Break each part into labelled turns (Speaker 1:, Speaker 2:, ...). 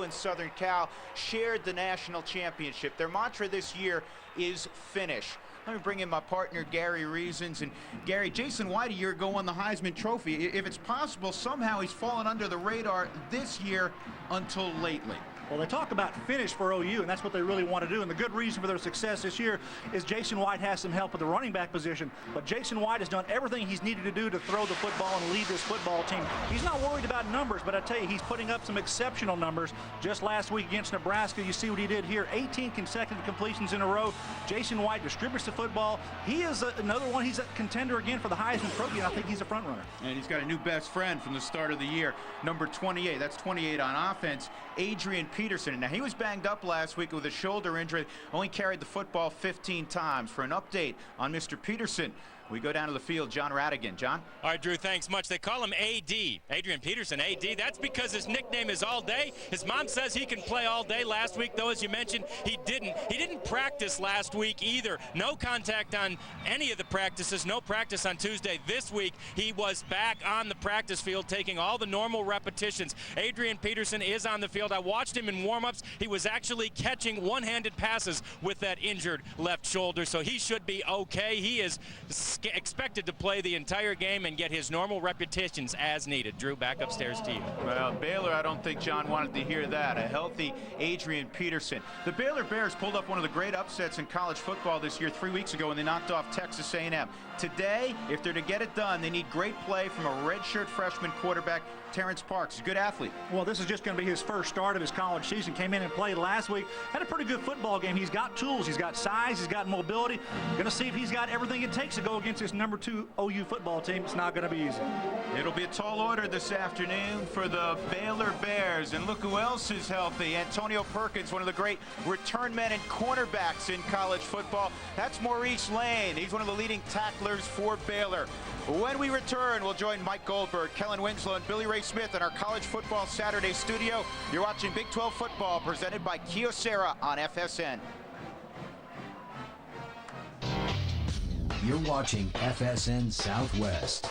Speaker 1: OU and Southern Cal shared the national championship. Their mantra this year is finish. Let me bring in my partner, Gary Reasons. And Gary, Jason White a year ago won the Heisman Trophy. If it's possible, somehow he's fallen under the radar this year until lately.
Speaker 2: Well, they talk about finish for OU, and that's what they really want to do. And the good reason for their success this year is Jason White has some help at the running back position. But Jason White has done everything he's needed to do to throw the football and lead this football team. He's not worried about numbers, but I tell you, he's putting up some exceptional numbers. Just last week against Nebraska, you see what he did here. 18 consecutive completions in a row. Jason White distributes the football. He is another one. He's a contender again for the Heisman Trophy, and I think he's a front runner.
Speaker 1: And he's got a new best friend from the start of the year, number 28. That's 28 on offense, Adrian Peterson. Now, he was banged up last week with a shoulder injury, only carried the football 15 times. For an update on Mr. Peterson, we go down to the field. John Radigan. John?
Speaker 3: All right, Drew, thanks much. They call him AD, Adrian Peterson, AD. That's because his nickname is All Day. His mom says he can play all day. Last week, though, as you mentioned, he didn't. He didn't practice last week either. No contact on any of the practices. No practice on Tuesday. This week, he was back on the practice field taking all the normal repetitions. Adrian Peterson is on the field. I watched him in warm-ups. He was actually catching one-handed passes with that injured left shoulder, so he should be okay. He is expected to play the entire game and get his normal repetitions as needed. Drew, back upstairs to you.
Speaker 1: Well, Baylor, I don't think John wanted to hear that. A healthy Adrian Peterson. The Baylor Bears pulled up one of the great upsets in college football this year 3 weeks ago when they knocked off Texas A&M. Today, if they're to get it done, they need great play from a redshirt freshman quarterback, Terrence Parks. He's a good athlete.
Speaker 2: Well, this is just going to be his first start of his college season. Came in and played last week. Had a pretty good football game. He's got tools. He's got size. He's got mobility. Going to see if he's got everything it takes to go against this number 2 OU football team. It's not going to be easy.
Speaker 1: It'll be a tall order this afternoon for the Baylor Bears. And look who else is healthy. Antonio Perkins, one of the great return men and cornerbacks in college football. That's Maurice Lane. He's one of the leading tacklers for Baylor. When we return, we'll join Mike Goldberg, Kellen Winslow, and Billy Ray Smith in our College Football Saturday studio. You're watching Big 12 football presented by Kyocera on FSN.
Speaker 4: You're watching FSN Southwest.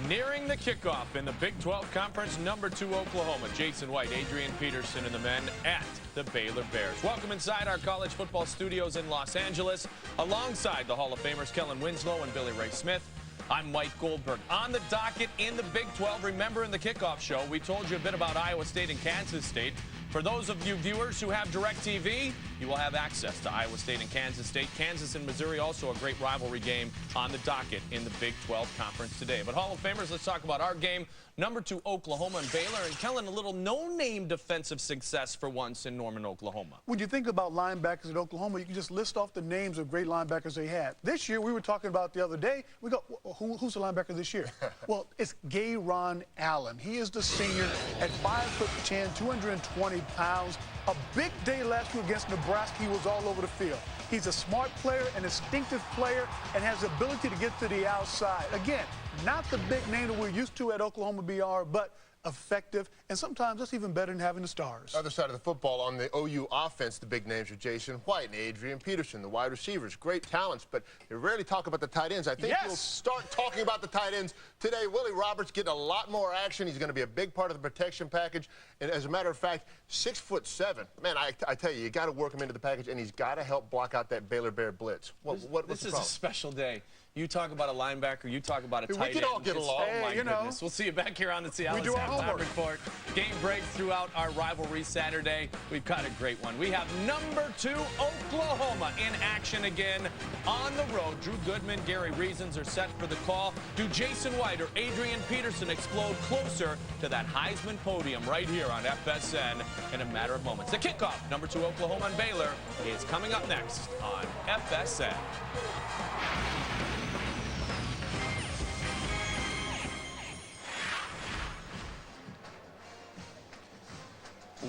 Speaker 5: Nearing the kickoff in the Big 12 Conference, number 2 Oklahoma. Jason White, Adrian Peterson, and the men at the Baylor Bears. Welcome inside our college football studios in Los Angeles, alongside the Hall of Famers Kellen Winslow and Billy Ray Smith. I'm Mike Goldberg. On the docket in the Big 12, remember in the kickoff show, we told you a bit about Iowa State and Kansas State. For those of you viewers who have DirecTV, you will have access to Iowa State and Kansas State. Kansas and Missouri, also a great rivalry game on the docket in the Big 12 Conference today. But Hall of Famers, let's talk about our game. Number 2 Oklahoma and Baylor. And Kellen, a little no-name defensive success for once in Norman, Oklahoma.
Speaker 6: When you think about linebackers at Oklahoma, you can just list off the names of great linebackers they had. This year, we were talking about the other day, we go, who's the linebacker this year? Well, it's Gayron Allen. He is the senior at 5'10", 220 pounds. A big day last week against Nebraska. He was all over the field. He's a smart player, an instinctive player, and has the ability to get to the outside. Again, not the big name that we're used to at Oklahoma BR, but effective, and sometimes that's even better than having the stars.
Speaker 7: Other side of the football, on the OU offense, the big names are Jason White and Adrian Peterson, the wide receivers. Great talents, but they rarely talk about the tight ends. I think we'll start talking about the tight ends today. Willie Roberts getting a lot more action. He's going to be a big part of the protection package. And as a matter of fact, 6'7". Man, I tell you, you got to work him into the package, and he's got to help block out that Baylor Bear blitz. What's the problem?
Speaker 5: This is a special day. You talk about a linebacker, you talk about a tight end.
Speaker 7: We can all get along.
Speaker 5: Oh, my goodness. We'll see you back here on the Cialis Halftime Report. Game breaks throughout our rivalry Saturday. We've got a great one. We have number 2 Oklahoma in action again on the road. Drew Goodman, Gary Reasons are set for the call. Do Jason White or Adrian Peterson explode closer to that Heisman podium right here on FSN in a matter of moments? The kickoff, number 2 Oklahoma and Baylor, is coming up next on FSN.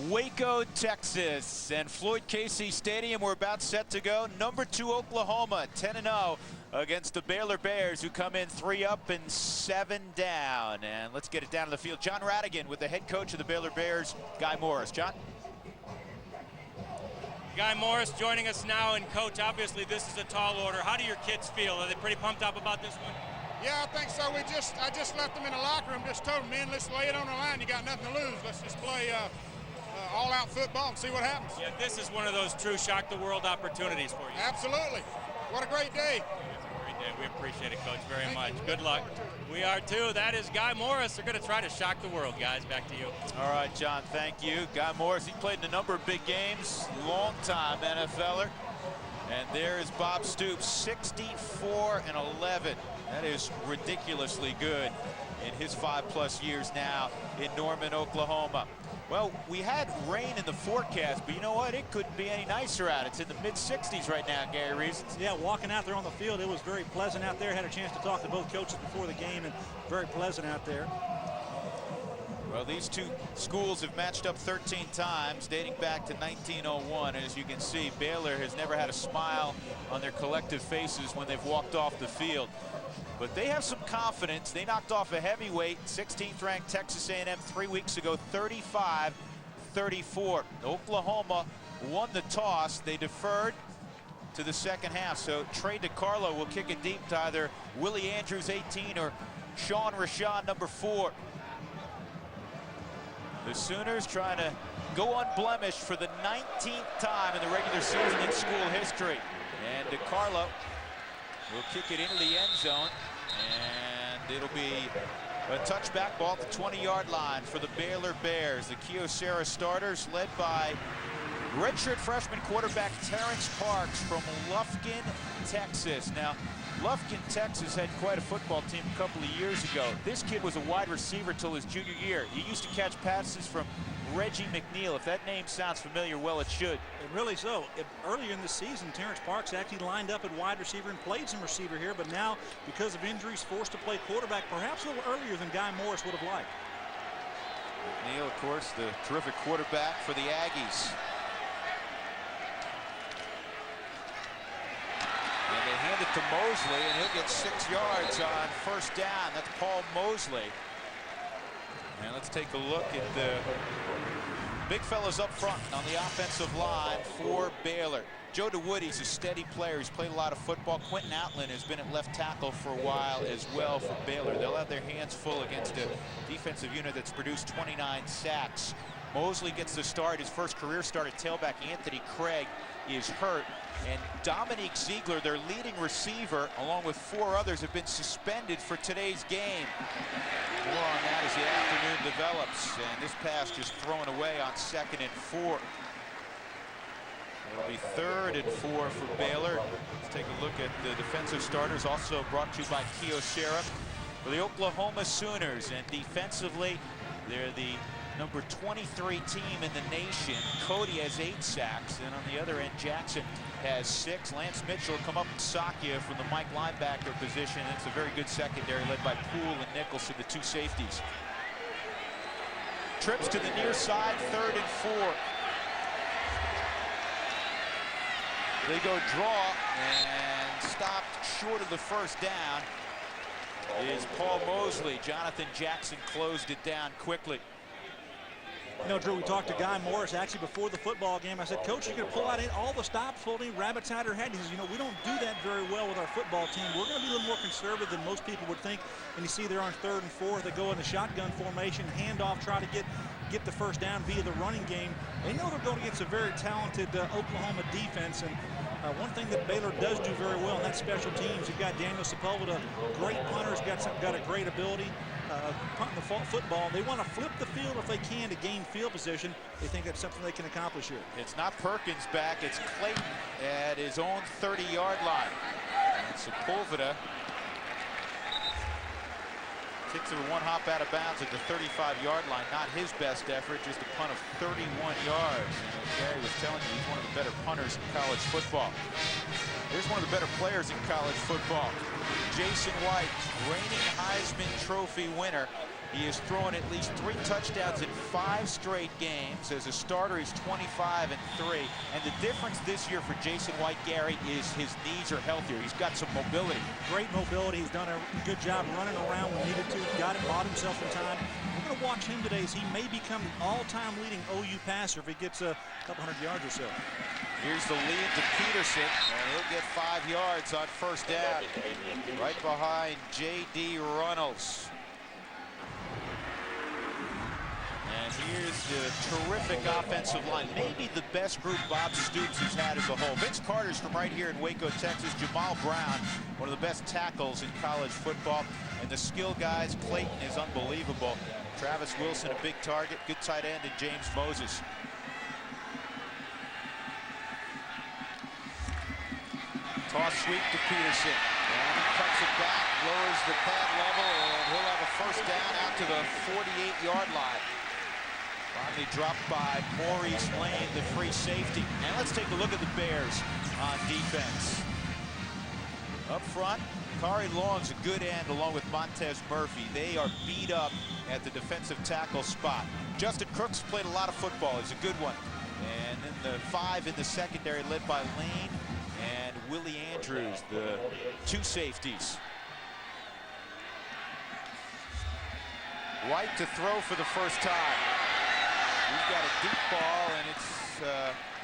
Speaker 1: Waco, Texas, and Floyd Casey Stadium. We're about set to go. Number 2 Oklahoma, 10-0 against the Baylor Bears, who come in 3 up and 7 down. And let's get it down to the field. John Radigan with the head coach of the Baylor Bears, Guy Morris. John?
Speaker 3: Guy Morris joining us now. And Coach, obviously this is a tall order. How do your kids feel? Are they pretty pumped up about this one?
Speaker 8: Yeah, I think so. I just left them in the locker room, just told them, man, let's lay it on the line. You got nothing to lose. Let's just play all-out football and see what happens.
Speaker 3: Yeah, this is one of those true shock-the-world opportunities for you.
Speaker 8: Absolutely. What a great day.
Speaker 3: It's a great day. We appreciate it, Coach, very much. Good luck. We are, too. That is Guy Morris. They're going to try to shock the world, guys. Back to you.
Speaker 1: All right, John, thank you. Guy Morris, he played in a number of big games, long-time NFLer. And there is Bob Stoops, 64-11. That is ridiculously good in his 5+ years now in Norman, Oklahoma. Well, we had rain in the forecast, but you know what? It couldn't be any nicer out. It's in the mid-60s right now, Gary Reasons.
Speaker 2: Yeah, walking out there on the field, it was very pleasant out there. Had a chance to talk to both coaches before the game, and very pleasant out there.
Speaker 1: Well, these two schools have matched up 13 times, dating back to 1901. And as you can see, Baylor has never had a smile on their collective faces when they've walked off the field. But they have some confidence. They knocked off a heavyweight, 16th ranked Texas A&M 3 weeks ago, 35-34. Oklahoma won the toss. They deferred to the second half. So Trey DiCarlo will kick it deep to either Willie Andrews, 18, or Sean Rashawn, number 4. The Sooners trying to go unblemished for the 19th time in the regular season in school history. And DiCarlo will kick it into the end zone. And it'll be a touchback ball at the 20-yard line for the Baylor Bears. The Kyocera starters led by redshirt freshman quarterback Terrence Parks from Lufkin, Texas. Now, Lufkin, Texas had quite a football team a couple of years ago. This kid was a wide receiver till his junior year. He used to catch passes from Reggie McNeil. If that name sounds familiar, well, it should.
Speaker 2: Really so. Earlier in the season, Terrence Parks actually lined up at wide receiver and played some receiver here, but now, because of injuries, forced to play quarterback perhaps a little earlier than Guy Morris would have liked.
Speaker 1: McNeil, of course, the terrific quarterback for the Aggies. And they hand it to Mosley, and he'll get 6 yards on first down. That's Paul Mosley. And let's take a look at the big fellas up front on the offensive line for Baylor. Joe DeWood, he's a steady player. He's played a lot of football. Quentin Outland has been at left tackle for a while as well for Baylor. They'll have their hands full against a defensive unit that's produced 29 sacks. Mosley gets the start. His first career start at tailback. Anthony Craig is hurt. And Dominique Ziegler, their leading receiver, along with 4 others, have been suspended for today's game. More on that as the afternoon develops. And this pass just thrown away on 2nd and 4. It'll be 3rd and 4 for Baylor. Let's take a look at the defensive starters, also brought to you by Kyocera. For the Oklahoma Sooners, and defensively, they're the number 23 team in the nation. Cody has 8 sacks, and on the other end, Jackson has 6. Lance Mitchell will come up with Sakia from the Mike linebacker position. It's a very good secondary led by Poole and Nicholson, the 2 safeties. Trips to the near side, 3rd and 4. They go draw, and stopped short of the first down is Paul Mosley. Jonathan Jackson closed it down quickly.
Speaker 2: You know, Drew, we talked to Guy Morris actually before the football game. I said, Coach, you're going to pull out all the stops, pull any rabbits out of your head. He says, you know, we don't do that very well with our football team. We're going to be a little more conservative than most people would think. And you see they're on 3rd and 4. They go in the shotgun formation, handoff, try to get the first down via the running game. They know they're going against a very talented Oklahoma defense. And one thing that Baylor does do very well, and that's special teams. You've got Daniel Sepulveda, great punter, got a great ability. Punting the football. They want to flip the field if they can to gain field position. They think that's something they can accomplish here.
Speaker 1: It's not Perkins back, it's Clayton at his own 30-yard line. And Sepulveda kicks it with 1 hop out of bounds at the 35-yard line. Not his best effort, just a punt of 31 yards. And as Gary was telling you, he's one of the better punters in college football. Here's one of the better players in college football. Jason White, reigning Heisman Trophy winner. He has thrown at least 3 touchdowns in 5 straight games. As a starter, he's 25-3. And the difference this year for Jason White, Gary, is his knees are healthier. He's got some mobility.
Speaker 2: Great mobility. He's done a good job running around when needed to. Got it, bought himself some time. We're going to watch him today as he may become the all-time leading OU passer if he gets a couple hundred yards or so.
Speaker 1: Here's the lead to Peterson, and he'll get 5 yards on first down, right behind J.D. Runnels. And here's the terrific offensive line, maybe the best group Bob Stoops has had as a whole. Vince Carter's from right here in Waco, Texas. Jamal Brown, one of the best tackles in college football. And the skill guys, Clayton is unbelievable. Travis Wilson, a big target, good tight end, and James Moses. Toss sweep to Peterson. And he cuts it back, lowers the pad level, and he'll have a first down out to the 48-yard line. Finally dropped by Maurice Lane, the free safety. And let's take a look at the Bears on defense. Up front, Kari Long's a good end along with Montez Murphy. They are beat up at the defensive tackle spot. Justin Crooks played a lot of football. He's a good one. And then the 5 in the secondary led by Lane and Willie Andrews, the 2 safeties. White to throw for the first time. He's got a deep ball, and it's,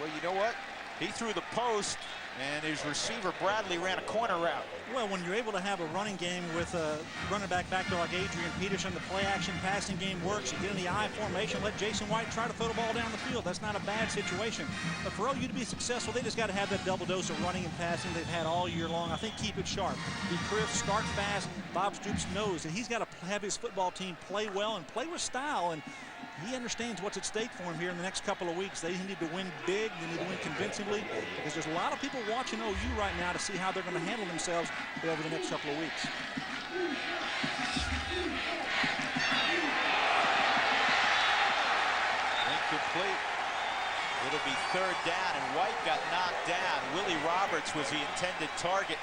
Speaker 1: well, you know what? He threw the post, and his receiver, Bradley, ran a corner route.
Speaker 2: Well, when you're able to have a running game with a running back there like Adrian Peterson, the play-action passing game works. You get in the I formation, let Jason White try to throw the ball down the field. That's not a bad situation. But for OU to be successful, they just got to have that double dose of running and passing they've had all year long. I think keep it sharp. Be crisp, start fast. Bob Stoops knows that he's got to have his football team play well and play with style. And he understands what's at stake for him here in the next couple of weeks. They need to win big. They need to win convincingly, because there's a lot of people watching OU right now to see how they're going to handle themselves over the next couple of weeks.
Speaker 1: Incomplete. It'll be 3rd down, and White got knocked down. Willie Roberts was the intended target.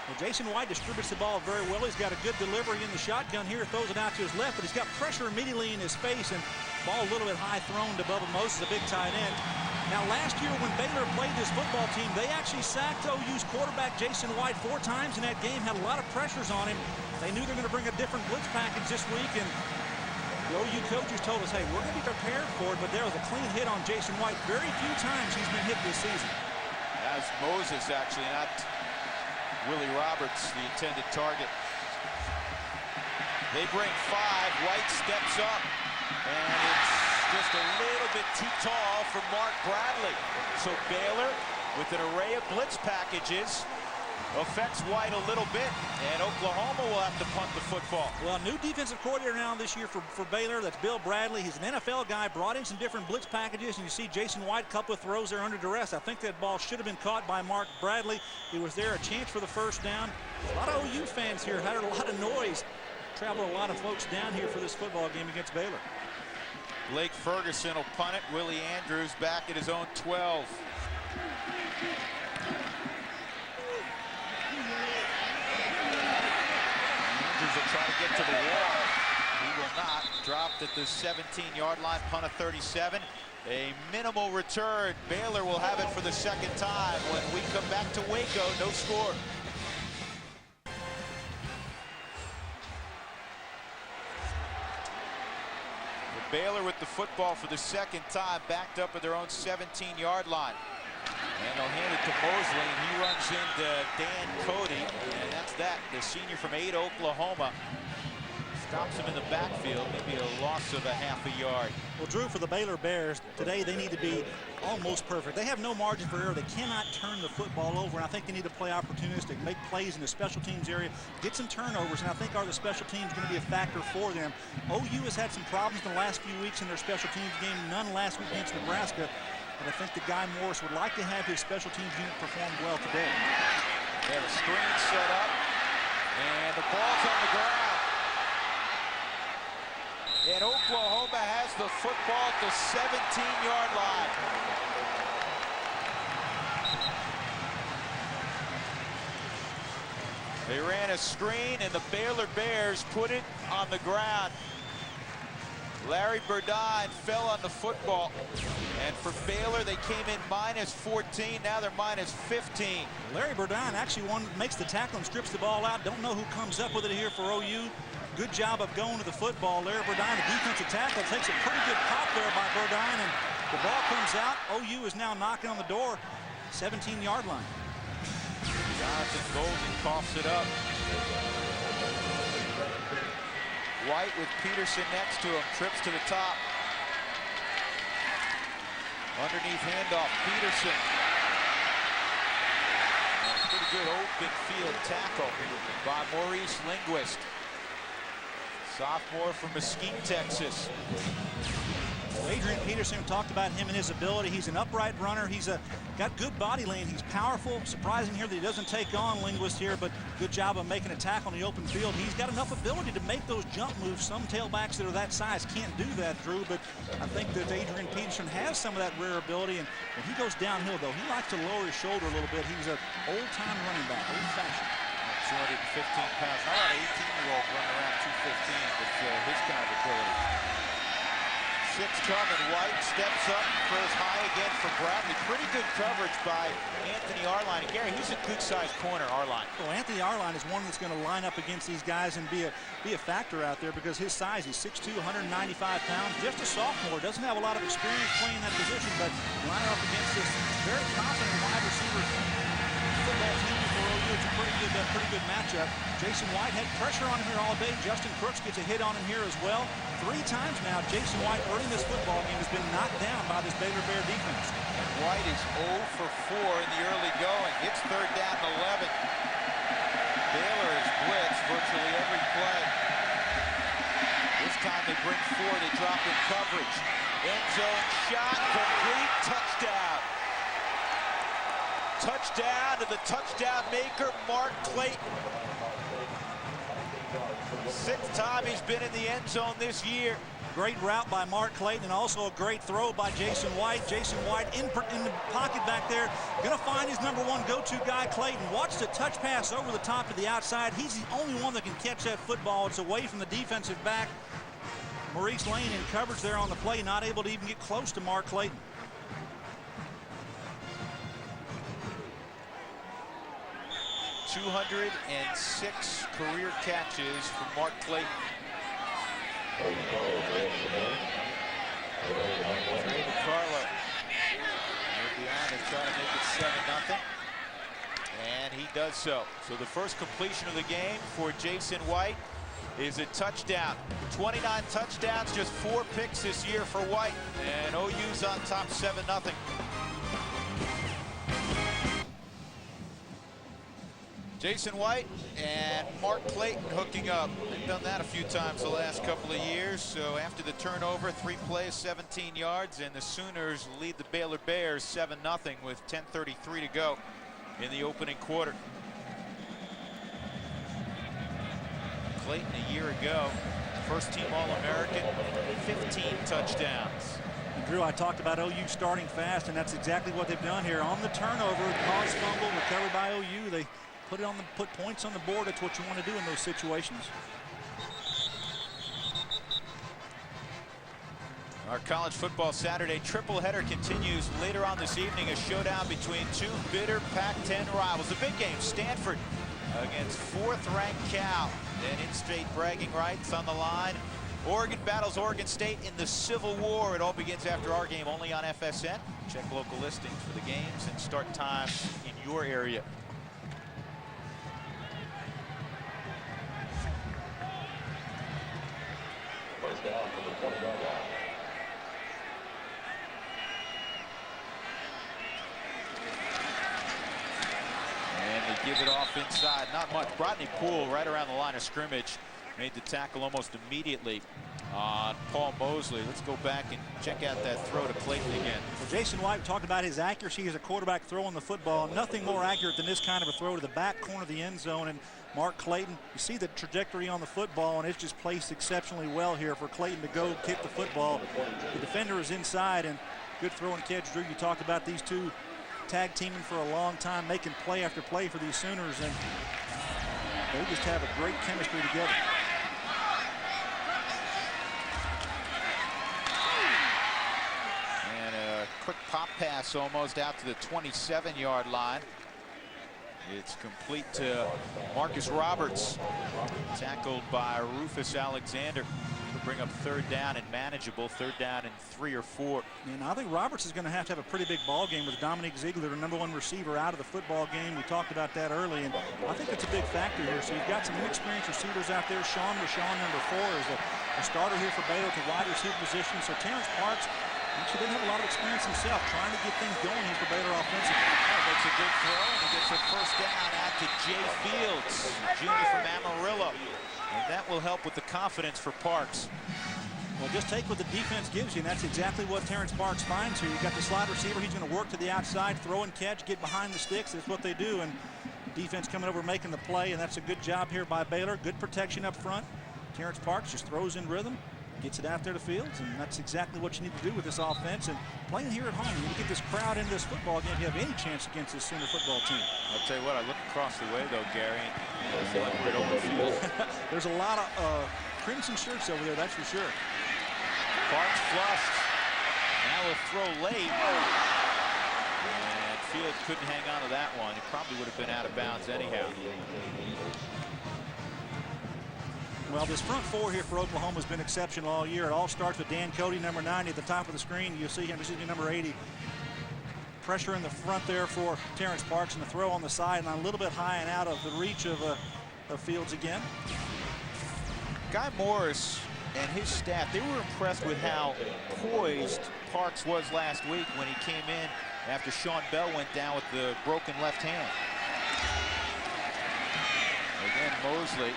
Speaker 2: Well, Jason White distributes the ball very well. He's got a good delivery in the shotgun here, throws it out to his left, but he's got pressure immediately in his face, and ball a little bit high thrown to Bubba Moses, a big tight end. Now, last year when Baylor played this football team, they actually sacked OU's quarterback Jason White 4 times in that game, had a lot of pressures on him. They knew they were going to bring a different blitz package this week, and the OU coaches told us, hey, we're going to be prepared for it, but there was a clean hit on Jason White. Very few times he's been hit this season.
Speaker 1: That's Moses, actually, not Willie Roberts, the intended target. They bring 5. White steps up, and it's just a little bit too tall for Mark Bradley. So Baylor, with an array of blitz packages, affects White a little bit, and Oklahoma will have to punt the football.
Speaker 2: Well, new defensive coordinator now this year for Baylor. That's Bill Bradley. He's an NFL guy, brought in some different blitz packages, and you see Jason White, couple of throws there under duress. I think that ball should have been caught by Mark Bradley. He was there, a chance for the first down. A lot of OU fans here had a lot of noise. Traveled a lot of folks down here for this football game against Baylor.
Speaker 1: Blake Ferguson will punt it. Willie Andrews back at his own 12. Andrews will try to get to the wall. He will not. Dropped at the 17-yard line, punt of 37. A minimal return. Baylor will have it for the 2nd time. When we come back to Waco, no score. Baylor with the football for the 2nd time, backed up at their own 17-yard line. And they'll hand it to Mosley, and he runs into Dan Cody, and that's that. The senior from Ada, Oklahoma, stops him in the backfield, maybe a loss of a half a yard.
Speaker 2: Well, Drew, for the Baylor Bears, today they need to be almost perfect. They have no margin for error. They cannot turn the football over, and I think they need to play opportunistic, make plays in the special teams area, get some turnovers, and I think are the special teams going to be a factor for them. OU has had some problems in the last few weeks in their special teams game, none last week against Nebraska, but I think the Guy Morris would like to have his special teams unit perform well today.
Speaker 1: They have a screen set up, and the ball's on the ground. And Oklahoma has the football at the 17-yard line. They ran a screen, and the Baylor Bears put it on the ground. Larry Burdine fell on the football. And for Baylor, they came in -14. Now they're -15.
Speaker 2: Larry Burdine actually makes the tackle and strips the ball out. Don't know who comes up with it here for OU. Good job of going to the football. Larry Burdine, the defensive tackle, takes a pretty good pop there by Burdine, and The ball comes out. OU is now knocking on the door, 17-yard line.
Speaker 1: Jonathan Golden coughs it up. White with Peterson next to him, trips to the top. Underneath handoff, Peterson. A pretty good open field tackle by Maurice Linguist. Sophomore from Mesquite, Texas.
Speaker 2: Adrian Peterson talked about him and his ability. He's an upright runner. He's got good body lane. He's powerful. Surprising here that he doesn't take on Linguist here, but good job of making a tackle on the open field. He's got enough ability to make those jump moves. Some tailbacks that are that size can't do that, Drew, but I think that Adrian Peterson has some of that rare ability, and when he goes downhill, though, he likes to lower his shoulder a little bit. He's an old-time running back, old-fashioned.
Speaker 1: 215 pounds. Not a lot of 18-year-olds running around 215 with his kind of ability. 6 coming. White steps up, throws high again for Bradley. Pretty good coverage by Anthony Arline. And Gary, he's a good-sized corner, Arline.
Speaker 2: Well, Anthony Arline is one that's going to line up against these guys and be a factor out there because his size, he's 6'2", 195 pounds, just a sophomore, doesn't have a lot of experience playing that position, but line up against this very confident wide receiver football team for OU. It's a pretty good matchup. Jason White had pressure on him here all day. Justin Crooks gets a hit on him here as well. 3 times now, Jason White early in this football game has been knocked down by this Baylor Bear defense.
Speaker 1: And White is 0 for 4 in the early going. It's 3rd down and 11. Baylor is blitzed virtually every play. This time they bring 4. They drop in coverage. End zone shot, complete, touchdown. Touchdown to the touchdown maker, Mark Clayton. 6th time he's been in the end zone this year.
Speaker 2: Great route by Mark Clayton, and also a great throw by Jason White. Jason White in the pocket back there, gonna find his #1 go-to guy, Clayton. Watch the touch pass over the top to the outside. He's the only one that can catch that football. It's away from the defensive back. Maurice Lane in coverage there on the play, not able to even get close to Mark Clayton.
Speaker 1: 206 career catches for Mark Clayton. Carlo behind and trying to make it 7-0. And he does so. So the first completion of the game for Jason White is a touchdown. 29 touchdowns, just 4 picks this year for White. And OU's on top 7-0. Jason White and Mark Clayton hooking up. They've done that a few times the last couple of years. So after the turnover, 3 plays, 17 yards, and the Sooners lead the Baylor Bears 7-0 with 10:33 to go in the opening quarter. Clayton a year ago, first-team All-American, 15 touchdowns.
Speaker 2: And Drew, I talked about OU starting fast, and that's exactly what they've done here. On the turnover, caused fumble, recovered by OU. They put points on the board. That's what you want to do in those situations.
Speaker 1: Our college football Saturday triple header continues later on this evening. A showdown between 2 bitter Pac-10 rivals. The big game, Stanford against 4th-ranked Cal. And in-state bragging rights on the line. Oregon battles Oregon State in the Civil War. It all begins after our game, only on FSN. Check local listings for the games and start times in your area. And they give it off inside. Not much. Rodney Poole right around the line of scrimmage made the tackle almost immediately on Paul Mosley. Let's go back and check out that throw to Clayton again.
Speaker 2: Well, Jason White talked about his accuracy as a quarterback throwing the football. Nothing more accurate than this kind of a throw to the back corner of the end zone. And Mark Clayton, you see the trajectory on the football, and it's just placed exceptionally well here for Clayton to go kick the football. The defender is inside, and good throw and catch. Drew, you talked about these two tag teaming for a long time, making play after play for these Sooners, and they just have a great chemistry together.
Speaker 1: And a quick pop pass almost out to the 27-yard line. It's complete to Marcus Roberts, tackled by Rufus Alexander to bring up third down and manageable, third down and 3 or 4.
Speaker 2: And I think Roberts is going to have a pretty big ball game with Dominique Ziegler, the #1 receiver, out of the football game. We talked about that early, and I think it's a big factor here. So you've got some inexperienced receivers out there. Sean Rashawn, #4, is a starter here for Baylor to wide receiver position. So Terrence Parks, he didn't have a lot of experience himself trying to get things going here for Baylor offensively.
Speaker 1: Makes a good throw, and he gets a first down out to Jay Fields, junior from Amarillo. And that will help with the confidence for Parks.
Speaker 2: Well, just take what the defense gives you, and that's exactly what Terrence Parks finds here. You've got the slide receiver. He's going to work to the outside, throw and catch, get behind the sticks. That's what they do, and defense coming over making the play, and that's a good job here by Baylor. Good protection up front. Terrence Parks just throws in rhythm, gets it out there to Fields, and that's exactly what you need to do with this offense. And playing here at home, you need to get this crowd into this football game if you have any chance against this Sooner football team.
Speaker 1: I'll tell you what, I look across the way, though, Gary, and I feel like we're at open field.
Speaker 2: There's a lot of crimson shirts over there, that's for sure.
Speaker 1: Parks flushed. Now a throw late. And Fields couldn't hang on to that one. It probably would have been out of bounds anyhow.
Speaker 2: Well, this front four here for Oklahoma has been exceptional all year. It all starts with Dan Cody, #90 at the top of the screen. You'll see him, number 80. Pressure in the front there for Terrence Parks, and the throw on the side and a little bit high and out of the reach of Fields again.
Speaker 1: Guy Morris and his staff, they were impressed with how poised Parks was last week when he came in after Sean Bell went down with the broken left hand. Again, Mosley.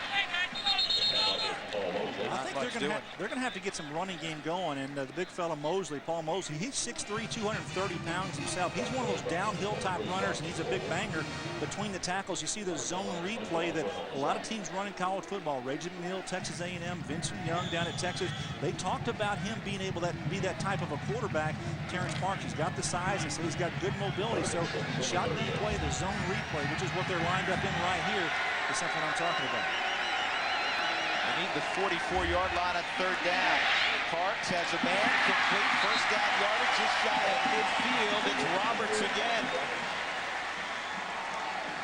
Speaker 2: I think they're going to have to get some running game going, and the big fella Mosley, Paul Mosley, he's 6'3", 230 pounds himself. He's one of those downhill type runners, and he's a big banger between the tackles. You see the zone read play that a lot of teams run in college football. Reggie McNeil, Texas A&M, Vincent Young down at Texas. They talked about him being able to be that type of a quarterback. Terrence Parks, he's got the size, and so he's got good mobility. So the shotgun play, the zone read play, which is what they're lined up in right here, is something I'm talking about.
Speaker 1: They need the 44-yard line on third down. Parks has a man, complete first down yardage, just shy of midfield. It's Roberts again.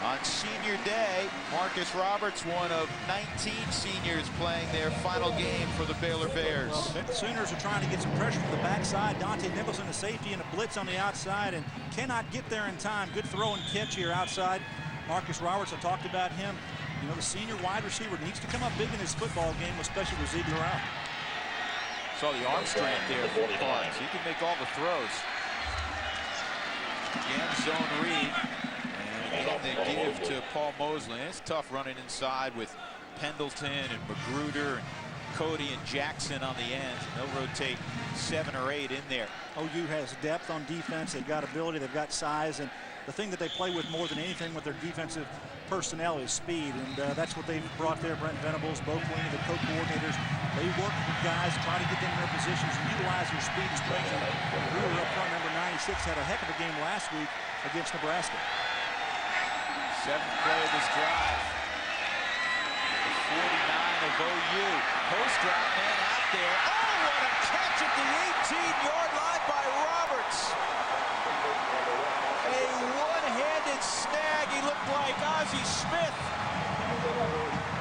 Speaker 1: On senior day, Marcus Roberts, one of 19 seniors playing their final game for the Baylor Bears.
Speaker 2: Well, the Sooners are trying to get some pressure from the backside. Dante Nicholson, the safety, and a blitz on the outside, and cannot get there in time. Good throw and catch here outside. Marcus Roberts, I talked about him. You know, the senior wide receiver needs to come up big in his football game, especially with Ziegler out.
Speaker 1: Saw the arm strength there for Parks. He can make all the throws. Again, zone read. And again, they give to Paul Mosley. And it's tough running inside with Pendleton and Magruder and Cody and Jackson on the end. They'll rotate 7 or 8 in there.
Speaker 2: OU has depth on defense. They've got ability. They've got size. And the thing that they play with more than anything with their defensive personnel is speed, and that's what they've brought there. Brent Venables, Bo Queen, the co-coordinators, they work with guys, try to get them in their positions and utilize their speed and strength. And Brewer up front, number 96, had a heck of a game last week against Nebraska.
Speaker 1: 7th play of this drive. 49 of OU. Post drop man out there. Oh, what a catch at the 18-yard line by Roberts. A one-handed snag. He looked like Ozzie Smith.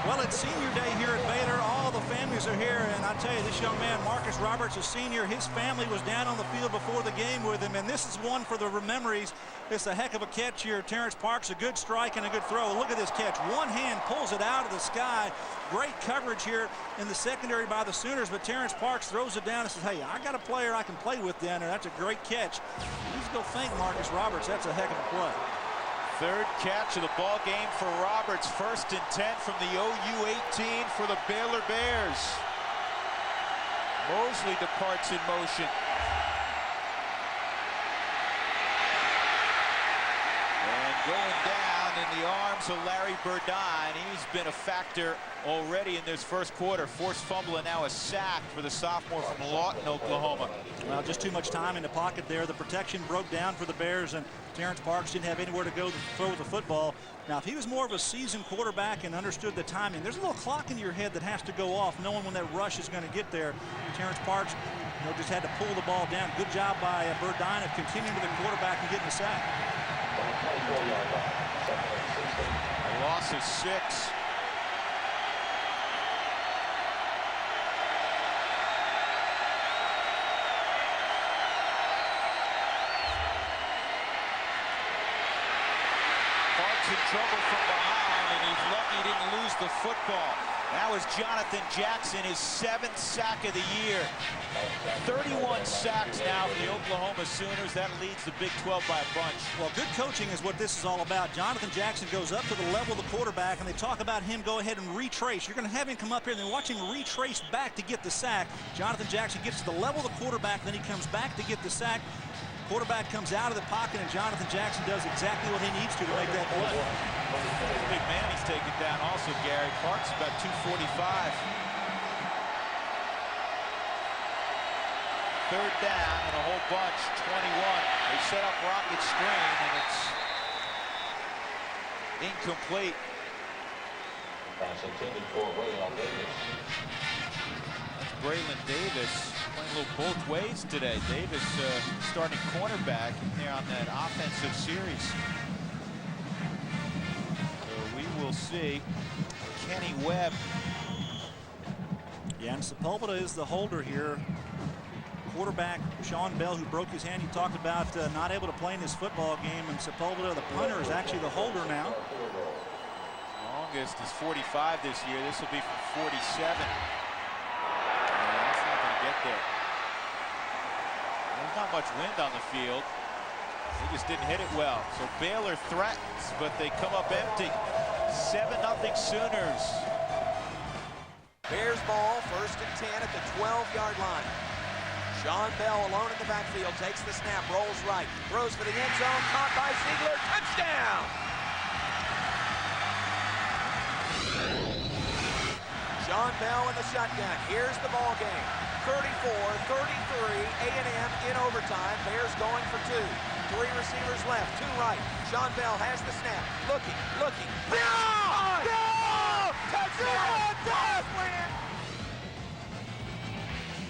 Speaker 2: Well, it's senior day here at Baylor. All the families are here, and I tell you, this young man, Marcus Roberts, a senior, his family was down on the field before the game with him, and this is one for the memories. It's a heck of a catch here. Terrence Parks, a good strike and a good throw. Look at this catch. One hand pulls it out of the sky. Great coverage here in the secondary by the Sooners, but Terrence Parks throws it down and says, hey, I got a player I can play with down there. That's a great catch. You just go thank Marcus Roberts. That's a heck of a play.
Speaker 1: Third catch of the ball game for Roberts. 1st and 10 from the OU 18 for the Baylor Bears. Mosley departs in motion. And going down in the arms of Larry Burdine. He's been a factor already in this first quarter. Forced fumble and now a sack for the sophomore from Lawton, Oklahoma.
Speaker 2: Well, just too much time in the pocket there. The protection broke down for the Bears, and Terrence Parks didn't have anywhere to go to throw the football. Now, if he was more of a seasoned quarterback and understood the timing, there's a little clock in your head that has to go off, knowing when that rush is going to get there. Terrence Parks, just had to pull the ball down. Good job by Burdine of continuing with the quarterback and getting the sack.
Speaker 1: loss of 6. In trouble from behind, and he's lucky he didn't lose the football. That was Jonathan Jackson, his 7th sack of the year. 31 sacks now for the Oklahoma Sooners. That leads the Big 12 by a bunch.
Speaker 2: Well, good coaching is what this is all about. Jonathan Jackson goes up to the level of the quarterback, and they talk about him go ahead and retrace. You're going to have him come up here, and then watch him retrace back to get the sack. Jonathan Jackson gets to the level of the quarterback, then he comes back to get the sack. Quarterback comes out of the pocket, and Jonathan Jackson does exactly what he needs to make that play.
Speaker 1: Big man he's taken down also, Gary. Parks about 245. 3rd down and a whole bunch, 21. They set up rocket screen, and it's incomplete.
Speaker 9: Pass intended for Braylon Davis.
Speaker 1: That's Braylon Davis. Playing a little both ways today. Davis starting cornerback there on that offensive series. So we will see. Kenny Webb.
Speaker 2: Yeah, and Sepulveda is the holder here. Quarterback Sean Bell, who broke his hand, he talked about not able to play in this football game, and Sepulveda, the punter, is actually the holder now.
Speaker 1: Longest is 45 this year. This will be from 47. There. There's not much wind on the field. They just didn't hit it well. So Baylor threatens, but they come up empty. 7-0 Sooners.
Speaker 10: Bears ball, 1st and 10 at the 12-yard line. Sean Bell alone in the backfield, takes the snap, rolls right, throws for the end zone, caught by Ziegler, touchdown! Sean Bell in the shotgun. Here's the ball game. 34-33, A&M in overtime. Bears going for 2. 3 receivers left, 2 right. Sean Bell has the snap. Looking. Touchdown!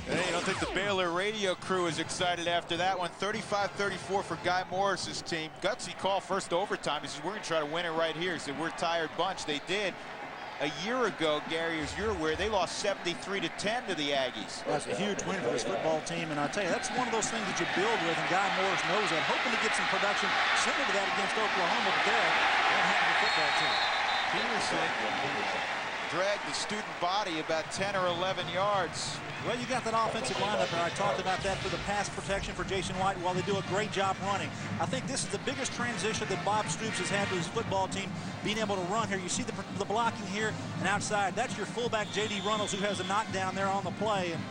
Speaker 1: Hey, I don't think the Baylor radio crew is excited after that one. 35-34 for Guy Morris's team. Gutsy call first overtime. He says, we're going to try to win it right here. He said, we're a tired bunch. They did. A year ago, Gary, as you're aware, they lost 73-10 to the Aggies.
Speaker 2: That's a huge win for this football team, and I tell you, that's one of those things that you build with, and Guy Morris knows that. Hoping to get some production similar to that against Oklahoma, but they're having a football team.
Speaker 1: Peterson dragged the student body about 10 or 11 yards.
Speaker 2: Well, you got that offensive lineup there. I talked about that for the pass protection for Jason White while they do a great job running. I think this is the biggest transition that Bob Stoops has had to his football team, being able to run here. You see the blocking here and outside. That's your fullback, J.D. Runnels, who has a knockdown there on the play. And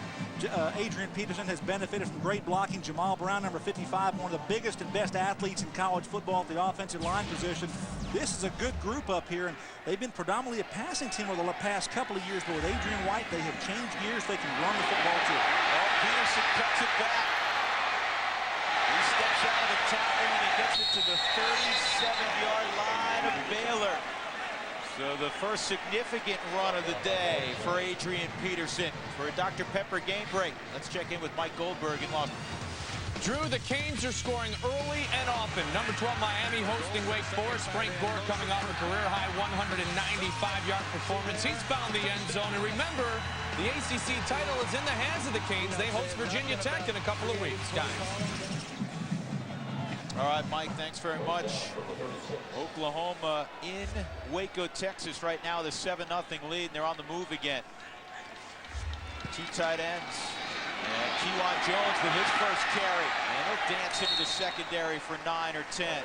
Speaker 2: Adrian Peterson has benefited from great blocking. Jamal Brown, number 55, one of the biggest and best athletes in college football at the offensive line position. This is a good group up here, and they've been predominantly a passing team over the past couple of years, but with Adrian White, they have changed gears. They can run the football too.
Speaker 1: Oh, Peterson cuts it back. He steps out of the tackle and he gets it to the 37-yard line of Baylor. So the first significant run of the day for Adrian Peterson for a Dr. Pepper game break. Let's check in with Mike Goldberg in Los Angeles.
Speaker 5: Drew, the Canes are scoring early and often. Number 12, Miami hosting Wake Forest. Frank Gore coming off a career-high 195-yard performance. He's found the end zone. And remember, the ACC title is in the hands of the Canes. They host Virginia Tech in a couple of weeks, guys.
Speaker 1: All right, Mike, thanks very much. Oklahoma in Waco, Texas right now, the 7-0 lead, and they're on the move again. 2 tight ends. And Kewan Jones with his first carry. And he'll dance into the secondary for 9 or 10.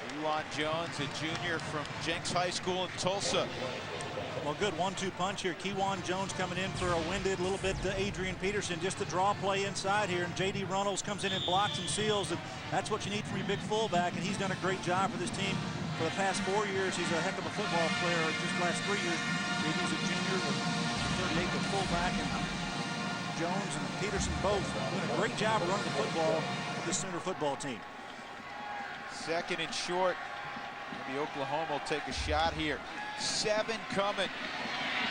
Speaker 1: Kewan Jones, a junior from Jenks High School in Tulsa.
Speaker 2: Well, good 1-2 punch here. Kewan Jones coming in for a winded little bit to Adrian Peterson. Just a draw play inside here. And J.D. Runnels comes in and blocks and seals. And that's what you need from your big fullback. And he's done a great job for this team for the past 4 years. He's a heck of a football player. Just last 3 years, J.D.'s a junior with 38 the fullback. And Jones and Peterson both doing a great job of running the football for this Sooner football team.
Speaker 1: 2nd and short. Maybe Oklahoma will take a shot here. 7 coming.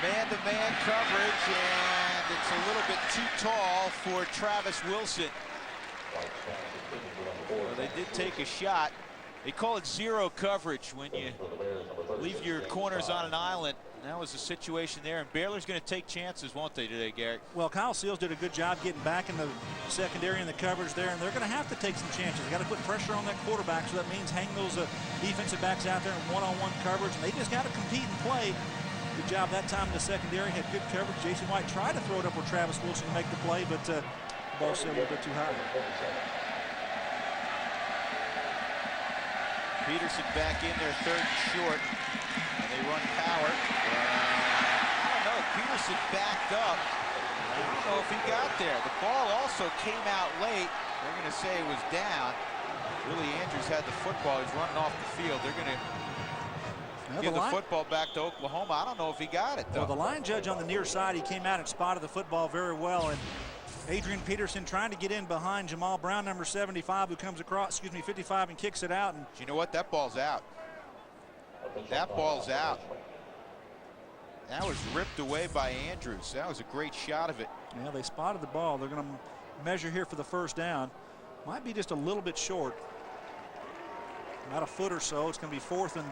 Speaker 1: Man-to-man coverage, and it's a little bit too tall for Travis Wilson. Well, they did take a shot. They call it zero coverage when you leave your corners on an island. That was the situation there, and Baylor's going to take chances, won't they, today, Garrett?
Speaker 2: Well, Kyle Seals did a good job getting back in the secondary and the coverage there, and they're going to have to take some chances. They got to put pressure on that quarterback, so that means hang those defensive backs out there in one-on-one coverage, and they just got to compete and play. Good job that time in the secondary, had good coverage. Jason White tried to throw it up with Travis Wilson to make the play, but the ball sailed a little bit too high.
Speaker 1: Peterson back in there, third and short, and they run power. I don't know, Peterson backed up. I don't know if he got there. The ball also came out late. They're going to say it was down. Willie Andrews had the football. He's running off the field. They're going to give the football back to Oklahoma. I don't know if he got it, though.
Speaker 2: Well, the line judge on the near side, he came out and spotted the football very well, and Adrian Peterson trying to get in behind Jamal Brown, number 75, who comes across, 55, and kicks it out. And
Speaker 1: you know what? That ball's out. That ball's out. That was ripped away by Andrews. That was a great shot of it.
Speaker 2: Yeah, they spotted the ball. They're going to measure here for the first down. Might be just a little bit short. About a foot or so. It's going to be fourth and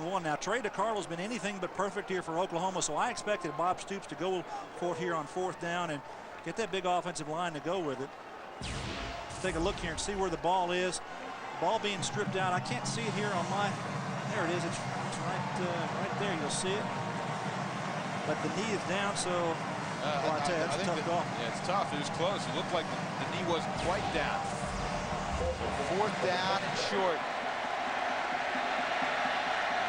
Speaker 2: 1. Now, Trey DeCarlo's been anything but perfect here for Oklahoma, so I expected Bob Stoops to go for it here on 4th down and get that big offensive line to go with it. Take a look here and see where the ball is. Ball being stripped out. I can't see it here on my. There it is. It's right there. You'll see it. But the knee is down, so I tell you, that's a tough call.
Speaker 1: Yeah, it's tough. It was close. It looked like the knee wasn't quite down. 4th down and short.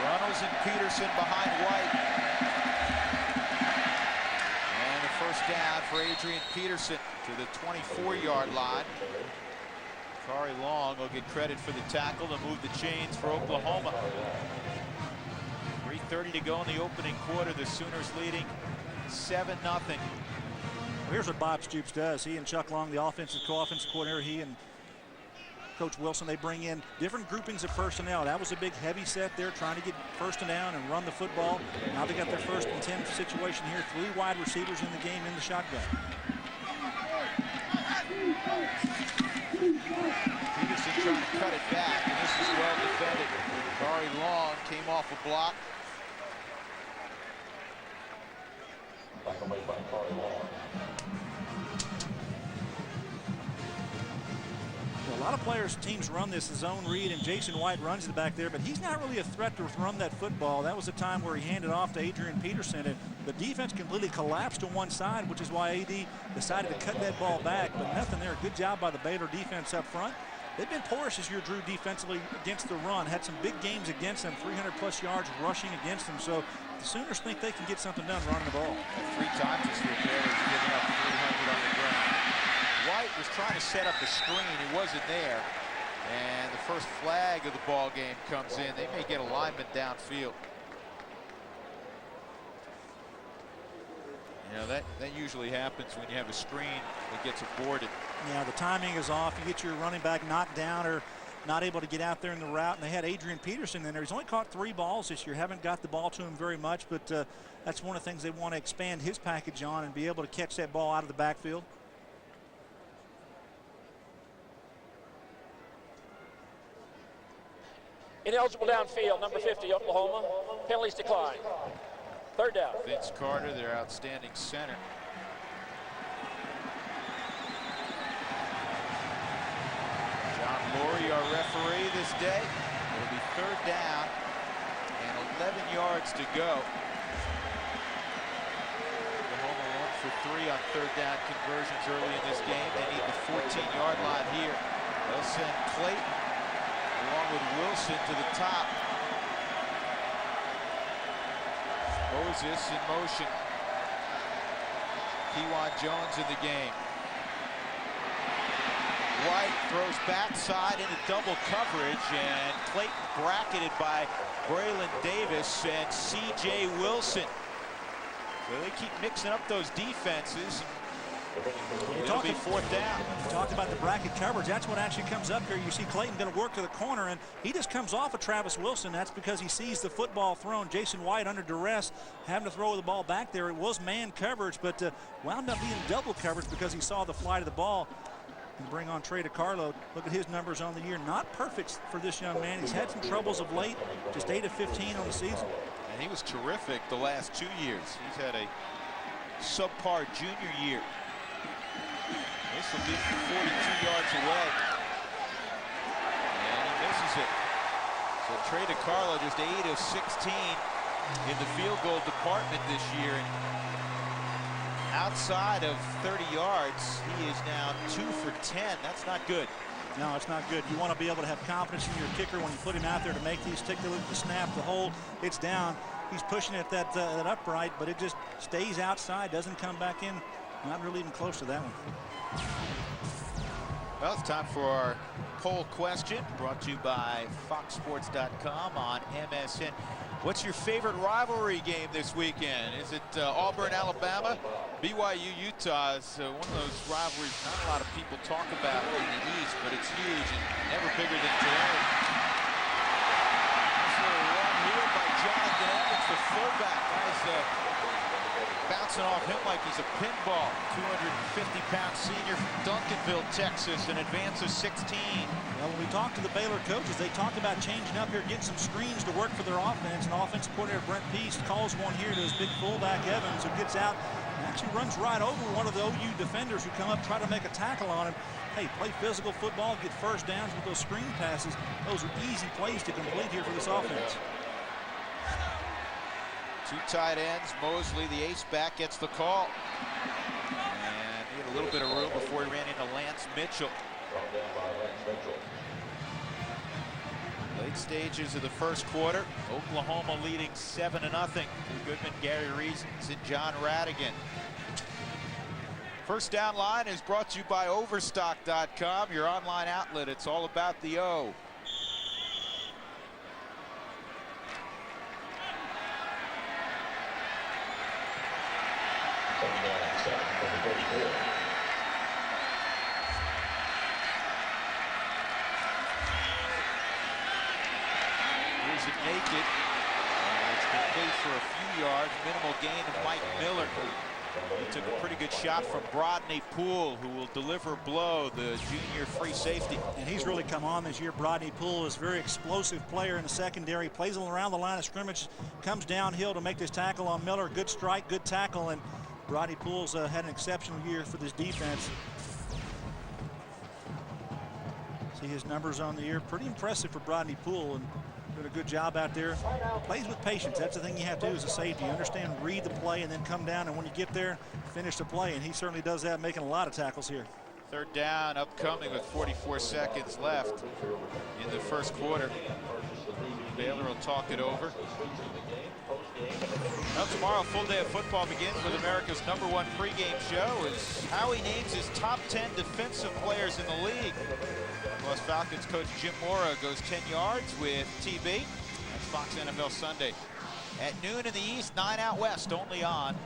Speaker 1: Runnels and Peterson behind White. And the first down for Adrian Peterson to the 24-yard line. Kari Long will get credit for the tackle to move the chains for Oklahoma. 3:30 to go in the opening quarter. The Sooners leading 7-0.
Speaker 2: Well, here's what Bob Stoops does. He and Chuck Long, the offensive co-offensive coordinator, he and Coach Wilson, they bring in different groupings of personnel. That was a big heavy set there, trying to get first and down and run the football. Now they got their 1st and 10 situation here. 3 wide receivers in the game in the shotgun.
Speaker 1: Peterson trying to cut it back, and this is well defended. Kari Long came off a block.
Speaker 2: A lot of players, teams run this zone read, and Jason White runs it back there, but he's not really a threat to run that football. That was the time where he handed off to Adrian Peterson, and the defense completely collapsed to one side, which is why AD decided to cut that ball back, but nothing there. Good job by the Baylor defense up front. They've been porous this year, Drew, defensively against the run. Had some big games against them, 300-plus yards rushing against them, so the Sooners think they can get something done running the ball.
Speaker 1: 3 times this year, Baylor's giving up 300 on the ground. White was trying to set up a screen. He wasn't there. And the first flag of the ball game comes in. They may get a lineman downfield. You know, that usually happens when you have a screen that gets aborted.
Speaker 2: Yeah, the timing is off. You get your running back knocked down or not able to get out there in the route. And they had Adrian Peterson in there. He's only caught 3 balls this year. Haven't got the ball to him very much, but that's one of the things they want to expand his package on and be able to catch that ball out of the backfield.
Speaker 11: Ineligible downfield, number 50, Oklahoma. Penalties decline. 3rd down.
Speaker 1: Vince Carter, their outstanding center. John Laurie, our referee this day. It'll be 3rd down and 11 yards to go. Oklahoma 1 for 3 on 3rd down conversions early in this game. They need the 14-yard line here. They'll send Clayton along with Wilson to the top. Moses in motion. Kewan Jones in the game. White throws backside into double coverage, and Clayton bracketed by Braylon Davis and C.J. Wilson. So they keep mixing up those defenses. It'll be 4th down.
Speaker 2: You talked about the bracket coverage. That's what actually comes up here. You see Clayton going to work to the corner, and he just comes off of Travis Wilson. That's because he sees the football thrown. Jason White under duress, having to throw the ball back there. It was man coverage, but wound up being double coverage because he saw the flight of the ball. and bring on Trey DeCarlo. Look at his numbers on the year. Not perfect for this young man. He's had some troubles of late. Just 8 of 15 on the season.
Speaker 1: And he was terrific the last 2 years. He's had a subpar junior year. This will be from 42 yards away. And he misses it. So Trey DeCarlo just 8 of 16 in the field goal department this year. And outside of 30 yards, he is now 2 for 10. That's not good.
Speaker 2: No, it's not good. You want to be able to have confidence in your kicker when you put him out there to make these stick the snap, the hold. It's down. He's pushing it that upright, but it just stays outside, doesn't come back in. Not really even close to that one.
Speaker 1: Well, it's time for our poll question, brought to you by foxsports.com on MSN. What's your favorite rivalry game this weekend? Is it Auburn, Alabama? BYU, Utah is one of those rivalries not a lot of people talk about in the East, but it's huge and never bigger than today. Nice little run here by Jonathan Evans, the fullback. Nice bouncing off him like he's a pinball. 250-pound senior from Duncanville, Texas, an advance of 16.
Speaker 2: Well, when we talk to the Baylor coaches, they talk about changing up here, getting some screens to work for their offense. And offensive coordinator Brent Pease calls one here to his big fullback Evans, who gets out and actually runs right over one of the OU defenders who come up, try to make a tackle on him. Hey, play physical football, get first downs with those screen passes. Those are easy plays to complete here for this offense.
Speaker 1: Two tight ends. Mosley, the ace back, gets the call. And he had a little bit of room before he ran into Lance Mitchell. Late stages of the first quarter. Oklahoma leading 7-0. Goodman, Gary Reese, and John Radigan. First down line is brought to you by Overstock.com, your online outlet. It's all about the O. Here's it naked. And it's complete for a few yards. Minimal gain to Mike Miller. He took a pretty good shot from Brodney Poole, who will deliver blow, the junior free safety.
Speaker 2: And he's really come on this year. Brodney Poole is a very explosive player in the secondary, plays around the line of scrimmage, comes downhill to make this tackle on Miller. Good strike, good tackle, and Brodney Poole's had an exceptional year for this defense. See his numbers on the year. Pretty impressive for Brodney Poole, and doing a good job out there. Plays with patience. That's the thing you have to do as a safety. Understand, read the play, and then come down, and when you get there, finish the play. And he certainly does that, making a lot of tackles here.
Speaker 1: Third down upcoming with 44 seconds left in the first quarter. Baylor will talk it over. Now tomorrow, full day of football begins with America's #1 pregame show as Howie names his top 10 defensive players in the league. Plus Falcons coach Jim Mora goes 10 yards with TB. That's Fox NFL Sunday. At noon in the East, 9 out West, only on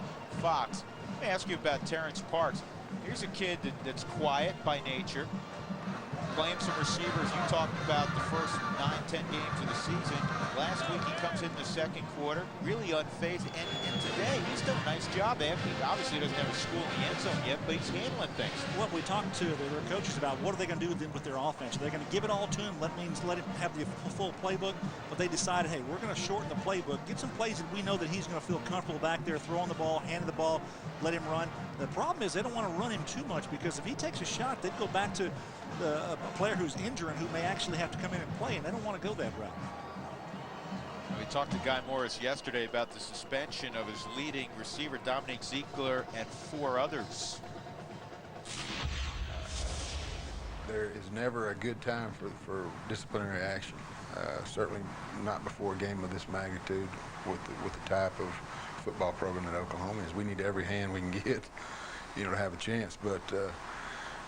Speaker 1: Fox. Let me ask you about Terrence Parks. Here's a kid that's quiet by nature. Claims some receivers. You talked about the first 9-10 games of the season. Last week he comes in the second quarter, really unfazed, and today he's done a nice job. He obviously doesn't have a school in the end zone yet, but he's handling things.
Speaker 2: What we talked to their coaches about, what are they going to do with their offense? They're going to give it all to him. That means let him have the full playbook. But they decided, hey, we're going to shorten the playbook, get some plays that we know that he's going to feel comfortable back there, throwing the ball, handing the ball, let him run. The problem is they don't want to run him too much, because if he takes a shot, they'd go back to a player who's injured and who may actually have to come in and play, and they don't want to go that route.
Speaker 1: We talked to Guy Morris yesterday about the suspension of his leading receiver, Dominique Ziegler, and 4 others.
Speaker 12: There is never a good time for disciplinary action. Certainly not before a game of this magnitude with the type of football program that Oklahoma is. We need every hand we can get, to have a chance. But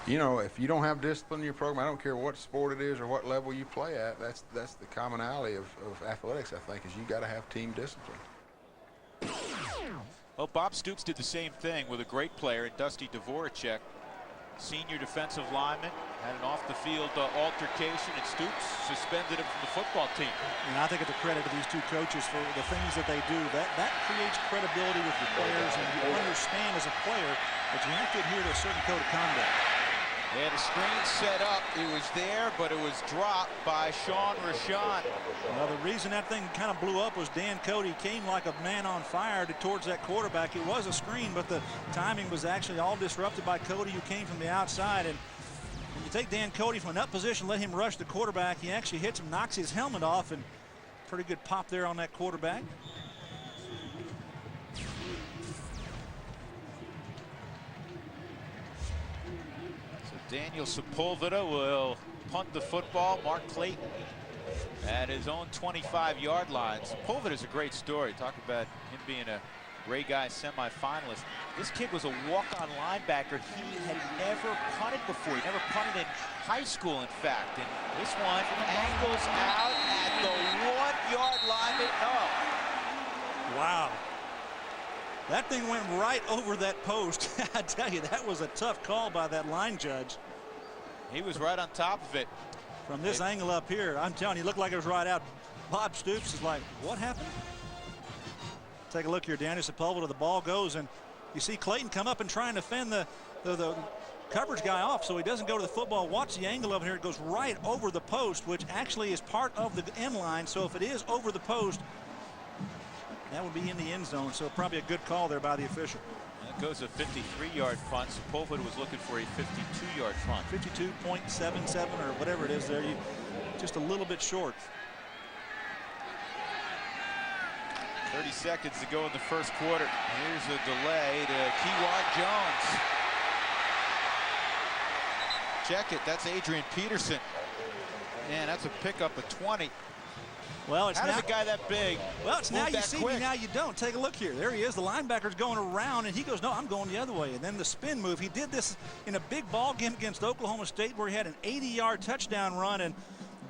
Speaker 12: if you don't have discipline in your program, I don't care what sport it is or what level you play at, that's the commonality of athletics, I think, is you got to have team discipline.
Speaker 1: Well, Bob Stoops did the same thing with a great player, Dusty Dvoracek, senior defensive lineman, had an off-the-field altercation, and Stoops suspended him from the football team.
Speaker 2: And I think it's a credit to these two coaches for the things that they do. That creates credibility with your players, and you understand as a player that you have to adhere to a certain code of conduct.
Speaker 1: They had a screen set up. It was there, but it was dropped by Sean Rashawn.
Speaker 2: Well, the reason that thing kind of blew up was Dan Cody came like a man on fire towards that quarterback. It was a screen, but the timing was actually all disrupted by Cody, who came from the outside. And when you take Dan Cody from an up position, let him rush the quarterback, he actually hits him, knocks his helmet off, and pretty good pop there on that quarterback.
Speaker 1: Daniel Sepulveda will punt the football. Mark Clayton at his own 25-yard line. Sepulveda is a great story. Talk about him being a Ray Guy semifinalist. This kid was a walk-on linebacker. He had never punted before. He never punted in high school, in fact. And this one angles out at the 1-yard line. Oh.
Speaker 2: Wow. That thing went right over that post. I tell you, that was a tough call by that line judge.
Speaker 1: He was right on top of it.
Speaker 2: From this angle up here, I'm telling you, it looked like it was right out. Bob Stoops is like, what happened? Take a look here, Daniel Sepulveda. The ball goes, and you see Clayton come up and try and defend the coverage guy off, so he doesn't go to the football. Watch the angle of it here. It goes right over the post, which actually is part of the end line. So if it is over the post, that would be in the end zone, so probably a good call there by the official.
Speaker 1: That goes a 53-yard punt. Sepulveda was looking for a 52-yard punt.
Speaker 2: 52.77 or whatever it is there. Just a little bit short.
Speaker 1: 30 seconds to go in the first quarter. Here's a delay to Kewan Jones. Check it. That's Adrian Peterson. Man, that's a pickup of 20.
Speaker 2: Well, it's
Speaker 1: how
Speaker 2: now,
Speaker 1: does a guy that big?
Speaker 2: Well, it's now you see
Speaker 1: quick?
Speaker 2: me, now you don't. Take a look here. There he is. The linebacker's going around, and he goes, no, I'm going the other way. And then the spin move. He did this in a big ball game against Oklahoma State, where he had an 80-yard touchdown run, and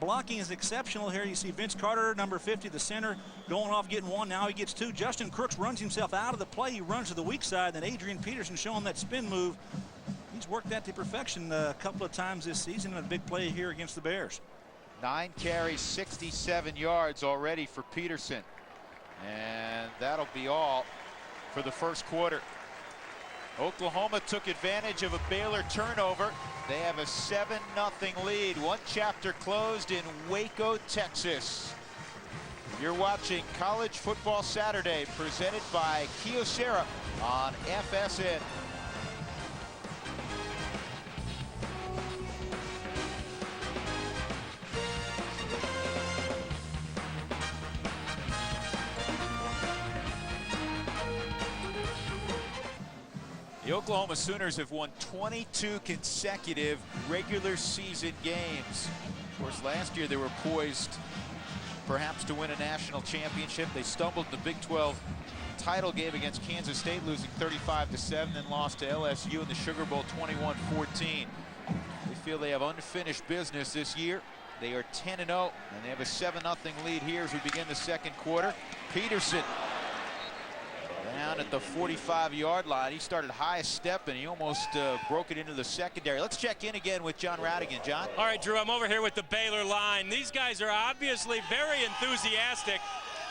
Speaker 2: blocking is exceptional here. You see Vince Carter, number 50, the center, going off, getting one. Now he gets two. Justin Crooks runs himself out of the play. He runs to the weak side. Then Adrian Peterson showing that spin move. He's worked that to perfection a couple of times this season in a big play here against the Bears.
Speaker 1: 9 carries, 67 yards already for Peterson. And that'll be all for the first quarter. Oklahoma took advantage of a Baylor turnover. They have a 7-0 lead. One chapter closed in Waco, Texas. You're watching College Football Saturday, presented by Kyocera on FSN. The Oklahoma Sooners have won 22 consecutive regular season games. Of course, last year they were poised perhaps to win a national championship. They stumbled in the Big 12 title game against Kansas State, losing 35-7, then lost to LSU in the Sugar Bowl 21-14. They feel they have unfinished business this year. They are 10-0, and they have a 7-0 lead here as we begin the second quarter. Peterson down at the 45-yard line. He started high step, and he almost broke it into the secondary. Let's check in again with John Radigan. John?
Speaker 3: All right, Drew, I'm over here with the Baylor line. These guys are obviously very enthusiastic.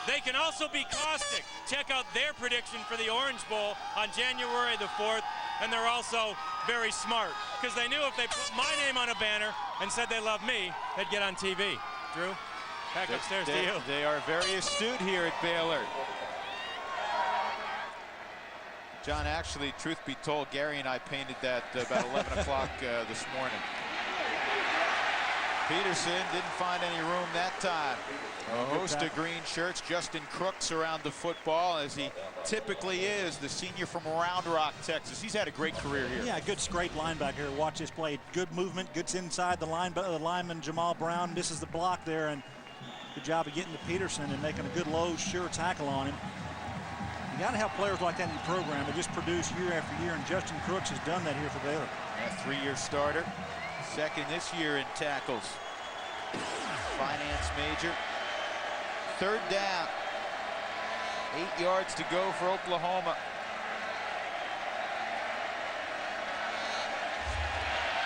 Speaker 3: They can also be caustic. Check out their prediction for the Orange Bowl on January the 4th, and they're also very smart, because they knew if they put my name on a banner and said they love me, they'd get on TV. Drew, back upstairs to you.
Speaker 1: They are very astute here at Baylor. John, actually, truth be told, Gary and I painted that about 11 o'clock this morning. Peterson didn't find any room that time. A host of green shirts. Justin Crooks around the football, as he typically is, the senior from Round Rock, Texas. He's had a great career here.
Speaker 2: Yeah, good straight linebacker. Watch this play. Good movement. Gets inside the lineman Jamal Brown. Misses the block there, and good job of getting to Peterson and making a good low, sure tackle on him. You got to have players like that in your program that just produce year after year, and Justin Crooks has done that here for Baylor.
Speaker 1: A 3-year starter, second this year in tackles. Finance major. Third down. 8 yards to go for Oklahoma.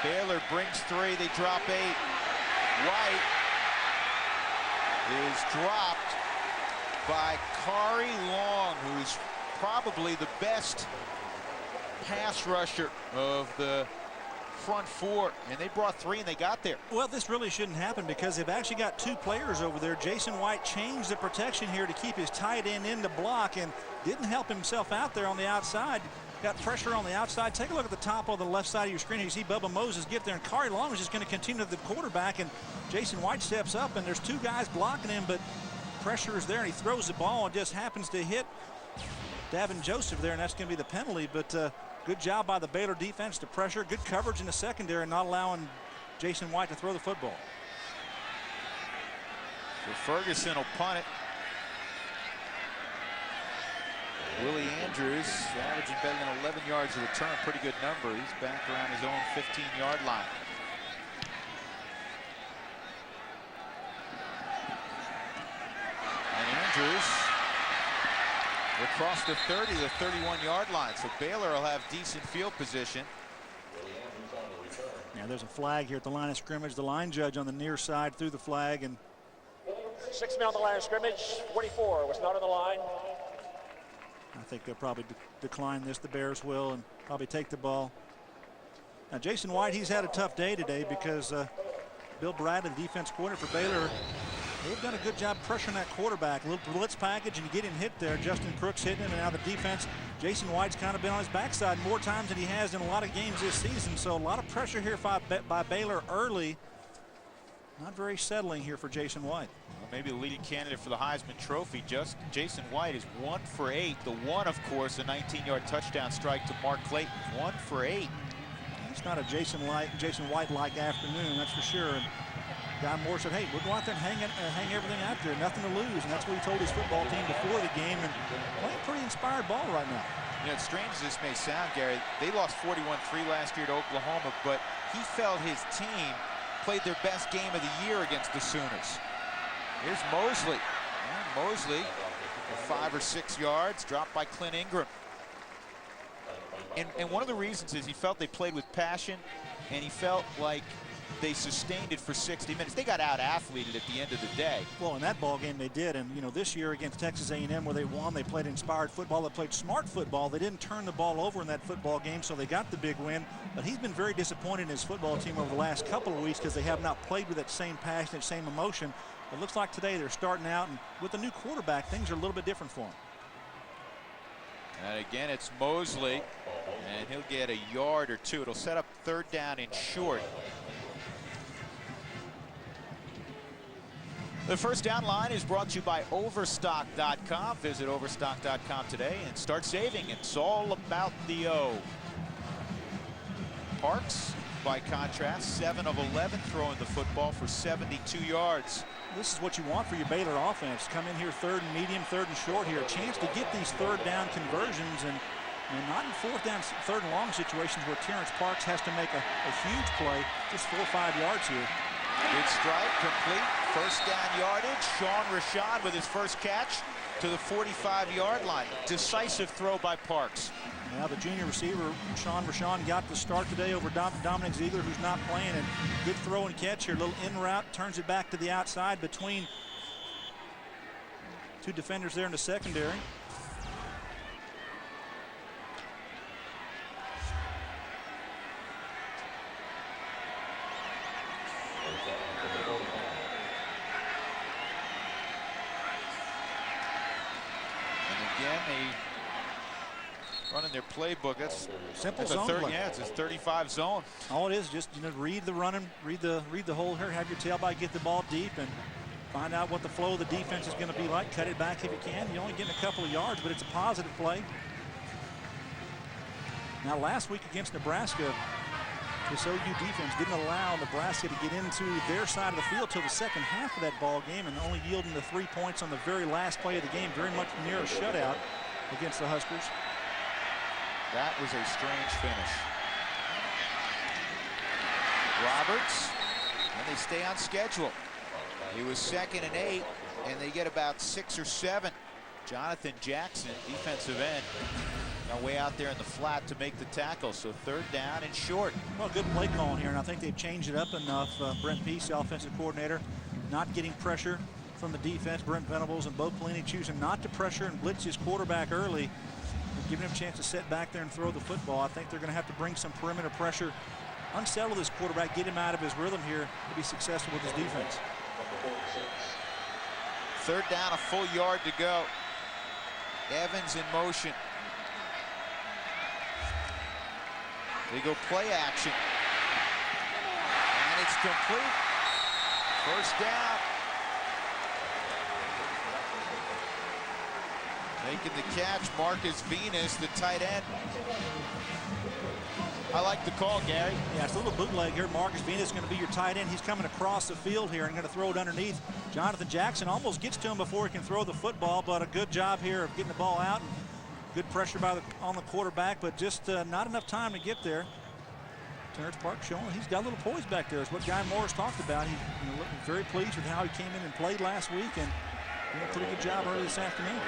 Speaker 1: Baylor brings 3. They drop 8. White is dropped by Kari Long, who's probably the best pass rusher of the front four, and they brought 3 and they got there.
Speaker 2: Well, this really shouldn't happen because they've actually got 2 players over there. Jason White changed the protection here to keep his tight end in the block and didn't help himself out there on the outside. Got pressure on the outside. Take a look at the top of the left side of your screen. You see Bubba Moses get there, and Kari Long is just going to continue to the quarterback, and Jason White steps up, and there's 2 guys blocking him, but pressure is there, and he throws the ball and just happens to hit Davin Joseph there, and that's going to be the penalty. But good job by the Baylor defense to pressure. Good coverage in the secondary, not allowing Jason White to throw the football.
Speaker 1: So Ferguson will punt it. Willie Andrews averaging better than 11 yards of return. Pretty good number. He's back around his own 15-yard line. And Andrews across the 30 to the 31-yard line. So Baylor will have decent field position.
Speaker 2: Yeah, there's a flag here at the line of scrimmage. The line judge on the near side threw the flag, and
Speaker 11: 6 men on the line of scrimmage. 44 was not on the line.
Speaker 2: I think they'll probably decline this. The Bears will, and probably take the ball. Now, Jason White, he's had a tough day today because Bill Bradley, the defense coordinator for Baylor, they've done a good job pressuring that quarterback. A little blitz package, and you get him hit there. Justin Crooks hitting him, and now the defense, Jason White's kind of been on his backside more times than he has in a lot of games this season. So a lot of pressure here by Baylor early. Not very settling here for Jason White.
Speaker 1: Well, maybe the leading candidate for the Heisman Trophy. Jason White is 1 for 8. The one, of course, a 19-yard touchdown strike to Mark Clayton. 1 for 8.
Speaker 2: It's not a Jason White-like afternoon, that's for sure. And Guy Moore said, hey, we'll go out there and hang everything out there. Nothing to lose. And that's what he told his football team before the game. And playing pretty inspired ball right now.
Speaker 1: You know, as strange as this may sound, Gary, they lost 41-3 last year to Oklahoma, but he felt his team played their best game of the year against the Sooners. Here's Mosley. And Mosley, 5 or 6 yards, dropped by Clint Ingram. And one of the reasons is he felt they played with passion, and he felt like they sustained it for 60 minutes. They got out-athleted at the end of the day.
Speaker 2: Well, in that ball game they did, and you know, this year against Texas A&M where they won, they played inspired football, they played smart football. They didn't turn the ball over in that football game, so they got the big win. But he's been very disappointed in his football team over the last couple of weeks because they have not played with that same passion, that same emotion. It looks like today they're starting out, and with a new quarterback, things are a little bit different for him.
Speaker 1: And again, it's Mosley, and he'll get a yard or 2. It'll set up 3rd down and short. The first down line is brought to you by Overstock.com. Visit Overstock.com today and start saving. It's all about the O. Parks, by contrast, 7 of 11 throwing the football for 72 yards.
Speaker 2: This is what you want for your Baylor offense. Come in here 3rd and medium, 3rd and short here. A chance to get these 3rd down conversions, and not in 4th down, 3rd and long situations where Terrence Parks has to make a huge play. Just 4 or 5 yards here.
Speaker 1: Good strike, complete. 1st down yardage. Sean Rashad with his first catch to the 45-yard line. Decisive throw by Parks.
Speaker 2: Now the junior receiver, Sean Rashad, got the start today over Dominic Ziegler, who's not playing. And good throw and catch here. A little in route, turns it back to the outside between 2 defenders there in the secondary.
Speaker 1: Running their playbook. That's
Speaker 2: simple
Speaker 1: zone play. Yeah, it's a 35 zone.
Speaker 2: All it is, just read the running, read the hole here, have your tailback get the ball deep, and find out what the flow of the defense is going to be like. Cut it back if you can. You're only getting a couple of yards, but it's a positive play. Now, last week against Nebraska, this OU defense didn't allow Nebraska to get into their side of the field till the second half of that ball game, and only yielding the 3 points on the very last play of the game. Very much near a shutout against the Huskers.
Speaker 1: That was a strange finish. Roberts, and they stay on schedule. He was 2nd and 8, and they get about 6 or 7. Jonathan Jackson, defensive end, now way out there in the flat to make the tackle. So 3rd down and short.
Speaker 2: Well, good play calling here, and I think they've changed it up enough. Brent Peace, the offensive coordinator, not getting pressure from the defense. Brent Venables and Bo Pelini choosing not to pressure and blitz his quarterback early, giving him a chance to sit back there and throw the football. I think they're going to have to bring some perimeter pressure unsettle this quarterback, get him out of his rhythm here to be successful with his defense.
Speaker 1: 3rd down, a full yard to go. Evans in motion. They go play action. And it's complete. 1st down. Making the catch, Marcus Venus, the tight end. I like the call, Gary.
Speaker 2: Yeah, it's a little bootleg here. Marcus Venus is going to be your tight end. He's coming across the field here and going to throw it underneath. Jonathan Jackson almost gets to him before he can throw the football, but a good job here of getting the ball out. And good pressure on the quarterback, but just not enough time to get there. Terrence Park showing he's got a little poise back there. Is what Guy Morris talked about. He's very pleased with how he came in and played last week, and did a pretty good job early this afternoon.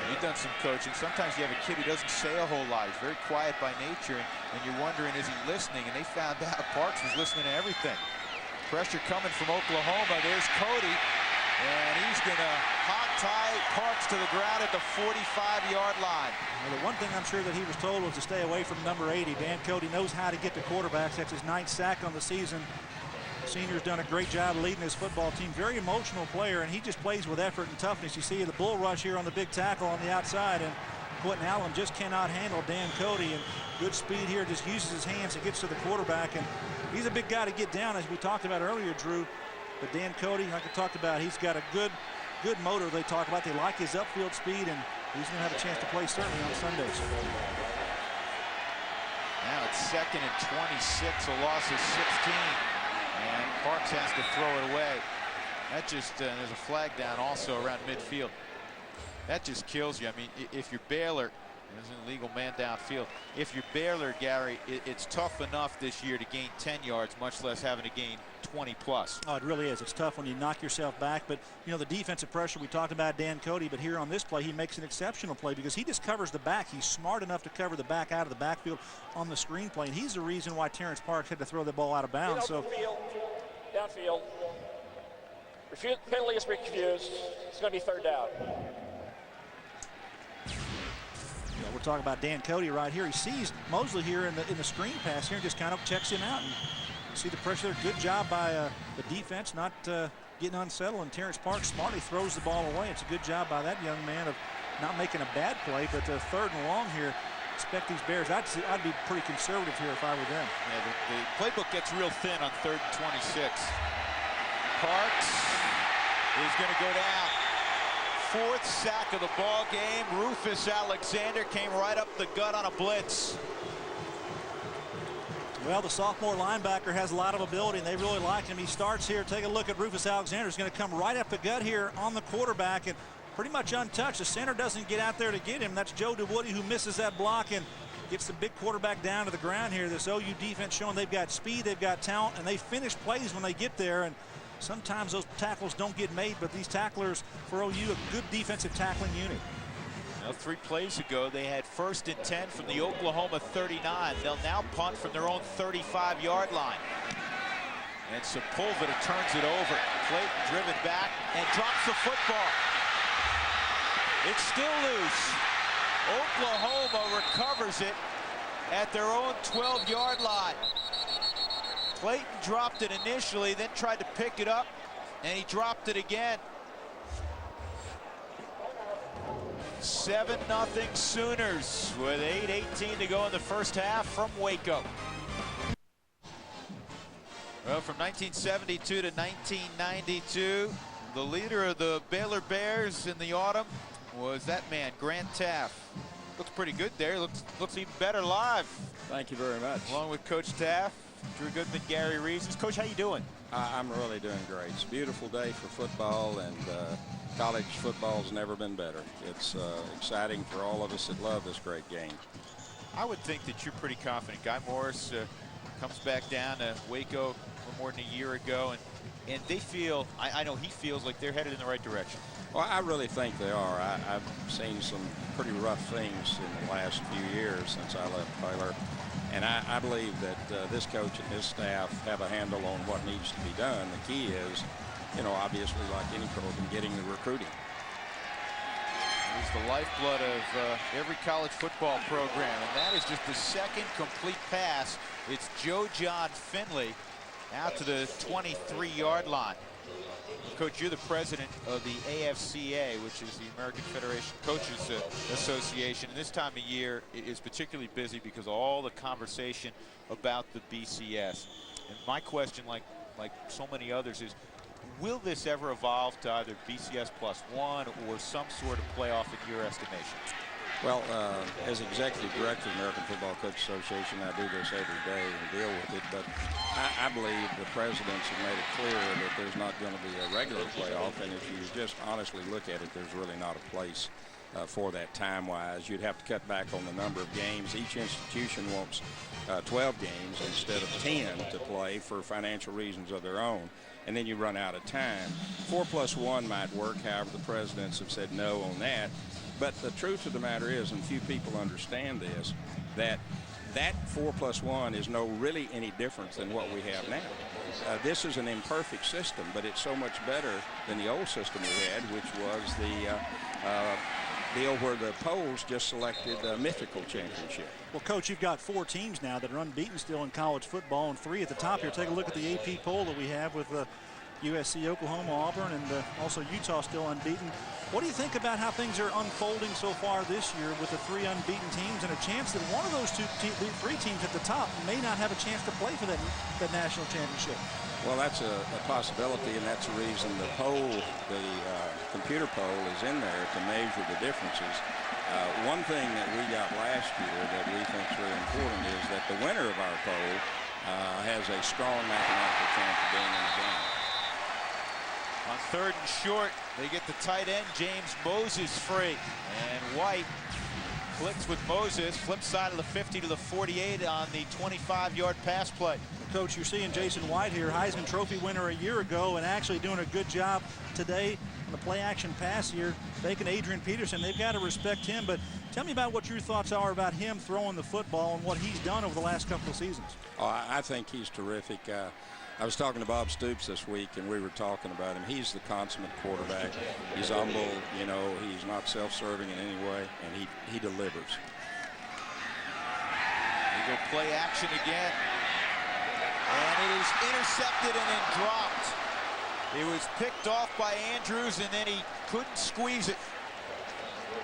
Speaker 1: You've done some coaching. Sometimes you have a kid who doesn't say a whole lot. He's very quiet by nature, and you're wondering, is he listening? And they found out Parks was listening to everything. Pressure coming from Oklahoma. There's Cody, and he's going to hot tie Parks to the ground at the 45-yard line.
Speaker 2: Well, the one thing I'm sure that he was told was to stay away from number 80. Dan Cody knows how to get to quarterbacks. That's his 9th sack on the season. Senior's done a great job leading his football team. Very emotional player, and he just plays with effort and toughness. You see the bull rush here on the big tackle on the outside, and Quentin Allen just cannot handle Dan Cody. And good speed here, just uses his hands and gets to the quarterback. And he's a big guy to get down, as we talked about earlier, Drew. But Dan Cody, like I talked about, he's got a good motor. They talk about they like his upfield speed, and he's going to have a chance to play certainly on Sundays.
Speaker 1: Now it's 2nd and 26, a loss of 16. And Parks has to throw it away. That just, there's a flag down also around midfield. That just kills you. I mean, if you're Baylor, there's an illegal man downfield. If you're Baylor, Gary, it's tough enough this year to gain 10 yards, much less having to gain 20 plus.
Speaker 2: Oh, it really is. It's tough when you knock yourself back. But, you know, the defensive pressure, we talked about Dan Cody, but here on this play, he makes an exceptional play because he just covers the back. He's smart enough to cover the back out of the backfield on the screen play. And he's the reason why Terrence Parks had to throw the ball out of bounds. So,
Speaker 11: downfield. Penalty is refused. It's going to be 3rd down.
Speaker 2: Yeah, we're talking about Dan Cody right here. He sees Mosley here in the screen pass here and just kind of checks him out. And see the pressure there. Good job by the defense not getting unsettled. And Terrence Parks smartly throws the ball away. It's a good job by that young man of not making a bad play, but 3rd and long here. Expect these Bears. I'd be pretty conservative here if I were them.
Speaker 1: Yeah, the playbook gets real thin on 3rd and 26. Parks is going to go down. 4th sack of the ball game. Rufus Alexander came right up the gut on a blitz.
Speaker 2: Well, the sophomore linebacker has a lot of ability, and they really like him. He starts here. Take a look at Rufus Alexander. He's going to come right up the gut here on the quarterback and pretty much untouched. The center doesn't get out there to get him. That's Joe DeWoody who misses that block and gets the big quarterback down to the ground here. This OU defense showing they've got speed, they've got talent, and they finish plays when they get there. And sometimes those tackles don't get made, but these tacklers for OU, a good defensive tackling unit.
Speaker 1: Now, 3 plays ago, they had 1st and 10 from the Oklahoma 39. They'll now punt from their own 35-yard line. And Sepulveda turns it over. Clayton driven back and drops the football. It's still loose. Oklahoma recovers it at their own 12-yard line. Clayton dropped it initially, then tried to pick it up, and he dropped it again. 7-0 Sooners with 8:18 to go in the first half from Waco. Well, from 1972 to 1992, the leader of the Baylor Bears in the autumn was that man, Grant Taft. Looks pretty good there. Looks even better live.
Speaker 13: Thank you very much.
Speaker 1: Along with Coach Taft, Drew Goodman, Gary Reeves. Coach, how you doing?
Speaker 13: I'm really doing great. It's a beautiful day for football, and college football's never been better. It's exciting for all of us that love this great game.
Speaker 1: I would think that you're pretty confident. Guy Morris comes back down to Waco a little more than a year ago, and they feel, I know he feels like they're headed in the right direction.
Speaker 13: Well, I really think they are. I've seen some pretty rough things in the last few years since I left Baylor. And I believe that this coach and his staff have a handle on what needs to be done. The key is, you know, obviously like any program, getting the recruiting.
Speaker 1: He's the lifeblood of every college football program, and that is just the 2nd complete pass It's Joe John Finley out to the 23-yard line. Coach, you're the president of the AFCA, which is the American Federation Coaches Association. And this time of year is particularly busy because of all the conversation about the BCS. And my question, like so many others, is will this ever evolve to either BCS +1 or some sort of playoff in your estimation?
Speaker 13: Well, as executive director of the American Football Coaches Association, I do this every day and deal with it. But I believe the presidents have made it clear that there's not going to be a regular playoff. And if you just honestly look at it, there's really not a place for that time-wise. You'd have to cut back on the number of games. Each institution wants 12 games instead of 10 to play for financial reasons of their own. And then you run out of time. 4+1 might work. However, the presidents have said no on that. But the truth of the matter is, and few people understand this, that 4+1 is really any different than what we have now. This is an imperfect system, but it's so much better than the old system we had, which was the deal where the polls just selected a mythical championship.
Speaker 2: Well, Coach, you've got 4 teams now that are unbeaten still in college football, and 3 at the top here. Take a look at the AP poll that we have with USC, Oklahoma, Auburn, and also Utah still unbeaten. What do you think about how things are unfolding so far this year with the 3 unbeaten teams and a chance that one of those 3 teams at the top may not have a chance to play for that national championship?
Speaker 13: Well, that's a possibility, and that's the reason the poll, the computer poll, is in there to measure the differences. One thing that we got last year that we think is really important is that the winner of our poll has a strong mathematical chance of being in the game.
Speaker 1: On 3rd and short, they get the tight end, James Moses, free. And White clicks with Moses, flip side of the 50 to the 48 on the 25-yard pass play.
Speaker 2: Coach, you're seeing Jason White here, Heisman Trophy winner a year ago, and actually doing a good job today on the play-action pass here, taking Adrian Peterson. They've got to respect him, but tell me about what your thoughts are about him throwing the football and what he's done over the last couple of seasons.
Speaker 13: Oh, I think he's terrific. I was talking to Bob Stoops this week, and we were talking about him. He's the consummate quarterback. He's humble, you know, he's not self-serving in any way, and he delivers.
Speaker 1: They go play action again. And it is intercepted and then dropped. It was picked off by Andrews, and then he couldn't squeeze it.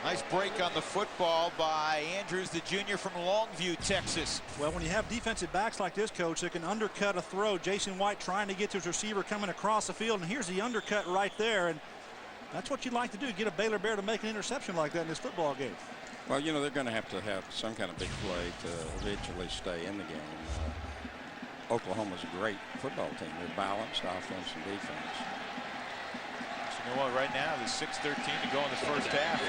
Speaker 1: Nice break on the football by Andrews, the junior from Longview, Texas.
Speaker 2: Well, when you have defensive backs like this, Coach, that can undercut a throw, Jason White trying to get to his receiver coming across the field, and here's the undercut right there, and that's what you'd like to do, get a Baylor Bear to make an interception like that in this football game.
Speaker 13: Well, you know, they're going to have some kind of big play to eventually stay in the game. Oklahoma's a great football team. They're balanced offense and defense.
Speaker 1: You know what, right now, there's 6:13 to go in the first half.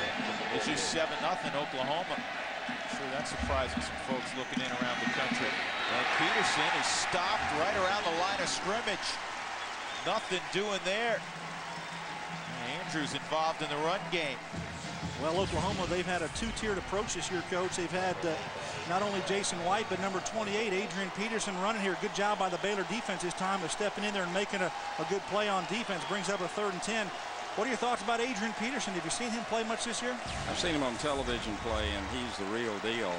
Speaker 1: It's just 7-0 Oklahoma. I'm sure that's surprising some folks looking in around the country. And Peterson is stopped right around the line of scrimmage. Nothing doing there. And Andrews involved in the run game.
Speaker 2: Well, Oklahoma, they've had a 2-tiered approach this year, Coach. They've had not only Jason White, but number 28, Adrian Peterson, running here. Good job by the Baylor defense this time of stepping in there and making a good play on defense. Brings up a 3rd and 10. What are your thoughts about Adrian Peterson? Have you seen him play much this year?
Speaker 13: I've seen him on television play, and he's the real deal.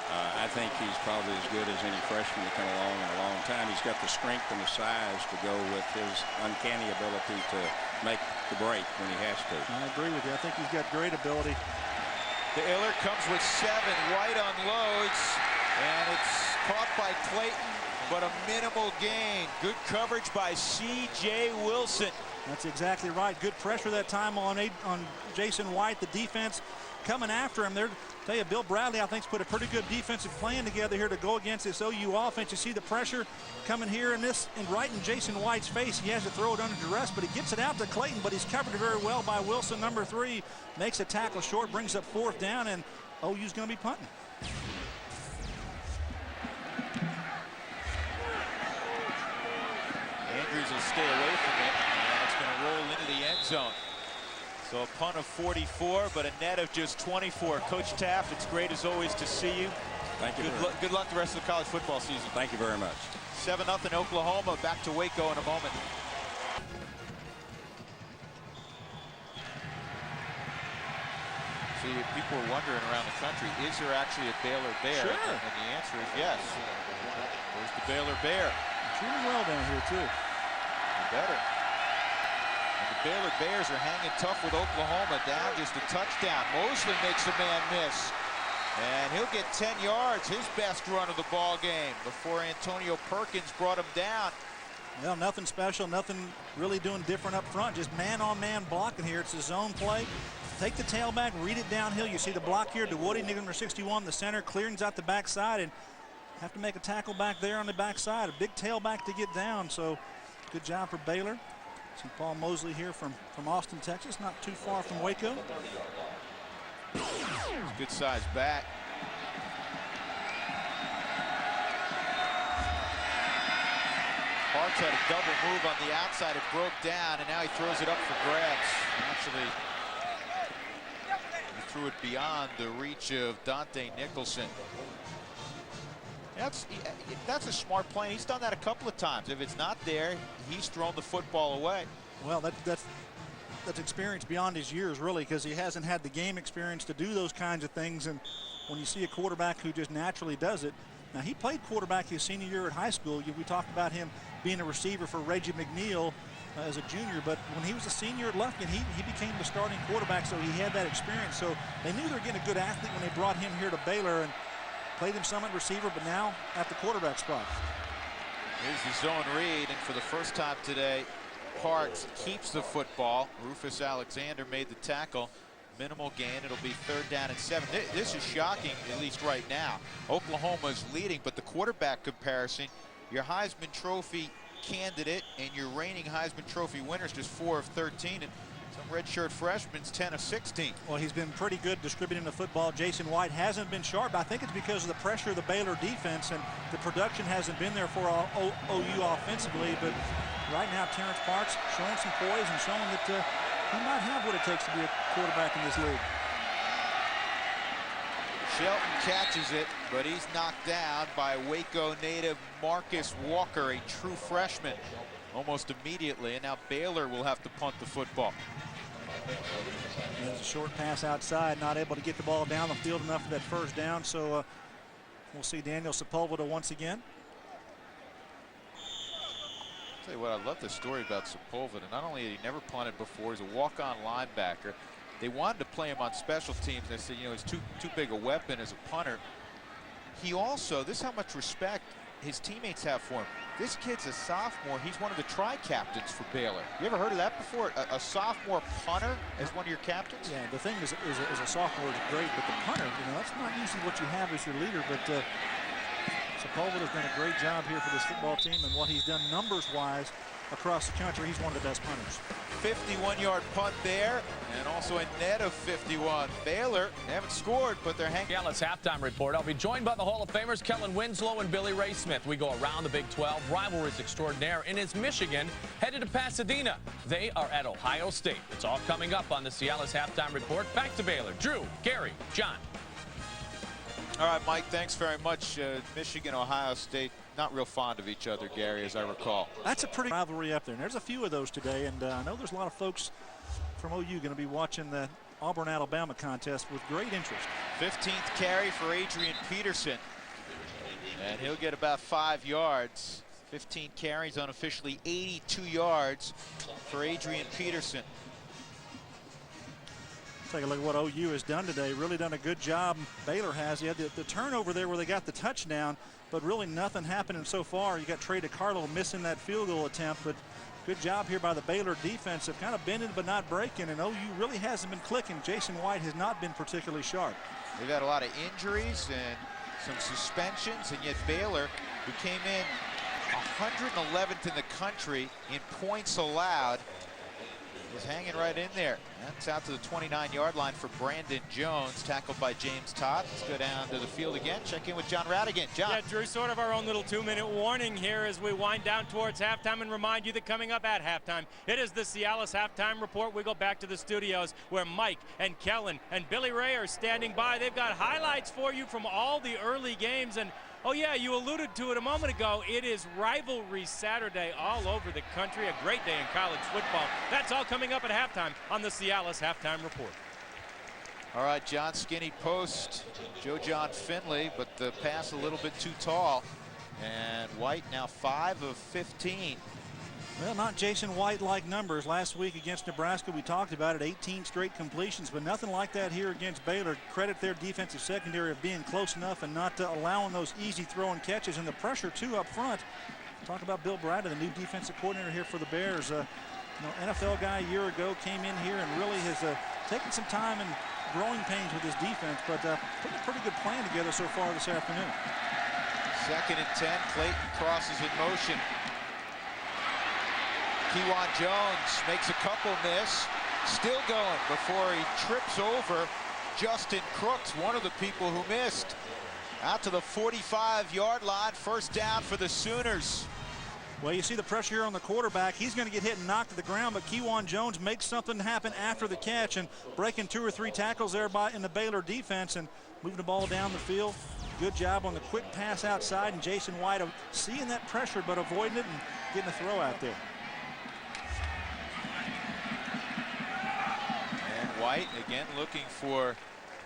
Speaker 13: I think he's probably as good as any freshman to come along in a long time. He's got the strength and the size to go with his uncanny ability to make the break when he has to.
Speaker 2: I agree with you. I think he's got great ability.
Speaker 1: The Iller comes with 7. White unloads, and it's caught by Clayton, but a minimal gain. Good coverage by C.J. Wilson.
Speaker 2: That's exactly right. Good pressure that time on Jason White. The defense coming after him. They're, tell you, Bill Bradley, I think, has put a pretty good defensive plan together here to go against this OU offense. You see the pressure coming here in this, and right in Jason White's face. He has to throw it under duress, but he gets it out to Clayton, but he's covered it very well by Wilson, number 3. Makes a tackle short, brings up 4th down, and OU's going to be punting.
Speaker 1: Andrews will stay away from it, and it's going to roll into the end zone. So a punt of 44, but a net of just 24. Coach Taft, it's great as always to see you.
Speaker 13: Thank you.
Speaker 1: Good luck the rest of the college football season.
Speaker 13: Thank you very much.
Speaker 1: 7-0 Oklahoma. Back to Waco in a moment. See, people are wondering around the country, is there actually a Baylor Bear?
Speaker 2: Sure.
Speaker 1: And the answer is yes. There's the Baylor Bear.
Speaker 2: Shooting well down here, too.
Speaker 1: Better. And the Baylor Bears are hanging tough with Oklahoma. Down just a touchdown. Mosley makes a man miss. And he'll get 10 yards, his best run of the ball game, before Antonio Perkins brought him down.
Speaker 2: Well, nothing special, nothing really doing different up front. Just man-on-man blocking here. It's a zone play. Take the tailback, read it downhill. You see the block here. DeWoody, number 61, the center, clearings out the backside, and have to make a tackle back there on the backside. A big tailback to get down, so good job for Baylor. See Paul Mosley here from Austin, Texas, not too far from Waco.
Speaker 1: Good size back. Parks had a double move on the outside. It broke down, and now he throws it up for grabs. Actually, he threw it beyond the reach of Dante Nicholson. That's a smart play. He's done that a couple of times. If it's not there, he's thrown the football away.
Speaker 2: Well, that's experience beyond his years, really, because he hasn't had the game experience to do those kinds of things. And when you see a quarterback who just naturally does it, now he played quarterback his senior year at high school. We talked about him being a receiver for Reggie McNeil as a junior, but when he was a senior at Lufkin, he became the starting quarterback, so he had that experience. So they knew they were getting a good athlete when they brought him here to Baylor and played him some at receiver, but now at the quarterback spot.
Speaker 1: Here's the zone read, and for the first time today, Parks keeps the football. Rufus Alexander made the tackle. Minimal gain. It'll be 3rd down and 7. This is shocking, at least right now. Oklahoma's leading, but the quarterback comparison, your Heisman Trophy candidate and your reigning Heisman Trophy winners just 4 of 13, and some redshirt freshmen's 10 of 16.
Speaker 2: Well, he's been pretty good distributing the football. Jason White hasn't been sharp. I think it's because of the pressure of the Baylor defense, and the production hasn't been there for OU offensively. But right now, Terrence Parks showing some poise and showing that he might have what it takes to be a quarterback in this league.
Speaker 1: Shelton catches it, but he's knocked down by Waco native Marcus Walker, a true freshman, almost immediately. And now Baylor will have to punt the football.
Speaker 2: There's a short pass outside, not able to get the ball down the field enough for that first down. So we'll see Daniel Sepulveda once again.
Speaker 1: I'll tell you what, I love the story about Sepulveda. Not only had he never punted before, he's a walk-on linebacker. They wanted to play him on special teams. They said, you know, he's too big a weapon as a punter. He also, this is how much respect his teammates have for him. This kid's a sophomore. He's one of the tri-captains for Baylor. You ever heard of that before? A sophomore punter as one of your captains?
Speaker 2: Yeah, the thing is a sophomore is great, but the punter, you know, that's not usually what you have as your leader. But Sepulveda's done a great job here for this football team, and what he's done numbers-wise across the country, he's one of the best punters.
Speaker 1: 51-yard punt there, and also a net of 51. Baylor, they haven't scored, but they're hanging.
Speaker 5: Yeah, let's halftime report. I'll be joined by the Hall of Famers Kellen Winslow and Billy Ray Smith. We go around the Big 12 rivalries extraordinaire, and it's Michigan headed to Pasadena. They are at Ohio State. It's all coming up on the Cialis halftime report. Back to Baylor. Drew, Gary, John.
Speaker 1: All right, Mike, thanks very much. Michigan, Ohio State, not real fond of each other, Gary, as I recall.
Speaker 2: That's a pretty rivalry up there, and there's a few of those today, and I know there's a lot of folks from OU going to be watching the Auburn-Alabama contest with great interest.
Speaker 1: 15th carry for Adrian Peterson, and he'll get about 5 yards. 15 carries, unofficially 82 yards for Adrian Peterson.
Speaker 2: Take a look at what OU has done today. Really done a good job. Baylor has. You had the turnover there where they got the touchdown, but really nothing happening so far. You got Trey DiCarlo missing that field goal attempt, but good job here by the Baylor defense of kind of bending but not breaking, and OU really hasn't been clicking. Jason White has not been particularly sharp.
Speaker 1: They've had a lot of injuries and some suspensions, and yet Baylor, who came in 111th in the country in points allowed, is hanging right in there. That's out to the 29-yard line for Brandon Jones, tackled by James Todd. Let's go down to the field again. Check in with John Radigan. John.
Speaker 3: Yeah, Drew, sort of our own little 2-minute warning here as we wind down towards halftime, and remind you that coming up at halftime, it is the Cialis halftime report. We go back to the studios where Mike and Kellen and Billy Ray are standing by. They've got highlights for you from all the early games, and oh yeah, you alluded to it a moment ago. It is Rivalry Saturday all over the country. A great day in college football. That's all coming up at halftime on the Cialis Halftime Report.
Speaker 1: All right, John, skinny post. Joe John Finley, but the pass a little bit too tall. And White now 5 of 15.
Speaker 2: Well, not Jason White-like numbers. Last week against Nebraska, we talked about it, 18 straight completions, but nothing like that here against Baylor. Credit their defensive secondary of being close enough and not allowing those easy throwing catches, and the pressure, too, up front. Talk about Bill Bradley, the new defensive coordinator here for the Bears. NFL guy a year ago came in here and really has taken some time and growing pains with his defense, but putting a pretty good plan together so far this afternoon.
Speaker 1: 2nd and 10, Clayton crosses in motion. Kewan Jones makes a couple miss, still going before he trips over Justin Crooks, one of the people who missed. Out to the 45-yard line, 1st down for the Sooners.
Speaker 2: Well, you see the pressure here on the quarterback. He's going to get hit and knocked to the ground, but Kewan Jones makes something happen after the catch and breaking 2 or 3 tackles there in the Baylor defense and moving the ball down the field. Good job on the quick pass outside, and Jason White seeing that pressure but avoiding it and getting a throw out there.
Speaker 1: And White again looking for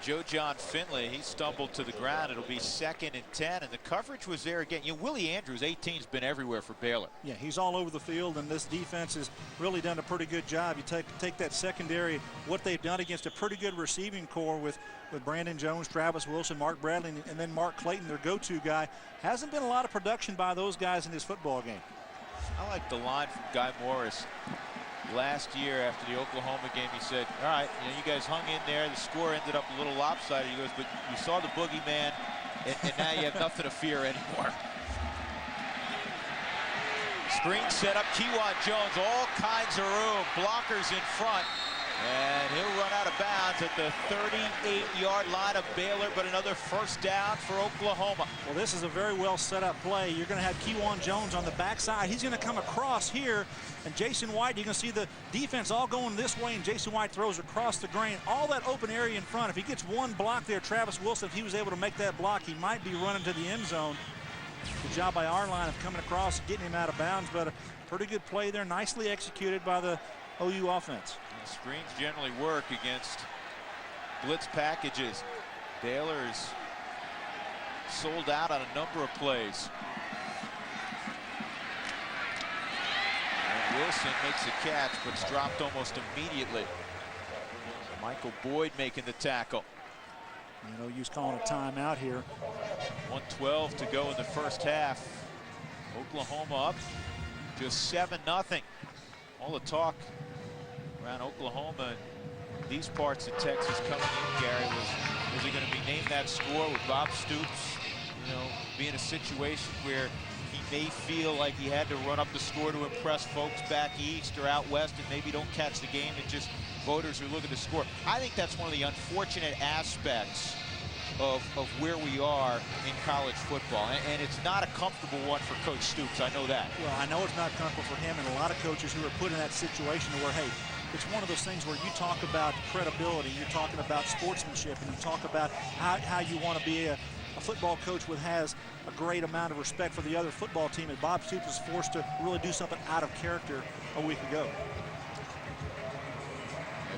Speaker 1: Joe John Finley. He stumbled to the ground. It'll be 2nd and 10, and the coverage was there again. Willie Andrews, 18's been everywhere for Baylor.
Speaker 2: Yeah, he's all over the field, and this defense has really done a pretty good job. You take that secondary, what they've done against a pretty good receiving core with Brandon Jones, Travis Wilson, Mark Bradley, and then Mark Clayton, their go-to guy. Hasn't been a lot of production by those guys in this football game.
Speaker 1: I like the line from Guy Morris. Last year after the Oklahoma game, he said, all right, you guys hung in there. The score ended up a little lopsided. He goes, but you saw the boogeyman, and now you have nothing to fear anymore. Screen set up, Kewan Jones, all kinds of room. Blockers in front, and he'll run out of bounds at the 38-yard line of Baylor, but another 1st down for Oklahoma.
Speaker 2: Well, this is a very well set up play. You're going to have Kewan Jones on the backside. He's going to come across here, and Jason White, you can see the defense all going this way, and Jason White throws across the grain. All that open area in front. If he gets one block there, Travis Wilson, if he was able to make that block, he might be running to the end zone. Good job by our line of coming across and getting him out of bounds, but a pretty good play there, nicely executed by the OU offense.
Speaker 1: And screens generally work against blitz packages. Baylor is sold out on a number of plays. And Wilson makes a catch, but it's dropped almost immediately. Michael Boyd making the tackle.
Speaker 2: OU's calling a timeout here.
Speaker 1: 1:12 to go in the 1st half. Oklahoma up just 7-0. All the talk around Oklahoma and these parts of Texas coming in, Gary, was he going to be named that score with Bob Stoops, be in a situation where he may feel like he had to run up the score to impress folks back east or out west and maybe don't catch the game and just voters are looking to score. I think that's one of the unfortunate aspects of where we are in college football, and it's not a comfortable one for Coach Stoops. I know that.
Speaker 2: Well, I know it's not comfortable for him and a lot of coaches who are put in that situation where, hey, it's one of those things where you talk about credibility, you're talking about sportsmanship, and you talk about how you want to be a football coach who has a great amount of respect for the other football team, and Bob Stoops was forced to really do something out of character a week ago.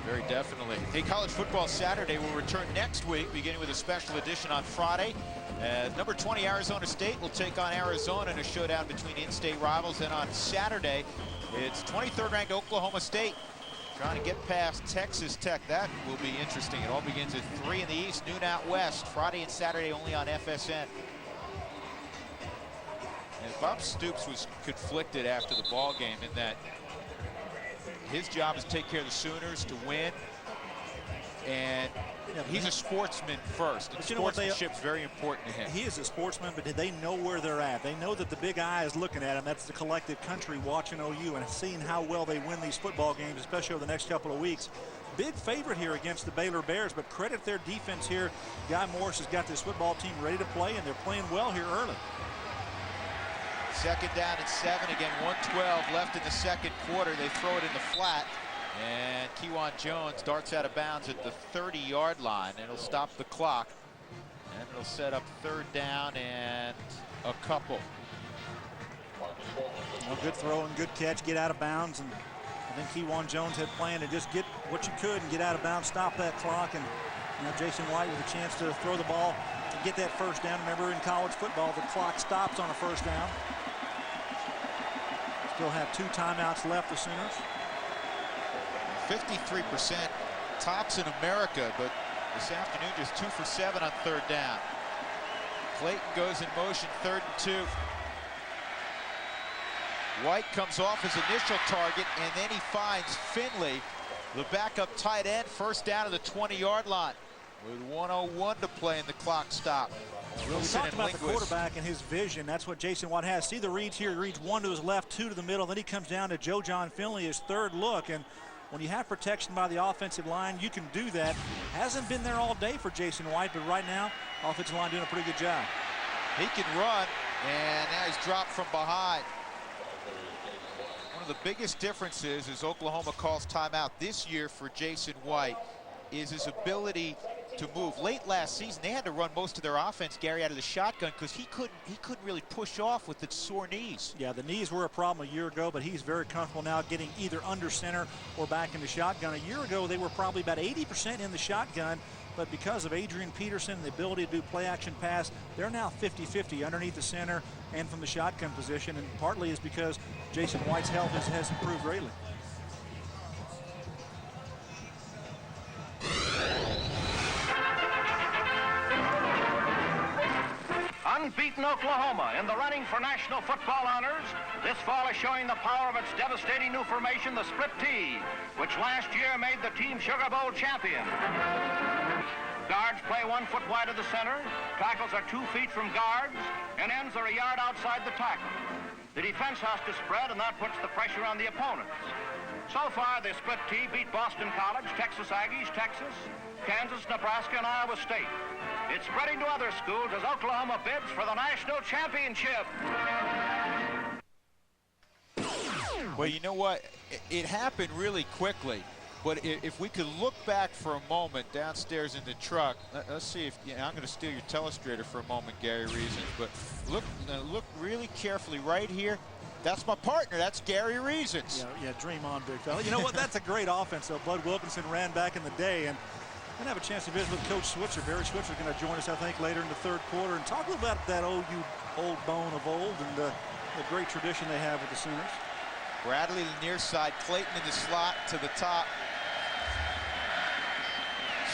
Speaker 1: Very definitely. Hey, College Football Saturday will return next week, beginning with a special edition on Friday. Number 20 Arizona State will take on Arizona in a showdown between in-state rivals. And on Saturday, it's 23rd ranked Oklahoma State trying to get past Texas Tech. That will be interesting. It all begins at 3 in the East, noon out west. Friday and Saturday only on FSN. And Bob Stoops was conflicted after the ball game in that his job is to take care of the Sooners, to win, and he's a sportsman first. And sportsmanship's very important to him.
Speaker 2: He is a sportsman, but they know where they're at. They know that the big eye is looking at him. That's the collective country watching OU and seeing how well they win these football games, especially over the next couple of weeks. Big favorite here against the Baylor Bears, but credit their defense here. Guy Morris has got this football team ready to play, and they're playing well here early.
Speaker 1: 2nd down and 7. Again, 1:12 left in the 2nd quarter. They throw it in the flat, and Kewan Jones darts out of bounds at the 30-yard line. It'll stop the clock, and it'll set up 3rd down and a couple.
Speaker 2: Well, good throw and good catch, get out of bounds, and I think Kewan Jones had planned to just get what you could and get out of bounds, stop that clock, and Jason White with a chance to throw the ball get that first down. Remember, in college football, the clock stops on a first down. Still have 2 timeouts left, the Sooners.
Speaker 1: 53% tops in America, but this afternoon just 2 for 7 on 3rd down. Clayton goes in motion, 3rd and 2. White comes off his initial target, and then he finds Finley, the backup tight end, first down to the 20-yard line with 1:01 to play in the clock stop.
Speaker 2: We talked about the quarterback and his vision. That's what Jason White has. See the reads here. He reads 1 to his left, 2 to the middle. Then he comes down to Joe John Finley, his 3rd look. And when you have protection by the offensive line, you can do that. Hasn't been there all day for Jason White, but right now, offensive line doing a pretty good job.
Speaker 1: He can run, and now he's dropped from behind. One of the biggest differences is Oklahoma calls timeout this year for Jason White is his ability to move. Late last season, they had to run most of their offense, Gary, out of the shotgun because he couldn't really push off with the sore knees.
Speaker 2: Yeah, the knees were a problem a year ago, but he's very comfortable now getting either under center or back in the shotgun. A year ago, they were probably about 80% in the shotgun, but because of Adrian Peterson and the ability to do play-action pass, they're now 50-50 underneath the center and from the shotgun position, and partly is because Jason White's health has improved greatly.
Speaker 14: Unbeaten Oklahoma in the running for national football honors. This fall is showing the power of its devastating new formation, the split T, which last year made the team Sugar Bowl champion. Guards play 1 foot wide of the center, tackles are 2 feet from guards, and ends are a yard outside the tackle. The defense has to spread, and that puts the pressure on the opponents. So far, the split T beat Boston College, Texas Aggies, Texas, Kansas, Nebraska, and Iowa State. It's spreading to other schools as Oklahoma bids for the national championship.
Speaker 1: Well, you know what? It happened really quickly. But if we could look back for a moment downstairs in the truck, let's see if I'm going to steal your telestrator for a moment, Gary Reasons. But look really carefully right here. That's my partner. That's Gary Reasons.
Speaker 2: Yeah, dream on, big fella. You know what? That's a great offense. So Bud Wilkinson ran back in the day, and I'm going to have a chance to visit with Coach Switzer. Barry Switzer is going to join us, I think, later in the 3rd quarter and talk a little about that OU old bone of old and the great tradition they have with the Sooners.
Speaker 1: Bradley the near side, Clayton in the slot to the top.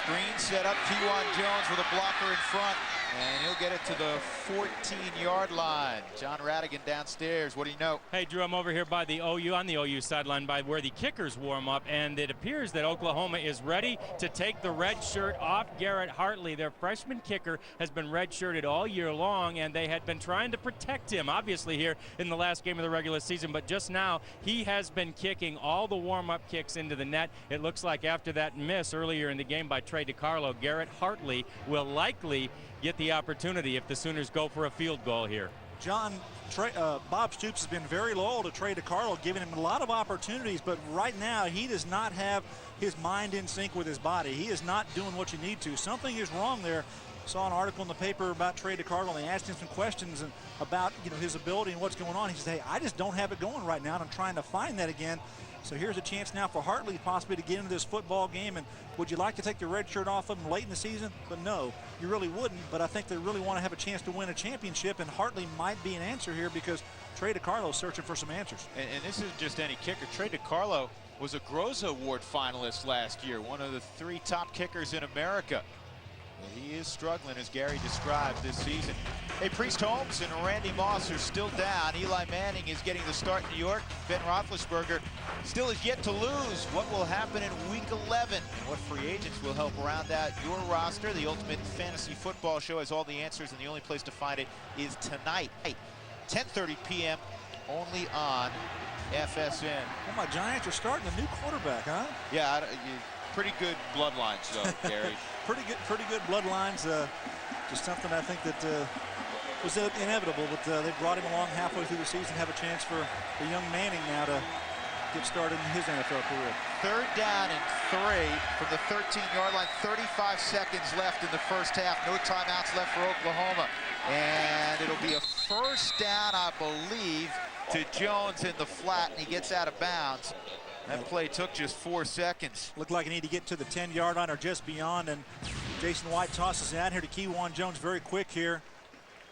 Speaker 1: Screen set up, T.Juan Jones with a blocker in front, and he'll get it to the 14-yard line. John Radigan downstairs. What do you know?
Speaker 3: Hey, Drew, I'm over here by the OU, on the OU sideline, by where the kickers warm up, and it appears that Oklahoma is ready to take the red shirt off Garrett Hartley. Their freshman kicker has been red-shirted all year long, and they had been trying to protect him, obviously, here in the last game of the regular season, but just now he has been kicking all the warm-up kicks into the net. It looks like after that miss earlier in the game by Trey DiCarlo, Garrett Hartley will likely get the opportunity if the Sooners go for a field goal here.
Speaker 2: John, Bob Stoops has been very loyal to Trey DiCarlo, giving him a lot of opportunities, but right now he does not have his mind in sync with his body. He is not doing what you need to. Something is wrong there. Saw an article in the paper about Trey DiCarlo, and they asked him some questions about his ability and what's going on. He says, hey, I just don't have it going right now, and I'm trying to find that again. So here's a chance now for Hartley possibly to get into this football game. And would you like to take the red shirt off of him late in the season? But no, you really wouldn't. But I think they really want to have a chance to win a championship, and Hartley might be an answer here because Trey DiCarlo is searching for some answers.
Speaker 1: And this isn't just any kicker. Trey DiCarlo was a Groza Award finalist last year, one of the 3 top kickers in America. He is struggling, as Gary described, this season. Hey, Priest Holmes and Randy Moss are still down. Eli Manning is getting the start in New York. Ben Roethlisberger still is yet to lose. What will happen in Week 11? And what free agents will help round out your roster? The Ultimate Fantasy Football Show has all the answers, and the only place to find it is tonight, 10:30 p.m., only on FSN.
Speaker 2: Well, my Giants are starting a new quarterback, huh?
Speaker 1: Yeah, pretty good bloodlines, though, Gary.
Speaker 2: Pretty good bloodlines. Just something I think that was inevitable, but they brought him along halfway through the season, have a chance for the young Manning now to get started in his NFL career.
Speaker 1: 3rd down and 3 from the 13-yard line. 35 seconds left in the first half. No timeouts left for Oklahoma. And it'll be a first down, I believe, to Jones in the flat, and he gets out of bounds. That play took just 4 seconds.
Speaker 2: Looked like he needed to get to the 10-yard line or just beyond, and Jason White tosses it out here to Keywan Jones very quick here.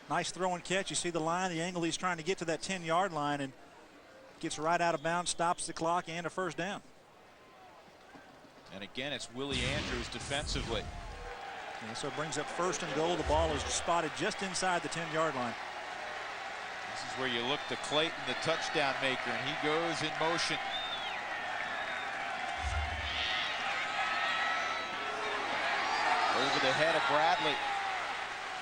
Speaker 2: Nice throw and catch. You see the line, the angle he's trying to get to that 10-yard line, and gets right out of bounds, stops the clock, and a first down.
Speaker 1: And again, it's Willie Andrews defensively.
Speaker 2: And so it brings up 1st and goal. The ball is spotted just inside the 10-yard line.
Speaker 1: This is where you look to Clayton, the touchdown maker, and he goes in motion. Over the head of Bradley.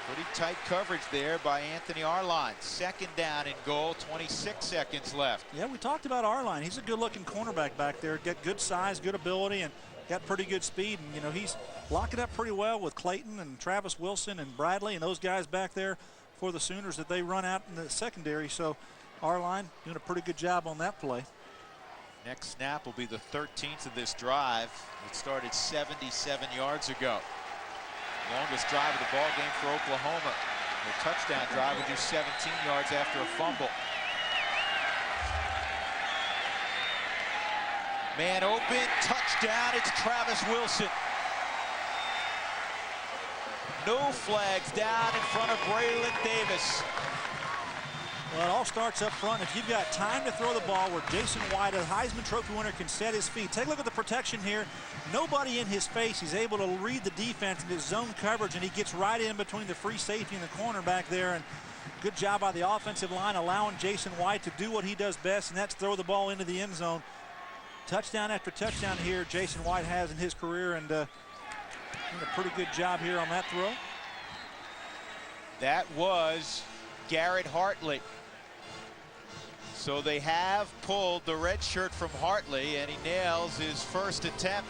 Speaker 1: Pretty tight coverage there by Anthony Arline. 2nd down and goal, 26 seconds left.
Speaker 2: Yeah, we talked about Arline. He's a good-looking cornerback back there. Got good size, good ability, and got pretty good speed. And, you know, he's locking up pretty well with Clayton and Travis Wilson and Bradley and those guys back there for the Sooners that they run out in the secondary. So Arline doing a pretty good job on that play.
Speaker 1: Next snap will be the 13th of this drive. It started 77 yards ago. Longest drive of the ball game for Oklahoma. The touchdown drive would do 17 yards after a fumble. Man open, touchdown, it's Travis Wilson. No flags down in front of Braylon Davis.
Speaker 2: Well, it all starts up front. If you've got time to throw the ball where Jason White, a Heisman Trophy winner, can set his feet. Take a look at the protection here. Nobody in his face. He's able to read the defense in his zone coverage, and he gets right in between the free safety and the cornerback there. And good job by the offensive line allowing Jason White to do what he does best, and that's throw the ball into the end zone. Touchdown after touchdown here Jason White has in his career, and doing a pretty good job here on that throw.
Speaker 1: That was Garrett Hartley. So they have pulled the red shirt from Hartley, and he nails his first attempt.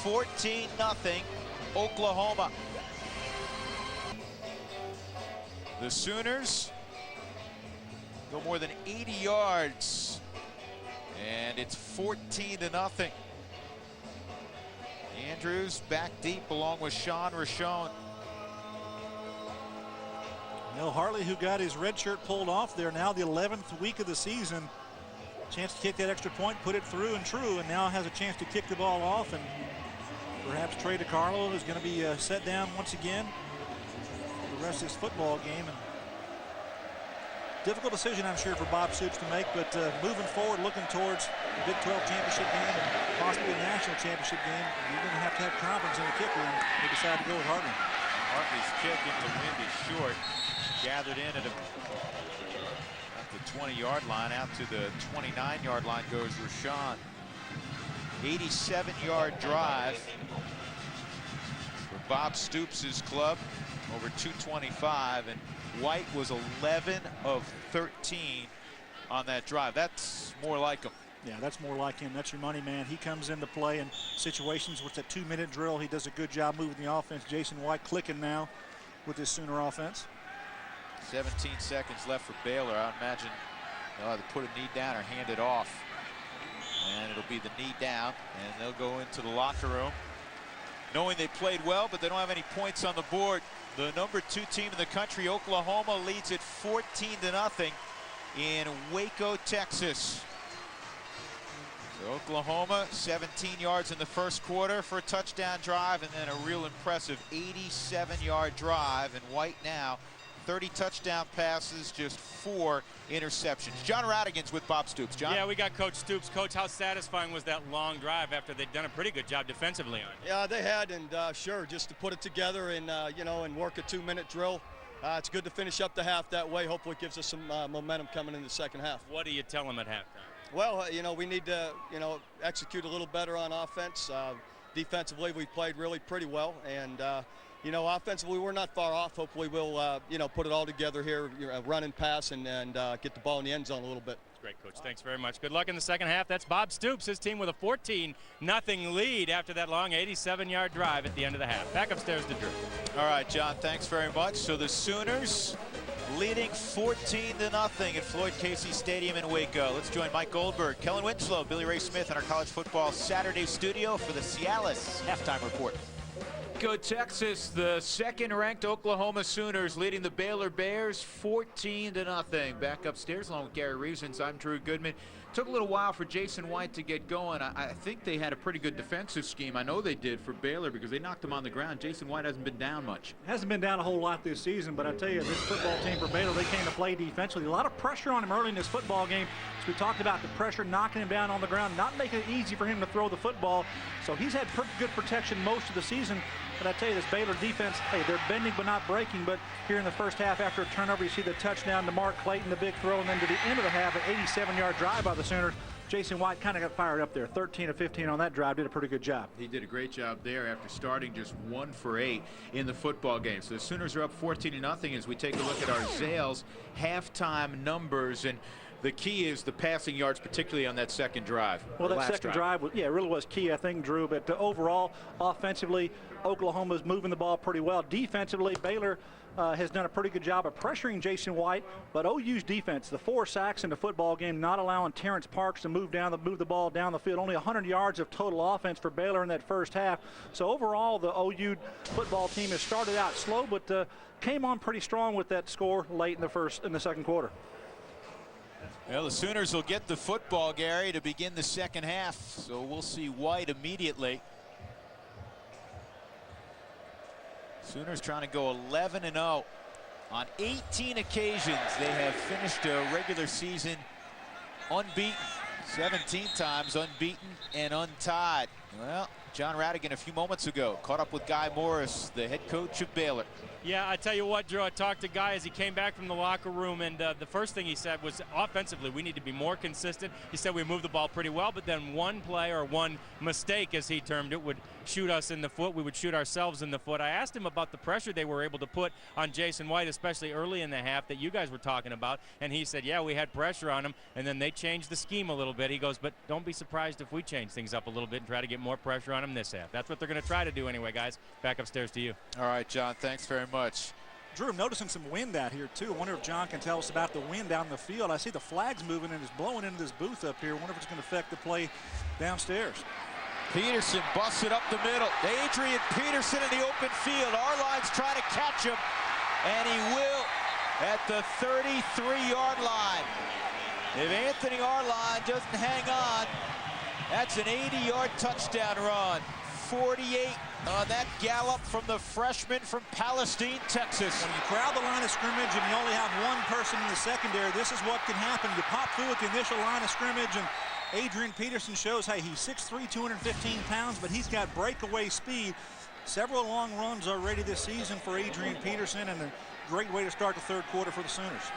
Speaker 1: 14-0 Oklahoma. The Sooners go more than 80 yards, and it's 14-0. Andrews back deep along with Sean Rashone.
Speaker 2: Neil Hartley, who got his red shirt pulled off there, now the 11th week of the season. Chance to kick that extra point, put it through and true, and now has a chance to kick the ball off. And perhaps Trey DiCarlo is going to be set down once again for the rest of this football game. And difficult decision, I'm sure, for Bob Stoops to make, but moving forward, looking towards the Big 12 championship game and possibly a national championship game, you're going to have confidence in the kicker, and they decide to go with Hartley.
Speaker 1: Hartley's kick into the wind is short. Gathered in at the 20-yard line. Out to the 29-yard line goes Rashawn. 87-yard drive for Bob Stoops' club. Over 225, and White was 11 of 13 on that drive. That's more like him.
Speaker 2: Yeah, that's more like him. That's your money man. He comes into play in situations with that 2-minute drill. He does a good job moving the offense. Jason White clicking now with this Sooner offense.
Speaker 1: 17 seconds left for Baylor. I imagine they'll either put a knee down or hand it off. And it'll be the knee down, and they'll go into the locker room knowing they played well, but they don't have any points on the board. The number 2 team in the country, Oklahoma, leads it 14-0 in Waco, Texas. So Oklahoma, 17 yards in the first quarter for a touchdown drive, and then a real impressive 87-yard drive. And White now 30 touchdown passes, just 4 interceptions. John Radigan's with Bob Stoops. John?
Speaker 3: Yeah, we got Coach Stoops. Coach, how satisfying was that long drive after they'd done a pretty good job defensively on it?
Speaker 15: Yeah, they had, and sure, just to put it together and, and work a 2-minute drill. It's good to finish up the half that way. Hopefully it gives us some momentum coming in the second half.
Speaker 3: What do you tell them at halftime?
Speaker 15: Well, we need to, execute a little better on offense. Defensively, we played really pretty well, and offensively, we're not far off. Hopefully, we'll, put it all together here, run and pass, and get the ball in the end zone a little bit.
Speaker 3: Great, Coach. Thanks very much. Good luck in the second half. That's Bob Stoops, his team with a 14-0 lead after that long 87-yard drive at the end of the half. Back upstairs to Drew.
Speaker 1: All right, John, thanks very much. So the Sooners leading 14-0 at Floyd Casey Stadium in Waco. Let's join Mike Goldberg, Kellen Winslow, Billy Ray Smith in our college football Saturday studio for the Cialis halftime report. Go Texas, the second-ranked Oklahoma Sooners leading the Baylor Bears 14-0. Back upstairs along with Gary Reasons, I'm Drew Goodman. Took a little while for Jason White to get going. I think they had a pretty good defensive scheme. I know they did for Baylor because they knocked him on the ground. Jason White hasn't been down much.
Speaker 2: Hasn't been down a whole lot this season, but I tell you, this football team for Baylor, they came to play defensively. A lot of pressure on him early in this football game. As we talked about, the pressure knocking him down on the ground, not making it easy for him to throw the football. So he's had pretty good protection most of the season. But I tell you, this Baylor defense, hey, they're bending but not breaking. But here in the first half, after a turnover, you see the touchdown to Mark Clayton, the big throw, and then to the end of the half, an 87-yard drive by the Sooners. Jason White kind of got fired up there. 13 of 15 on that drive, did a pretty good job.
Speaker 1: He did a great job there after starting just 1 for 8 in the football game. So the Sooners are up 14-0 as we take a look at our Zales halftime numbers. And the key is the passing yards, particularly on that second drive.
Speaker 2: Well, that second drive, yeah, it really was key, I think, Drew. But overall, offensively, Oklahoma's moving the ball pretty well. Defensively, Baylor has done a pretty good job of pressuring Jason White, but OU's defense, the 4 sacks in the football game, not allowing Terrence Parks to move the ball down the field. Only 100 yards of total offense for Baylor in that first half. So overall, the OU football team has started out slow, but came on pretty strong with that score late in the second quarter.
Speaker 1: Well, the Sooners will get the football, Gary, to begin the second half. So we'll see White immediately. Sooners trying to go 11-0. On 18 occasions, they have finished a regular season unbeaten. 17 times unbeaten and untied. Well, John Radigan a few moments ago caught up with Guy Morris, the head coach of Baylor.
Speaker 3: Yeah, I tell you what, Drew, I talked to Guy as he came back from the locker room, and the first thing he said was offensively, we need to be more consistent. He said we moved the ball pretty well, but then one play or one mistake, as he termed it, would shoot us in the foot. We would shoot ourselves in the foot. I asked him about the pressure they were able to put on Jason White, especially early in the half that you guys were talking about, and he said, yeah, we had pressure on him, and then they changed the scheme a little bit. He goes, but don't be surprised if we change things up a little bit and try to get more pressure on him this half. That's what they're going to try to do anyway, guys. Back upstairs to you.
Speaker 1: All right, John, thanks very much.
Speaker 2: Drew, I'm noticing some wind out here, too. I wonder if John can tell us about the wind down the field. I see the flags moving and it's blowing into this booth up here. I wonder if it's going to affect the play downstairs.
Speaker 1: Peterson busts it up the middle. Adrian Peterson in the open field. Arline's trying to catch him, and he will at the 33-yard line. If Anthony Arline doesn't hang on, that's an 80-yard touchdown run. 48 on that gallop from the freshman from Palestine, Texas.
Speaker 2: When you crowd the line of scrimmage and you only have one person in the secondary, this is what can happen. You pop through at the initial line of scrimmage, and Adrian Peterson shows, hey, he's 6'3", 215 pounds, but he's got breakaway speed. Several long runs already this season for Adrian Peterson, and a great way to start the third quarter for the Sooners.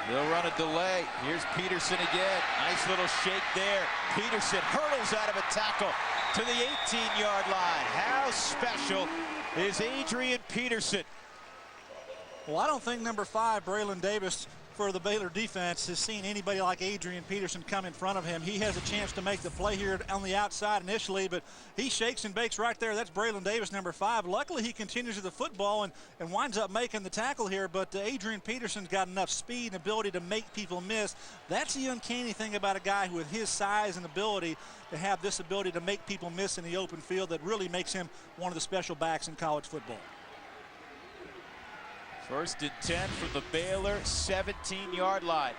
Speaker 1: They'll run a delay. Here's Peterson again. Nice little shake there. Peterson hurdles out of a tackle to the 18-yard line. How special is Adrian Peterson?
Speaker 2: Well, I don't think number 5, Braylon Davis, for the Baylor defense, has seen anybody like Adrian Peterson come in front of him. He has a chance to make the play here on the outside initially, but he shakes and bakes right there. That's Braylon Davis, number 5. Luckily, he continues with the football and winds up making the tackle here, but Adrian Peterson's got enough speed and ability to make people miss. That's the uncanny thing about a guy with his size and ability to have this ability to make people miss in the open field that really makes him one of the special backs in college football.
Speaker 1: First and 10 from the Baylor 17-yard line.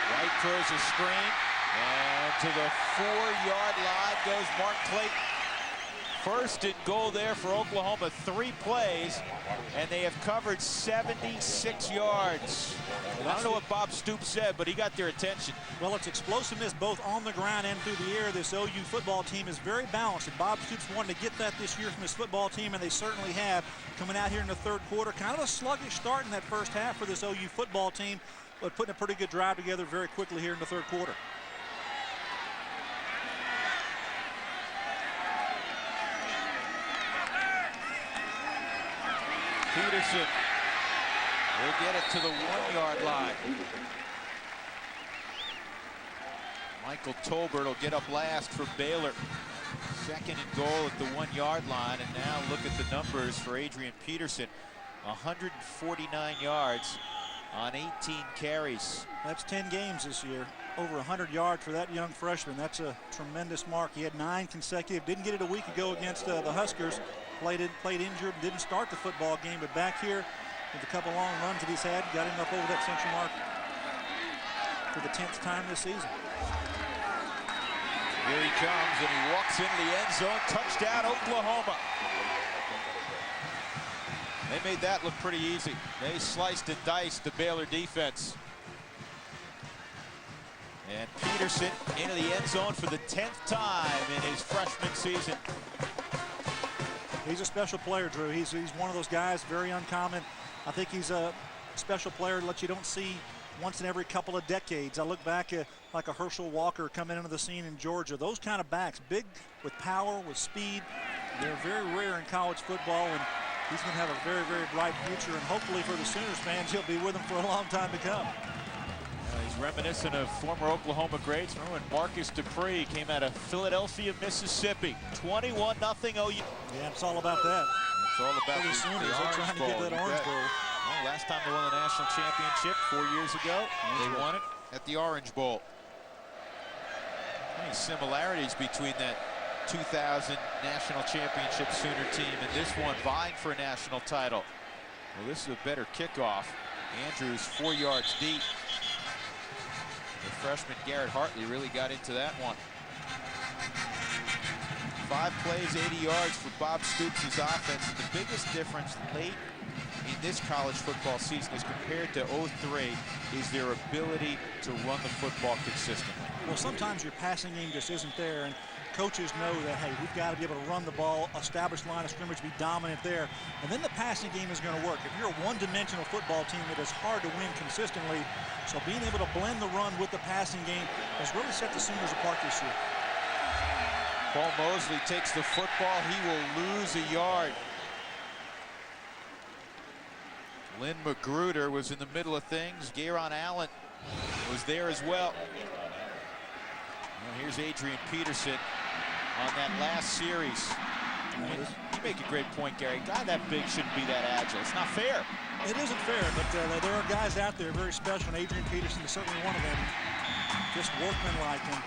Speaker 1: White throws a screen, and to the 4-yard line goes Mark Clayton. First and goal there for Oklahoma. 3 plays, and they have covered 76 yards. I don't know what Bob Stoops said, but he got their attention.
Speaker 2: Well, it's explosiveness both on the ground and through the air. This OU football team is very balanced, and Bob Stoops wanted to get that this year from his football team, and they certainly have. Coming out here in the third quarter, kind of a sluggish start in that first half for this OU football team, but putting a pretty good drive together very quickly here in the third quarter.
Speaker 1: Peterson will get it to the 1-yard line. Michael Tolbert will get up last for Baylor. Second and goal at the 1-yard line, and now look at the numbers for Adrian Peterson. 149 yards on 18 carries.
Speaker 2: That's 10 games this year. Over 100 yards for that young freshman. That's a tremendous mark. He had 9 consecutive. Didn't get it a week ago against the Huskers. played injured, didn't start the football game, but back here with a couple long runs that he's had, got him up over that century mark for the 10th time this season.
Speaker 1: Here he comes, and he walks into the end zone. Touchdown, Oklahoma. They made that look pretty easy. They sliced and diced the Baylor defense. And Peterson into the end zone for the 10th time in his freshman season.
Speaker 2: He's a special player, Drew. He's one of those guys, very uncommon. I think he's a special player that you don't see once in every couple of decades. I look back at like a Herschel Walker coming into the scene in Georgia. Those kind of backs, big with power, with speed. They're very rare in college football, and he's going to have a very, very bright future. And hopefully for the Sooners fans, he'll be with them for a long time to come.
Speaker 1: He's reminiscent of former Oklahoma greats. Remember when Marcus Dupree came out of Philadelphia, Mississippi. 21-0 OU.
Speaker 2: Yeah, it's all about that.
Speaker 1: It's all about
Speaker 2: the Sooners. They're trying to get that Orange Bowl.
Speaker 1: Well, last time they won the national championship 4 years ago, they won it at the Orange Bowl. Many similarities between that 2000 national championship Sooner team and this one vying for a national title. Well, this is a better kickoff. Andrews 4 yards deep. The freshman Garrett Hartley really got into that one. 5 plays, 80 yards for Bob Stoops' offense. The biggest difference late in this college football season as compared to 03 is their ability to run the football consistently.
Speaker 2: Well, sometimes your passing game just isn't there, and coaches know that, hey, we've got to be able to run the ball, establish line of scrimmage, be dominant there, and then the passing game is going to work. If you're a one-dimensional football team, it is hard to win consistently, so being able to blend the run with the passing game has really set the Sooners apart this year.
Speaker 1: Paul Mosley takes the football. He will lose a yard. Lynn Magruder was in the middle of things. Gayron Allen was there as well. And here's Adrian Peterson on that last series. You make a great point, Gary. A guy that big shouldn't be that agile. It's not fair.
Speaker 2: It isn't fair, but there are guys out there very special, and Adrian Peterson is certainly one of them. Just workmanlike, and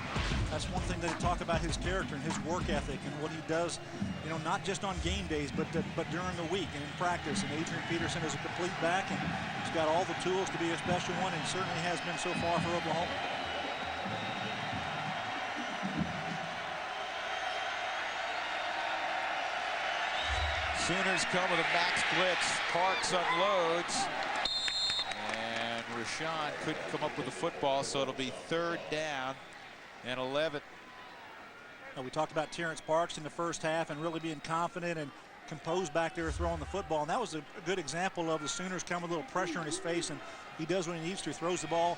Speaker 2: that's one thing that they talk about his character and his work ethic and what he does, you know, not just on game days, but during the week and in practice. And Adrian Peterson is a complete back, and he's got all the tools to be a special one, and certainly has been so far for Oklahoma.
Speaker 1: Sooners come with a max blitz. Parks unloads. And Rashawn couldn't come up with the football, so it'll be 3rd down and 11.
Speaker 2: We talked about Terrence Parks in the first half and really being confident and composed back there throwing the football. And that was a good example of the Sooners coming with a little pressure in his face, and he does what he needs to. Throws the ball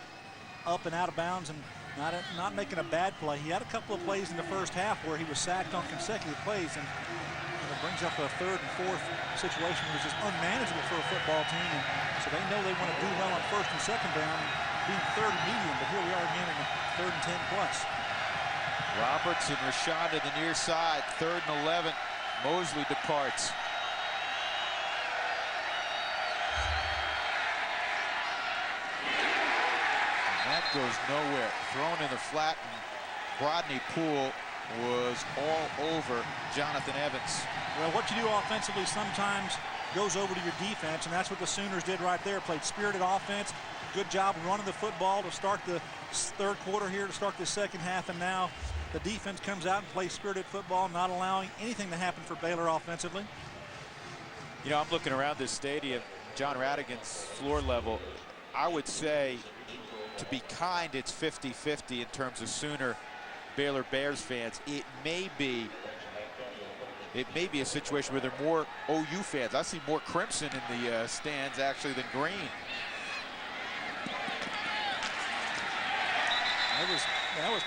Speaker 2: up and out of bounds and not making a bad play. He had a couple of plays in the first half where he was sacked on consecutive plays, and it brings up a 3rd and 4th situation which is unmanageable for a football team. And so they know they want to do well on 1st and 2nd down and being 3rd and medium, but here we are again in the 3rd and 10 plus.
Speaker 1: Roberts and Rashad to the near side. 3rd and 11. Mosley departs. And that goes nowhere. Thrown in the flat, and Rodney Poole was all over Jonathan Evans.
Speaker 2: Well, what you do offensively sometimes goes over to your defense, and that's what the Sooners did right there. Played spirited offense. Good job running the football to start the 3rd quarter here, to start the 2nd half, and now the defense comes out and plays spirited football, not allowing anything to happen for Baylor offensively.
Speaker 1: You know, I'm looking around this stadium, John Radigan's floor level. I would say, to be kind, it's 50-50 in terms of Sooner Baylor Bears fans. It may be a situation where there are more OU fans. I see more crimson in the stands actually than green.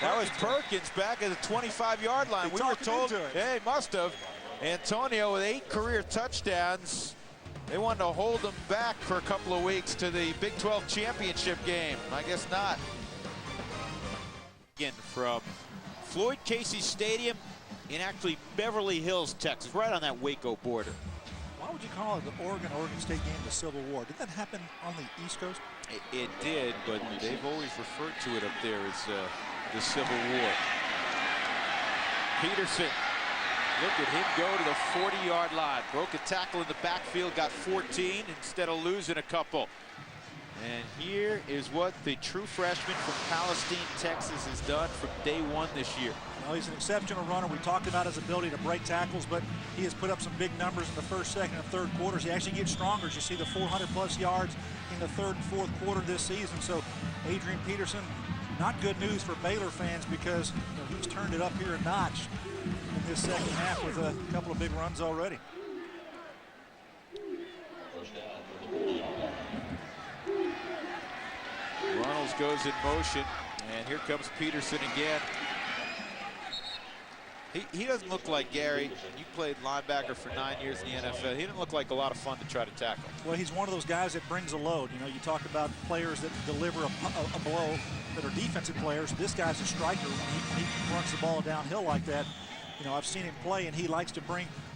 Speaker 1: That was Perkins back at the 25-yard line. We were told, hey, must have. Antonio with 8 career touchdowns. They wanted to hold him back for a couple of weeks to the Big 12 championship game. I guess not. Again, from Floyd Casey Stadium in actually Beverly Hills, Texas, right on that Waco border.
Speaker 2: Why would you call it the Oregon State game the Civil War? Did that happen on the East Coast?
Speaker 1: It did, but they've always referred to it up there as the Civil War. Peterson Look at him go to the 40-yard line. Broke a tackle in the backfield, got 14 instead of losing a couple. And here is what the true freshman from Palestine, Texas has done from day one this year.
Speaker 2: Well, he's an exceptional runner. We talked about his ability to break tackles, but he has put up some big numbers in the first, second, and third quarters. He actually gets stronger as you see the 400-plus yards in the third and fourth quarter this season. So Adrian Peterson, not good news for Baylor fans because he's turned it up here a notch in this second half with a couple of big runs already.
Speaker 1: Runnels goes in motion, and here comes Peterson again. He doesn't look like Gary. You played linebacker for 9 years in the NFL. He didn't look like a lot of fun to try to tackle.
Speaker 2: Well, he's one of those guys that brings a load. You know, you talk about players that deliver a blow that are defensive players. This guy's a striker. When he runs the ball downhill like that, you know, I've seen him play, and he likes to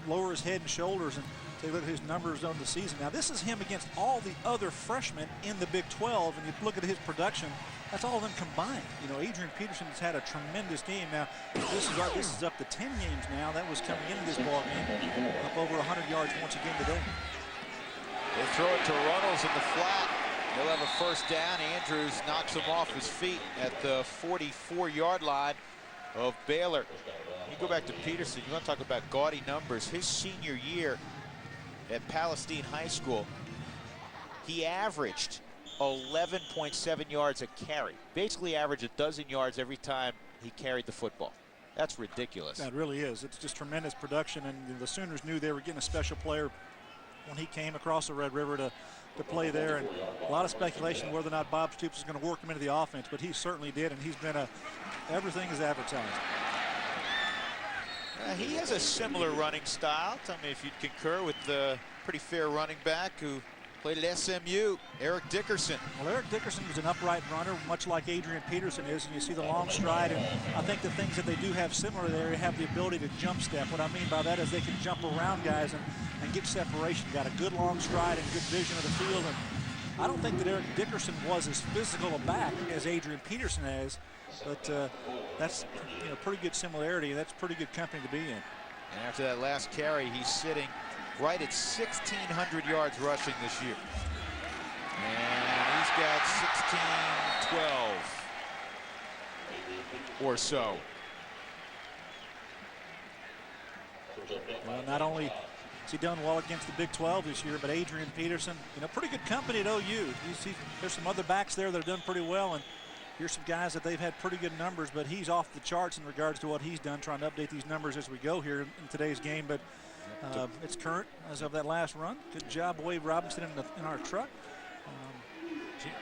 Speaker 2: lower his head and shoulders and take a look at his numbers on the season. Now, this is him against all the other freshmen in the Big 12, and you look at his production, that's all of them combined. You know, Adrian Peterson has had a tremendous game. Now, this is up to 10 games now. That was coming into this ball game, up over 100 yards once again today.
Speaker 1: They throw it to Runnels in the flat. He'll have a first down. Andrews knocks him off his feet at the 44-yard line of Baylor. You go back to Peterson, you want to talk about gaudy numbers. His senior year at Palestine High School, he averaged 11.7 yards a carry. Basically averaged a dozen yards every time he carried the football. That's ridiculous.
Speaker 2: That really is. It's just tremendous production, and the Sooners knew they were getting a special player when he came across the Red River to play there, and a lot of speculation whether or not Bob Stoops is going to work him into the offense, but he certainly did, and he's been everything is advertised.
Speaker 1: He has a similar running style. Tell me if you'd concur with the pretty fair running back who played at SMU, Eric Dickerson.
Speaker 2: Well, Eric Dickerson was an upright runner, much like Adrian Peterson is, and you see the long stride, and I think the things that they do have similar there, they have the ability to jump step. What I mean by that is they can jump around guys and get separation. Got a good long stride and good vision of the field, and I don't think that Eric Dickerson was as physical a back as Adrian Peterson has, but that's pretty good similarity. That's pretty good company to be in.
Speaker 1: And after that last carry, he's sitting right at 1,600 yards rushing this year. And he's got 16-12 or so.
Speaker 2: Well, not only has he done well against the Big 12 this year, but Adrian Peterson, pretty good company at OU. You see there's some other backs there that have done pretty well, and here's some guys that they've had pretty good numbers, but he's off the charts in regards to what he's done, trying to update these numbers as we go here in today's game. But it's current as of that last run. Good job, Wade Robinson in our truck.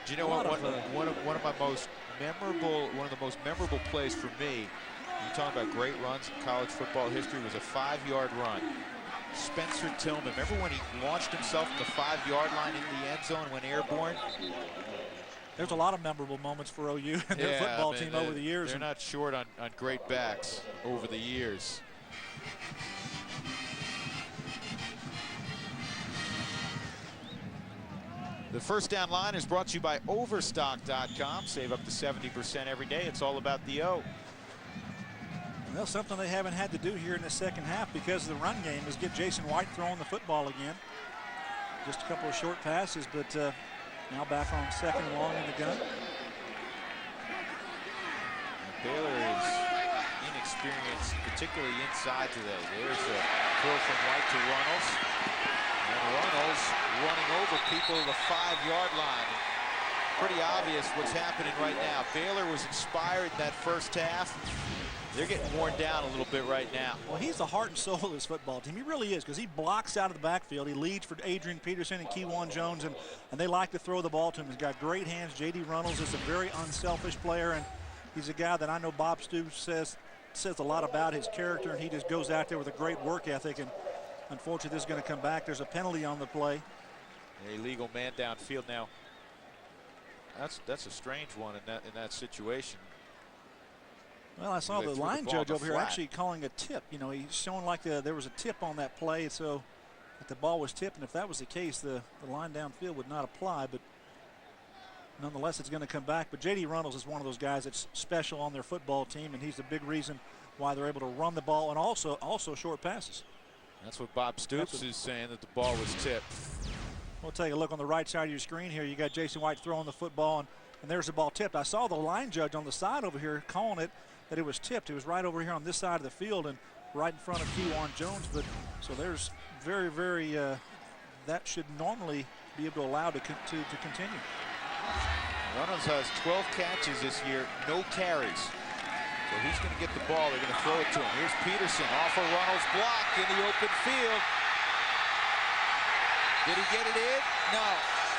Speaker 1: Do you know what? One of the most memorable plays for me, you talk about great runs in college football history, was a 5-yard run. Spencer Tillman, remember when he launched himself from the 5-yard line into the end zone and went airborne?
Speaker 2: There's a lot of memorable moments for OU and their football team over the years.
Speaker 1: They're not short on great backs over the years. The First Down Line is brought to you by Overstock.com. Save up to 70% every day. It's all about the O.
Speaker 2: Well, something they haven't had to do here in the second half because of the run game is get Jason White throwing the football again. Just a couple of short passes, but now back on second and long in the gun.
Speaker 1: Baylor is inexperienced, particularly inside today. There's a throw from White to Runnels. And Runnels running over people at the 5-yard line. Pretty obvious what's happening right now. Baylor was inspired in that first half. They're getting worn down a little bit right now.
Speaker 2: Well, he's the heart and soul of this football team. He really is, because he blocks out of the backfield. He leads for Adrian Peterson and Keywan Jones, and they like to throw the ball to him. He's got great hands. J.D. Runnels is a very unselfish player, and he's a guy that I know Bob Stoops says a lot about his character, and he just goes out there with a great work ethic. And unfortunately, this is going to come back. There's a penalty on the play.
Speaker 1: Illegal man downfield now. That's a strange one in that situation.
Speaker 2: Well, I saw the line judge over here actually calling a tip. He's showing like there was a tip on that play, so that the ball was tipped. And if that was the case, the line downfield would not apply. But nonetheless, it's going to come back. But J.D. Runnels is one of those guys that's special on their football team, and he's the big reason why they're able to run the ball and also short passes.
Speaker 1: That's what Bob Stoops is saying, that the ball was tipped.
Speaker 2: We'll take a look on the right side of your screen here. You got Jason White throwing the football, and there's the ball tipped. I saw the line judge on the side over here calling it that it was tipped. It was right over here on this side of the field and right in front of Kewan Jones. But so there's very, very that should normally be able to allow to continue.
Speaker 1: Runnels has 12 catches this year, no carries. So he's going to get the ball. They're going to throw it to him. Here's Peterson off of Runnels' block in the open field. Did he get it in? No.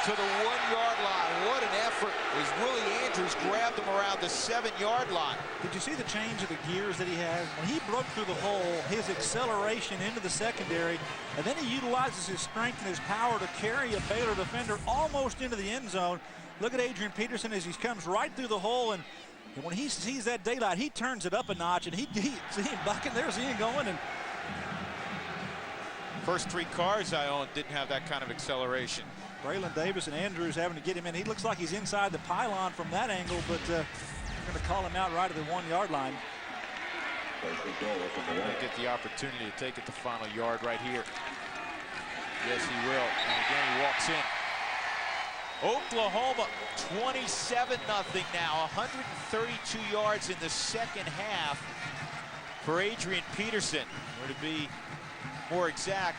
Speaker 1: To the 1-yard line. What an effort as Willie Andrews grabbed him around the 7-yard line.
Speaker 2: Did you see the change of the gears that he has? When he broke through the hole, his acceleration into the secondary, and then he utilizes his strength and his power to carry a Baylor defender almost into the end zone. Look at Adrian Peterson as he comes right through the hole, and when he sees that daylight, he turns it up a notch, and he see him bucking there, see him going. And
Speaker 1: first 3 cars I owned didn't have that kind of acceleration.
Speaker 2: Braylon Davis and Andrews having to get him in. He looks like he's inside the pylon from that angle, but they're going to call him out right at the 1-yard line.
Speaker 1: He'll get the opportunity to take it the final yard right here. Yes, he will. And again, he walks in. Oklahoma 27-0 now, 132 yards in the second half for Adrian Peterson. Or to be more exact,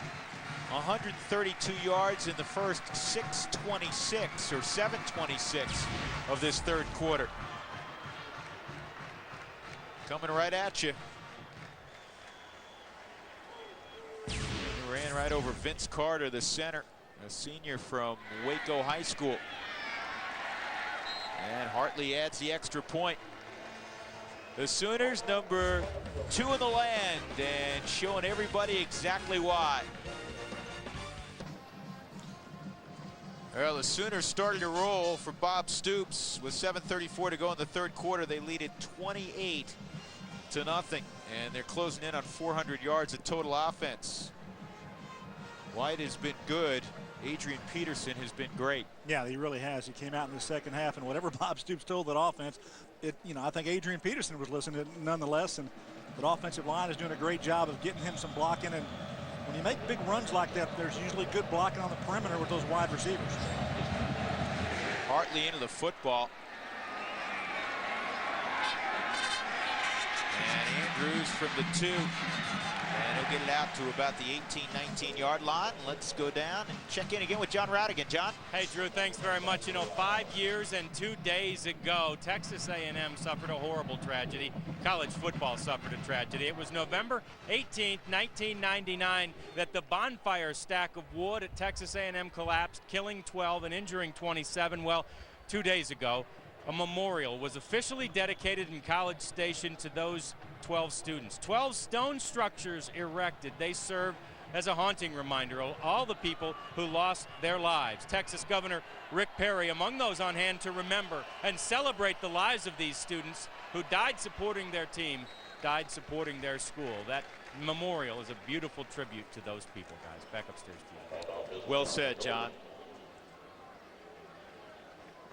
Speaker 1: 132 yards in the first 6:26 or 7:26 of this third quarter. Coming right at you. He ran right over Vince Carter, the center, a senior from Waco High School. And Hartley adds the extra point. The Sooners number 2 in the land and showing everybody exactly why. Well, the Sooners started to roll for Bob Stoops with 7:34 to go in the third quarter. They lead it 28-0, and they're closing in on 400 yards of total offense. White has been good. Adrian Peterson has been great.
Speaker 2: Yeah, he really has. He came out in the second half, and whatever Bob Stoops told that offense, I think Adrian Peterson was listening nonetheless, and that offensive line is doing a great job of getting him some blocking. And when you make big runs like that, there's usually good blocking on the perimeter with those wide receivers.
Speaker 1: Hartley into the football. And Andrews from the 2. And he'll get it out to about the 18-19 yard line. Let's go down and check in again with John Radigan. John?
Speaker 3: Hey, Drew, thanks very much. 5 years and 2 days ago, Texas A&M suffered a horrible tragedy. College football suffered a tragedy. It was November 18th, 1999, that the bonfire stack of wood at Texas A&M collapsed, killing 12 and injuring 27. Well, 2 days ago, a memorial was officially dedicated in College Station to those 12 students. 12 stone structures erected. They serve as a haunting reminder of all the people who lost their lives. Texas Governor Rick Perry among those on hand to remember and celebrate the lives of these students who died supporting their team, died supporting their school. That memorial is a beautiful tribute to those people, guys. Back upstairs to you.
Speaker 1: Well said, John.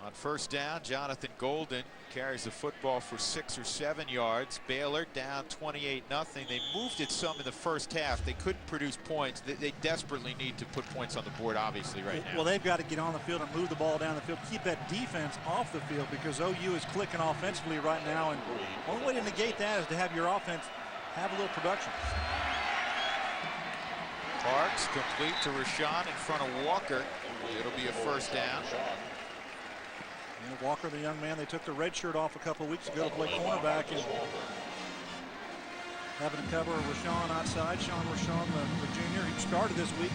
Speaker 1: On first down, Jonathan Golden carries the football for 6 or 7 yards. Baylor down 28-0. They moved it some in the first half. They couldn't produce points. They desperately need to put points on the board, obviously, right now.
Speaker 2: Well, they've got to get on the field and move the ball down the field, keep that defense off the field, because OU is clicking offensively right now, and the only way to negate that is to have your offense have a little production.
Speaker 1: Parks complete to Rashawn in front of Walker. It'll be a first down.
Speaker 2: And Walker, the young man, they took the red shirt off a couple of weeks ago to play cornerback, and having to cover Rashawn outside. Sean Rashawn, the junior, he started this week.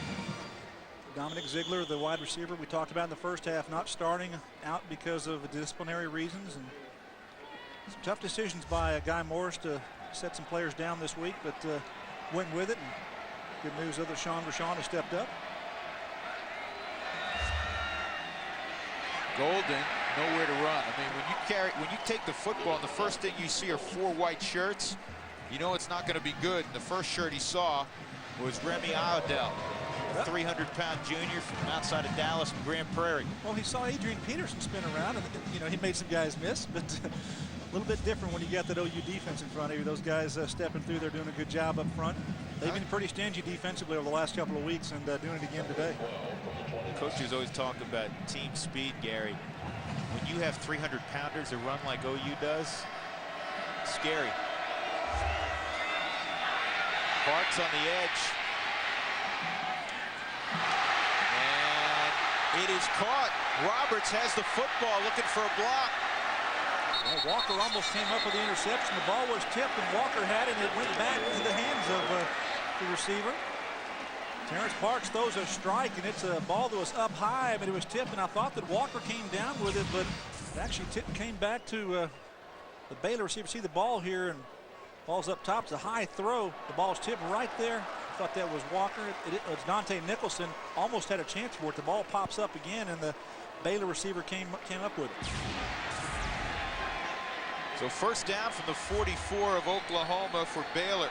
Speaker 2: Dominic Ziegler, the wide receiver we talked about in the first half, not starting out because of disciplinary reasons, and some tough decisions by Guy Morris to set some players down this week, but went with it. And good news that Sean Rashawn has stepped up.
Speaker 1: Golden, nowhere to run. I mean, when you take the football, and the first thing you see are 4 white shirts, you know it's not going to be good. And the first shirt he saw was Remy Iodell. a 300-pound junior from outside of Dallas and Grand Prairie.
Speaker 2: Well, he saw Adrian Peterson spin around, and you know he made some guys miss, but a little bit different when you got that OU defense in front of you. Those guys stepping through, they're doing a good job up front. They've been pretty stingy defensively over the last couple of weeks, and doing it again today.
Speaker 1: Coaches always talk about team speed, Gary. When you have 300-pounders that run like OU does, scary. Parks on the edge. And it is caught. Roberts has the football, looking for a block.
Speaker 2: Well, Walker almost came up with the interception. The ball was tipped, and Walker had it, and it went back into the hands of the receiver. Terrence Parks throws a strike, and it's a ball that was up high, but it was tipped, and I thought that Walker came down with it, but it actually came back to the Baylor receiver. See the ball here, and ball's up top. It's a high throw. The ball's tipped right there. I thought that was Walker. It's Dante Nicholson. Almost had a chance for it. The ball pops up again, and the Baylor receiver came up with it.
Speaker 1: So first down from the 44 of Oklahoma for Baylor.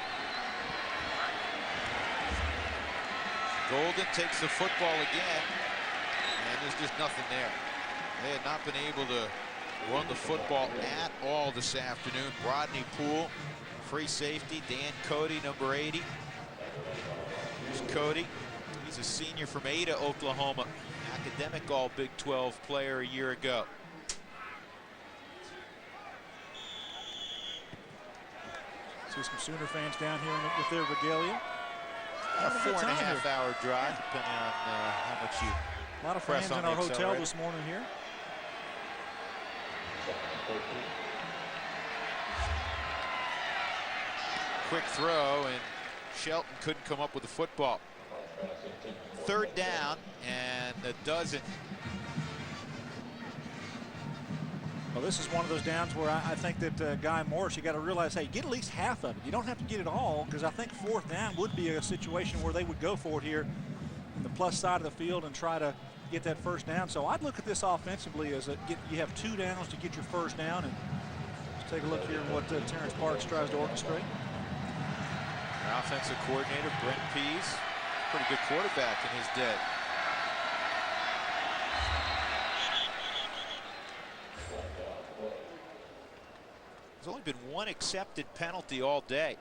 Speaker 1: Golden takes the football again, and there's just nothing there. They had not been able to run the football at all this afternoon. Rodney Poole, free safety. Dan Cody, number 80. Here's Cody. He's a senior from Ada, Oklahoma. Academic All Big 12 player a year ago.
Speaker 2: See some Sooner fans down here with their regalia.
Speaker 1: A 4.5-hour drive, depending on how much you.
Speaker 2: A lot of fans in our hotel this morning here.
Speaker 1: Quick throw, and Shelton couldn't come up with the football. Third down, and a dozen.
Speaker 2: Well, this is one of those downs where I think that Guy Morris, you got to realize, hey, get at least half of it. You don't have to get it all, because I think fourth down would be a situation where they would go for it here on the plus side of the field and try to get that first down. So I'd look at this offensively as you have 2 downs to get your first down. And let's take a look here at what Terrence Parks tries to orchestrate.
Speaker 1: Our offensive coordinator, Brent Pease, pretty good quarterback in his day. There's only been one accepted penalty all day.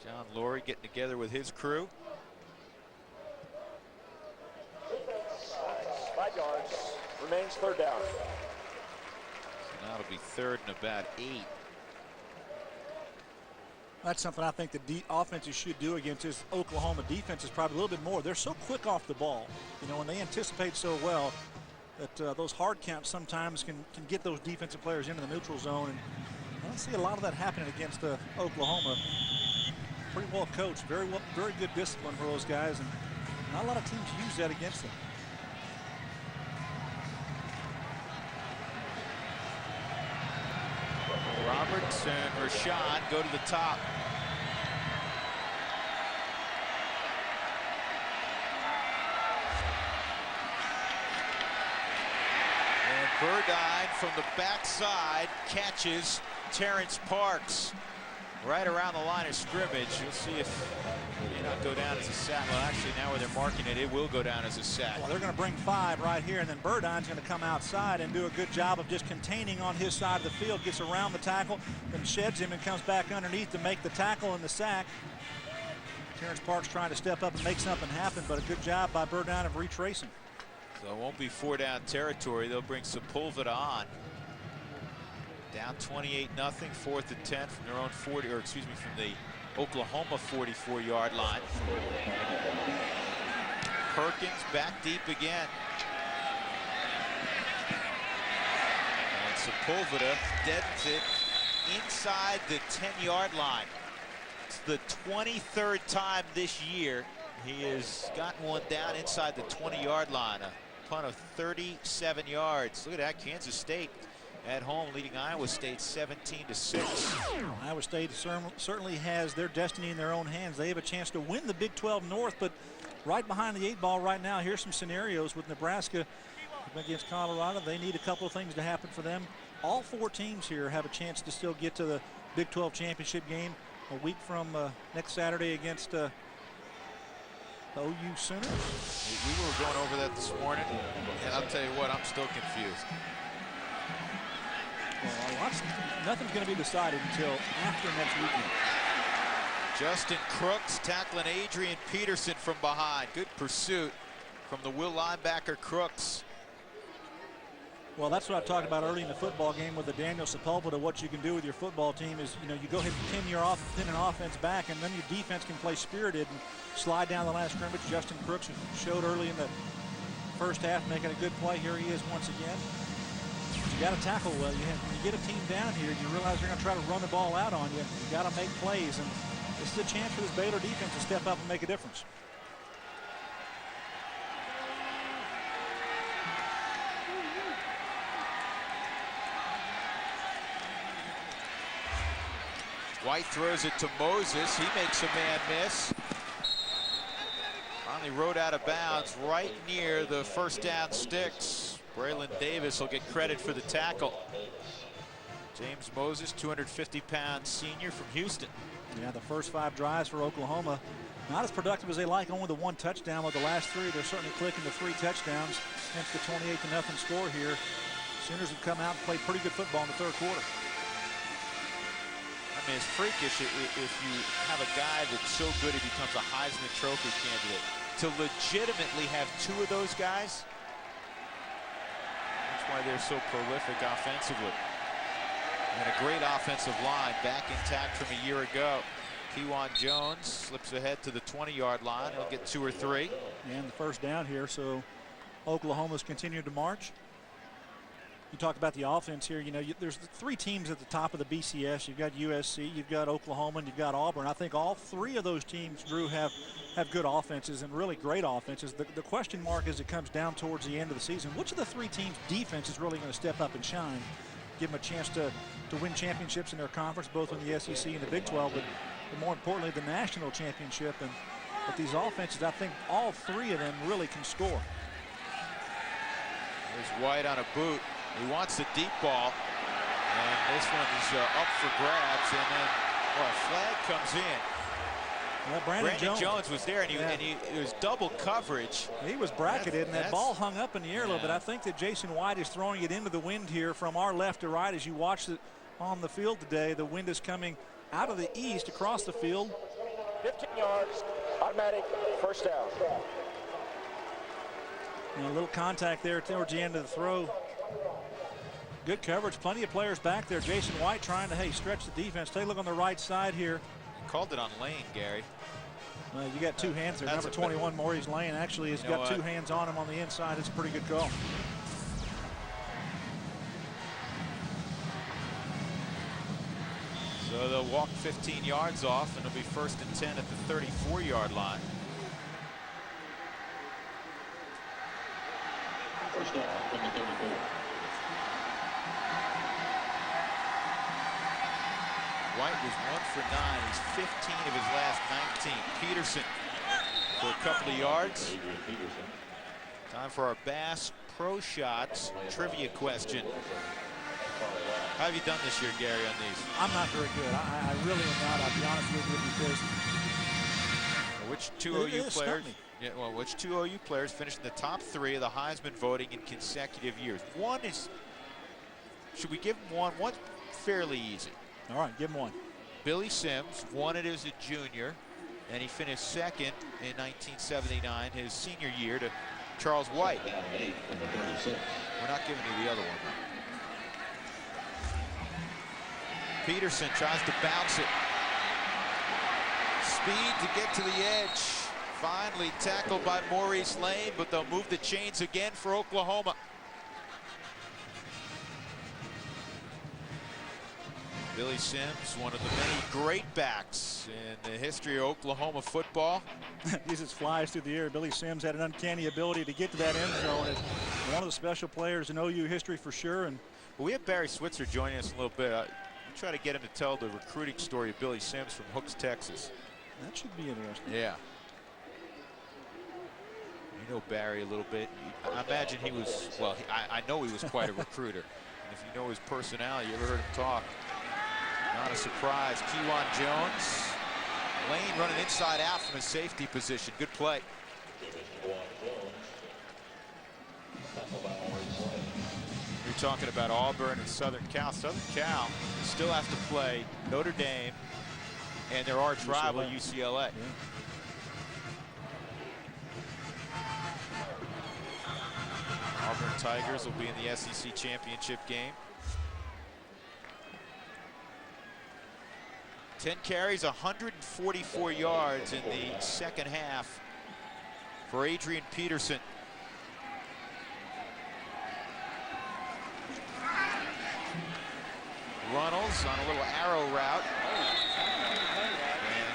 Speaker 1: John Laurie getting together with his crew.
Speaker 11: 5 yards, remains third down.
Speaker 1: So now it'll be third and about 8.
Speaker 2: That's something I think the offenses should do against this Oklahoma defense is probably a little bit more. They're so quick off the ball, you know, and they anticipate so well that those hard counts sometimes can get those defensive players into the neutral zone. And I don't see a lot of that happening against Oklahoma. Pretty well coached, very good discipline for those guys, and not a lot of teams use that against them.
Speaker 1: Roberts and Rashad go to the top. Burdine from the backside catches Terrence Parks right around the line of scrimmage. You'll see if it may not go down as a sack. Well, actually, now where they're marking it, it will go down as a sack.
Speaker 2: Well, they're going to bring 5 right here, and then Burdine's going to come outside and do a good job of just containing on his side of the field, gets around the tackle, then sheds him and comes back underneath to make the tackle and the sack. Terrence Parks trying to step up and make something happen, but a good job by Burdine of retracing.
Speaker 1: So it won't be 4-down territory. They'll bring Sepulveda on. Down 28-0, 4th and 10 from their own 40, or excuse me, from the Oklahoma 44-yard line. Perkins back deep again. And Sepulveda deadens it inside the 10-yard line. It's the 23rd time this year he has gotten one down inside the 20-yard line. A punt of 37 yards. Look at that, Kansas State at home leading Iowa State 17-6.
Speaker 2: Iowa State certainly has their destiny in their own hands. They have a chance to win the Big 12 North, but right behind the 8 ball right now. Here's some scenarios with Nebraska against Colorado. They need a couple of things to happen for them. All 4 teams here have a chance to still get to the Big 12 championship game a week from next Saturday against OU Sooners.
Speaker 16: We were going over that this morning, and I'll tell you what, I'm still confused.
Speaker 2: Well, nothing's going to be decided until after next weekend.
Speaker 16: Justin Crooks tackling Adrian Peterson from behind. Good pursuit from the Will linebacker Crooks.
Speaker 2: Well, that's what I talked about early in the football game with the Daniel Sepulveda. What you can do with your football team is, you go ahead and pin an offense back, and then your defense can play spirited and slide down the line of scrimmage. Justin Crooks showed early in the first half making a good play. Here he is once again. You got to tackle well. When you get a team down here, you realize they're going to try to run the ball out on you. You got to make plays, and this is a chance for this Baylor defense to step up and make a difference.
Speaker 16: White throws it to Moses. He makes a man miss. Finally rode out of bounds right near the first down sticks. Braylon Davis will get credit for the tackle. James Moses, 250-pound senior from Houston.
Speaker 2: Yeah, the first 5 drives for Oklahoma, not as productive as they like, only the 1 touchdown. With the last 3, they're certainly clicking to 3 touchdowns, hence the 28-0 score here. Sooners have come out and played pretty good football in the third quarter.
Speaker 16: I mean, it's freakish if you have a guy that's so good he becomes a Heisman Trophy candidate. To legitimately have 2 of those guys, that's why they're so prolific offensively. And a great offensive line back intact from a year ago. Kewan Jones slips ahead to the 20-yard line. He'll get 2 or 3.
Speaker 2: And the first down here, so Oklahoma's continued to march. You talk about the offense here. There's 3 teams at the top of the BCS. You've got USC, you've got Oklahoma, and you've got Auburn. I think all 3 of those teams, Drew, have good offenses and really great offenses. The question mark as it comes down towards the end of the season, which of the 3 teams' defense is really going to step up and shine, give them a chance to win championships in their conference, both in the SEC and the Big 12, but more importantly, the national championship. But these offenses, I think all 3 of them really can score.
Speaker 16: There's White on a boot. He wants the deep ball, and this one is up for grabs, and then a flag comes in.
Speaker 2: Well, Brandon
Speaker 16: Jones was there, and it was double coverage.
Speaker 2: He was bracketed, and that ball hung up in the air a little bit. I think that Jason White is throwing it into the wind here from our left to right. As you watch it on the field today, the wind is coming out of the east across the field.
Speaker 11: 15 yards, automatic first down.
Speaker 2: And a little contact there towards the end of the throw. Good coverage, plenty of players back there. Jason White trying to, stretch the defense. Take a look on the right side here.
Speaker 16: He called it on Lane, Gary.
Speaker 2: You got 2 hands there. Number 21, Maurice Lane, actually has got 2 hands on him on the inside. It's a pretty good call.
Speaker 16: So they'll walk 15 yards off, and it'll be 1st and 10 at the 34-yard line.
Speaker 9: First down from the 34.
Speaker 16: White was 1 for 9. He's 15 of his last 19. Peterson for a couple of yards. Time for our Bass Pro Shots trivia question. How have you done this year, Gary, on these?
Speaker 2: I'm not very good. I really am not. I'll be honest with you, because
Speaker 16: which 2 OU players? Yeah, well, which 2 OU players finished in the top 3 of the Heisman voting in consecutive years? One is. Should we give him one? One's fairly easy.
Speaker 2: All right, give him one.
Speaker 16: Billy Sims won it as a junior, and he finished 2nd in 1979, his senior year, to Charles White. We're not giving you the other one. Peterson tries to bounce it. Speed to get to the edge. Finally tackled by Maurice Lane, but they'll move the chains again for Oklahoma. Billy Sims, one of the many great backs in the history of Oklahoma football.
Speaker 2: He just flies through the air. Billy Sims had an uncanny ability to get to that end zone. It's one of the special players in OU history for sure. And
Speaker 16: we have Barry Switzer joining us in a little bit. We'll try to get him to tell the recruiting story of Billy Sims from Hooks, Texas.
Speaker 2: That should be interesting.
Speaker 16: Yeah. You know Barry a little bit. I imagine he was, well, I know he was quite a recruiter. And if you know his personality, you ever heard him talk, not a surprise. Kewan Jones. Lane running inside out from his safety position. Good play. You're talking about Auburn and Southern Cal. Southern Cal still has to play Notre Dame and their arch rival UCLA.
Speaker 2: Yeah.
Speaker 16: Auburn Tigers will be in the SEC championship game. 10 carries, 144 yards in the second half for Adrian Peterson. Runnels on a little arrow route.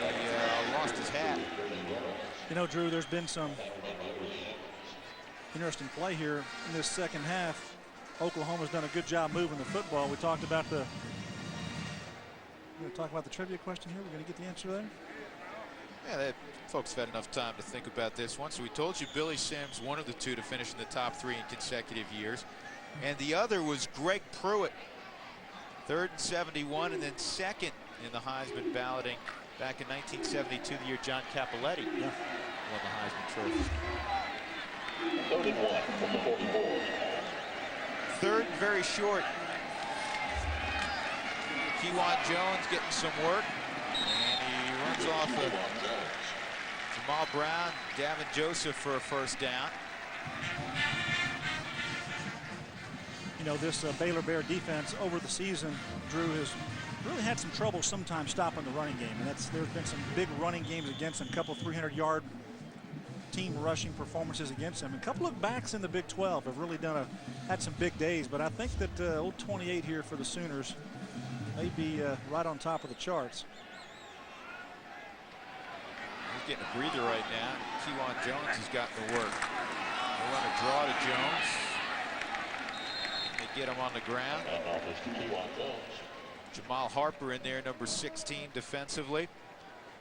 Speaker 16: And he lost his hat.
Speaker 2: You know, Drew, there's been some interesting play here in this second half. Oklahoma's done a good job moving the football. We talked about the trivia question here. We're going to get the answer there.
Speaker 16: Yeah, folks have had enough time to think about this one. So we told you Billy Sims, one of the two to finish in the top 3 in consecutive years. And the other was Greg Pruitt. 3rd and 71, and then 2nd in the Heisman balloting back in 1972, the year John Cappelletti won the Heisman Trophy.
Speaker 9: 3rd and 1 from the 44.
Speaker 16: 3rd and very short. Kewan Jones getting some work, and he runs off of Jamal Brown, Davin Joseph for a first down.
Speaker 2: You know, this Baylor Bear defense over the season, Drew, has really had some trouble sometimes stopping the running game. And there's been some big running games against them, a couple 300-yard team rushing performances against them. A couple of backs in the Big 12 have really had some big days. But I think that old 28 here for the Sooners may be right on top of the charts.
Speaker 16: He's getting a breather right now. Kewan Jones has gotten the work. They run a draw to Jones. They get him on the ground. Jamal Harper in there, number 16 defensively.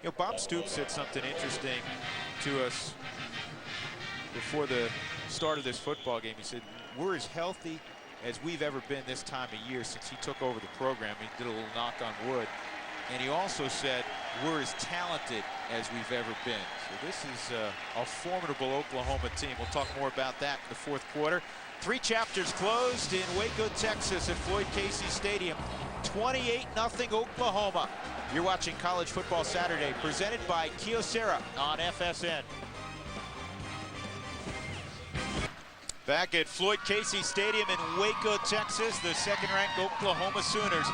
Speaker 16: You know, Bob Stoops said something interesting to us before the start of this football game. He said, we're as healthy as we've ever been this time of year since he took over the program. He did a little knock on wood. And he also said, we're as talented as we've ever been. So this is a formidable Oklahoma team. We'll talk more about that in the fourth quarter. 3 chapters closed in Waco, Texas at Floyd Casey Stadium. 28-0 Oklahoma. You're watching College Football Saturday, presented by Kyocera on FSN. Back at Floyd Casey Stadium in Waco, Texas, the second-ranked Oklahoma Sooners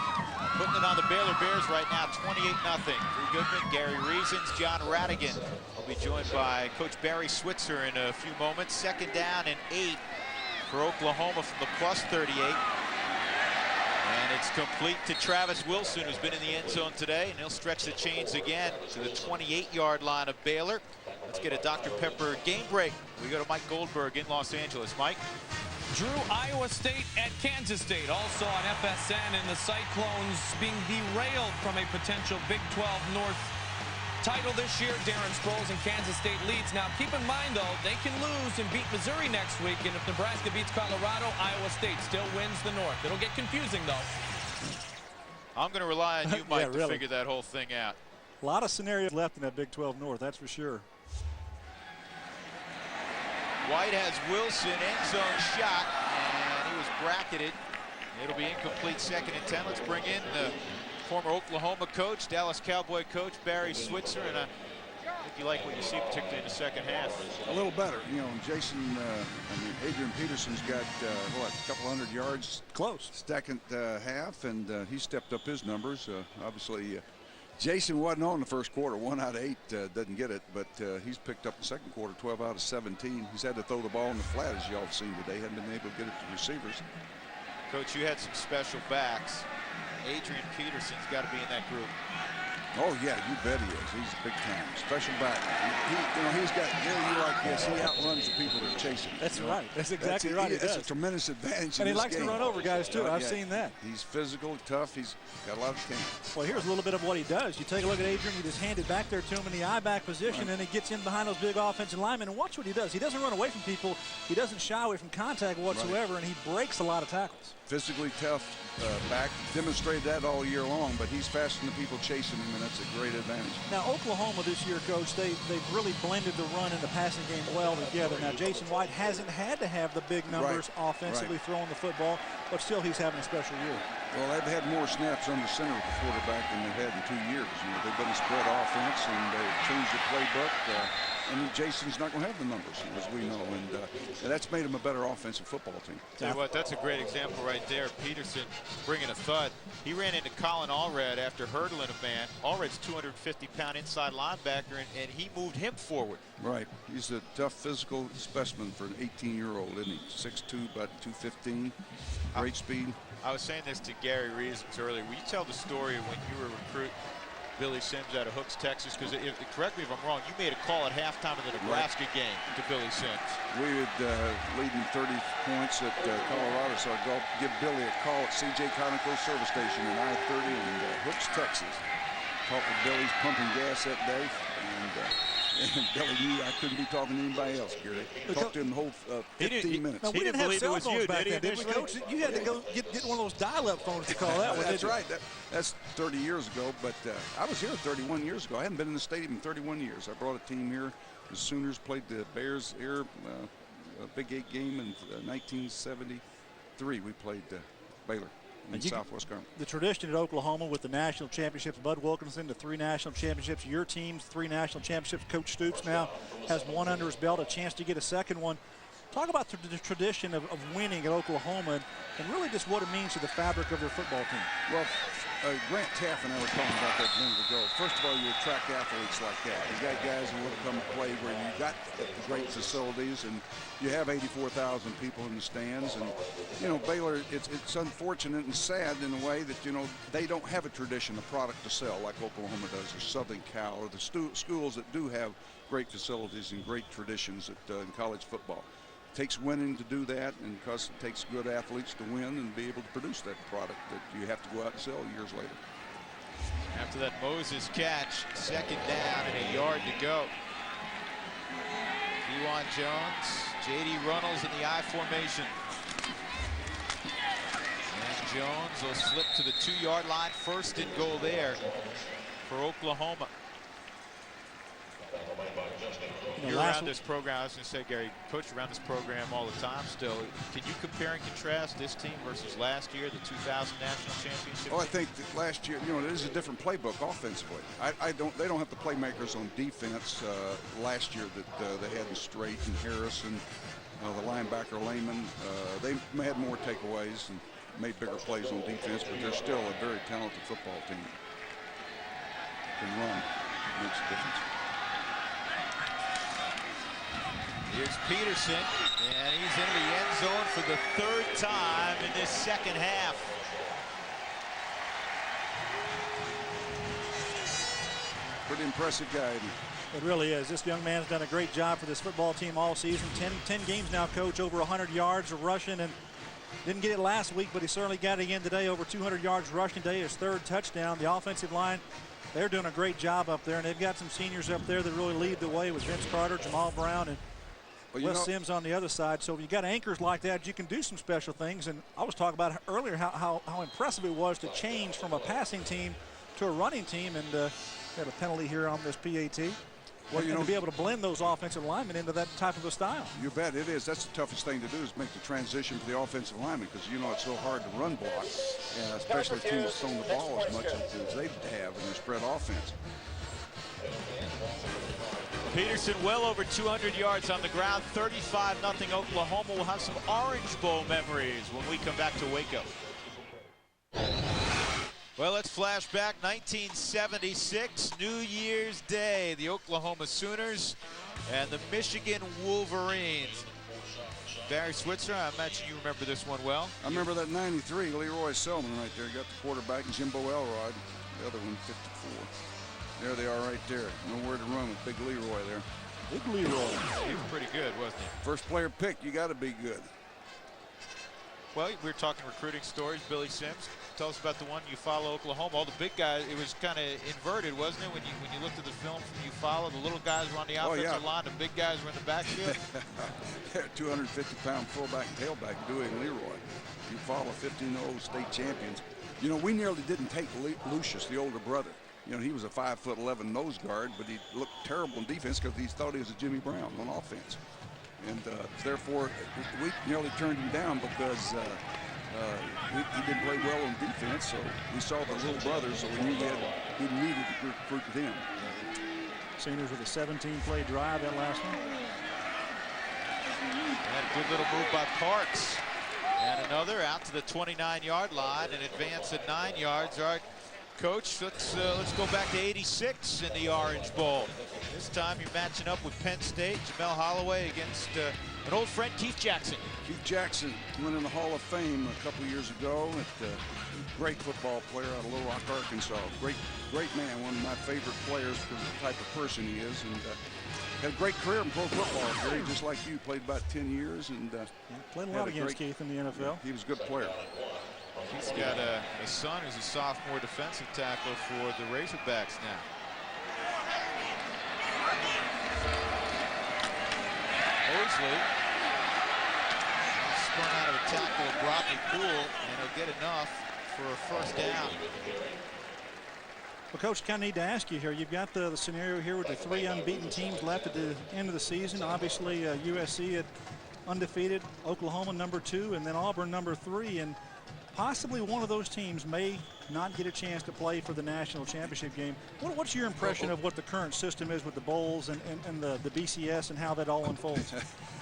Speaker 16: putting it on the Baylor Bears right now, 28-0. Drew Goodman, Gary Reasons, John Radigan will be joined by Coach Barry Switzer in a few moments. 2nd down and 8 for Oklahoma from the plus 38. And it's complete to Travis Wilson, who's been in the end zone today, and he'll stretch the chains again to the 28-yard line of Baylor. Let's get a Dr. Pepper game break. We go to Mike Goldberg in Los Angeles. Mike?
Speaker 17: Drew, Iowa State at Kansas State, also on FSN, and the Cyclones being derailed from a potential Big 12 North title this year. Darren Sproles and Kansas State leads. Now, keep in mind, though, they can lose and beat Missouri next week, and if Nebraska beats Colorado, Iowa State still wins the North. It'll get confusing, though.
Speaker 16: I'm going to rely on you, Mike,
Speaker 2: really,
Speaker 16: to figure that whole thing out.
Speaker 2: A lot of scenarios left in that Big 12 North, that's for sure.
Speaker 16: White has Wilson, end zone shot, and he was bracketed. It'll be incomplete, 2nd and 10. Let's bring in the former Oklahoma coach, Dallas Cowboy coach Barry Switzer, and I think you like what you see, particularly in the second half.
Speaker 18: A little better, you know. Adrian Peterson's got a couple 100 yards
Speaker 2: close
Speaker 18: second half, and he stepped up his numbers. Obviously, Jason wasn't on the first quarter. 1 out of 8 doesn't get it, but he's picked up the second quarter, 12 out of 17. He's had to throw the ball in the flat, as y'all have seen today. Hadn't been able to get it to receivers.
Speaker 16: Coach, you had some special backs. Adrian Peterson's got to be in that group.
Speaker 18: Oh, yeah, you bet he is. He's a big time. Special back. He's got, you like this. He outruns the people that are chasing him.
Speaker 2: That's right. That's exactly right.
Speaker 18: That's a tremendous advantage.
Speaker 2: And
Speaker 18: in
Speaker 2: he likes
Speaker 18: game.
Speaker 2: to run over guys, too. I've seen that.
Speaker 18: He's physical, tough. He's got a lot of talent.
Speaker 2: Well, here's a little bit of what he does. You take a look at Adrian. You just hand it back there to him in the I-back position, and he gets in behind those big offensive linemen. And watch what he does. He doesn't run away from people. He doesn't shy away from contact whatsoever, and he breaks a lot of tackles.
Speaker 18: Physically tough back. Demonstrated that all year long, but he's faster than the people chasing him, and that's a great advantage.
Speaker 2: Now, Oklahoma this year, Coach, they've really blended the run and the passing game well together. Now, Jason White hasn't had to have the big numbers offensively throwing the football, but still he's having a special year.
Speaker 18: Well, they've had more snaps under center with the quarterback than they've had in 2 years. You know, they've been a spread offense, and they've changed the playbook. And Jason's not going to have the numbers, as we know, and that's made him a better offensive football team.
Speaker 16: Tell you what, that's a great example right there. Peterson bringing a thud. He ran into Colin Allred after hurdling a man. Allred's 250-pound inside linebacker, and he moved him forward.
Speaker 18: Right. He's a tough physical specimen for an 18-year-old, isn't he? 6'2", about 215, great speed.
Speaker 16: I was saying this to Gary Reasons earlier. Will you tell the story of when you were a recruit? Billy Sims out of Hooks, Texas, because correct me if I'm wrong, you made a call at halftime of the Nebraska game to Billy Sims.
Speaker 18: We would lead in 30 points at Colorado, so I'd go give Billy a call at C.J. Conoco Service Station in I-30 in Hooks, Texas. Talked with Billy's pumping gas that day, and Billy knew I couldn't be talking to anybody else, Gary. Talked to him the whole 15 minutes.
Speaker 2: Now, we didn't have cell phones back then, did we, Coach? You had to go get one of those dial-up phones to call that one.
Speaker 18: That's right. That's 30 years ago, but I was here 31 years ago. I haven't been in the stadium in 31 years. I brought a team here. The Sooners played the Bears here, a Big 8 game in 1973. We played Baylor in Southwest Carolina.
Speaker 2: The tradition at Oklahoma with the national championships, Bud Wilkinson, the 3 national championships, your team's 3 national championships. Coach Stoops now has one under his belt, a chance to get a second one. Talk about the tradition of winning at Oklahoma and really just what it means to the fabric of their football team.
Speaker 18: Well, Grant Taff and I were talking about that a minute ago. First of all, you attract athletes like that. You got guys who want to come play where you got great facilities, and you have 84,000 people in the stands. And you know, Baylor, it's unfortunate and sad in a way that, you know, they don't have a tradition, a product to sell like Oklahoma does, or Southern Cal, or the schools that do have great facilities and great traditions in college football. It takes winning to do that, and because it takes good athletes to win and be able to produce that product that you have to go out and sell years later.
Speaker 16: After that Moses catch, second down and a yard to go. Kewan Jones, J.D. Runnels in the I formation. And Jones will slip to the 2-yard line. First and goal there for Oklahoma. You're around this program. I was going to say, Gary, coach around this program all the time still. Can you compare and contrast this team versus last year, the 2000 national championship?
Speaker 18: Oh, I think that last year, you know, it is a different playbook offensively. They don't have the playmakers on defense last year that they had in Strait and Harris and the linebacker Lehman. They had more takeaways and made bigger plays on defense, but they're still a very talented football team. Can run, makes a difference.
Speaker 16: Here's Peterson, and he's into the end zone for the 3rd time in this second half.
Speaker 18: Pretty impressive guy.
Speaker 2: It really is. This young man's done a great job for this football team all season. 10 games now, Coach, over 100 yards of rushing, and didn't get it last week, but he certainly got it again today. Over 200 yards rushing today, his 3rd touchdown. The offensive line, they're doing a great job up there, and they've got some seniors up there that really lead the way with Vince Carter, Jamal Brown, and Wes Sims on the other side. So if you got anchors like that, you can do some special things. And I was talking about earlier how impressive it was to change from a passing team to a running team, and had a penalty here on this PAT. Well, you know, to be able to blend those offensive linemen into that type of a style.
Speaker 18: You bet it is. That's the toughest thing to do, is make the transition for the offensive linemen, because you know it's so hard to run block, especially teams throwing the ball as much as they have in their spread offense.
Speaker 16: Peterson well over 200 yards on the ground, 35-0 Oklahoma. We'll have some Orange Bowl memories when we come back to Waco. Well, let's flash back 1976, New Year's Day. The Oklahoma Sooners and the Michigan Wolverines. Barry Switzer, I imagine you remember this one well.
Speaker 18: I remember that 93, Leroy Selman right there. Got the quarterback, and Jimbo Elrod, the other one, 54. There they are right there. Nowhere to run with Big Leroy there.
Speaker 2: Big Leroy.
Speaker 16: He was pretty good, wasn't he?
Speaker 18: First player picked, you got to be good.
Speaker 16: Well, we were talking recruiting stories. Billy Sims, tell us about the one you follow Oklahoma. All the big guys, it was kind of inverted, wasn't it? When you looked at the film from you follow, the little guys were on the offensive line, the big guys were in the backfield.
Speaker 18: 250-pound fullback and tailback, Dewey and Leroy. You follow 15-0 state champions. You know, we nearly didn't take Lucius, the older brother. You know, he was a 5'11" nose guard, but he looked terrible in defense because he thought he was a Jimmy Brown on offense. And therefore, we nearly turned him down because he didn't play well on defense. So we saw the little brother, so we knew we needed to recruit with him.
Speaker 2: Seniors with a 17-play drive, that last one.
Speaker 16: And a good little move by Parks. And another out to the 29-yard line and advance at 9 yards. All right, Coach, let's go back to 86 in the Orange Bowl. This time you're matching up with Penn State, Jamel Holloway against an old friend, Keith Jackson.
Speaker 18: Keith Jackson went in the Hall of Fame a couple years ago. Great football player out of Little Rock, Arkansas. Great man, one of my favorite players because of the type of person he is. And had a great career in pro football. Very just like you, played about 10 years. And
Speaker 2: played a lot against Keith in the NFL.
Speaker 18: He was a good player.
Speaker 16: He's got a son who's a sophomore defensive tackle for the Razorbacks now. Mosley spun out of a tackle of Rodney Poole, and he'll get enough for a first down.
Speaker 2: Well, Coach, kind of need to ask you here. You've got the scenario here with the 3 unbeaten teams left at the end of the season. Obviously, USC at undefeated, Oklahoma #2, and then Auburn #3. And possibly one of those teams may not get a chance to play for the national championship game. What's your impression of what the current system is with the bowls and the BCS and how that all unfolds?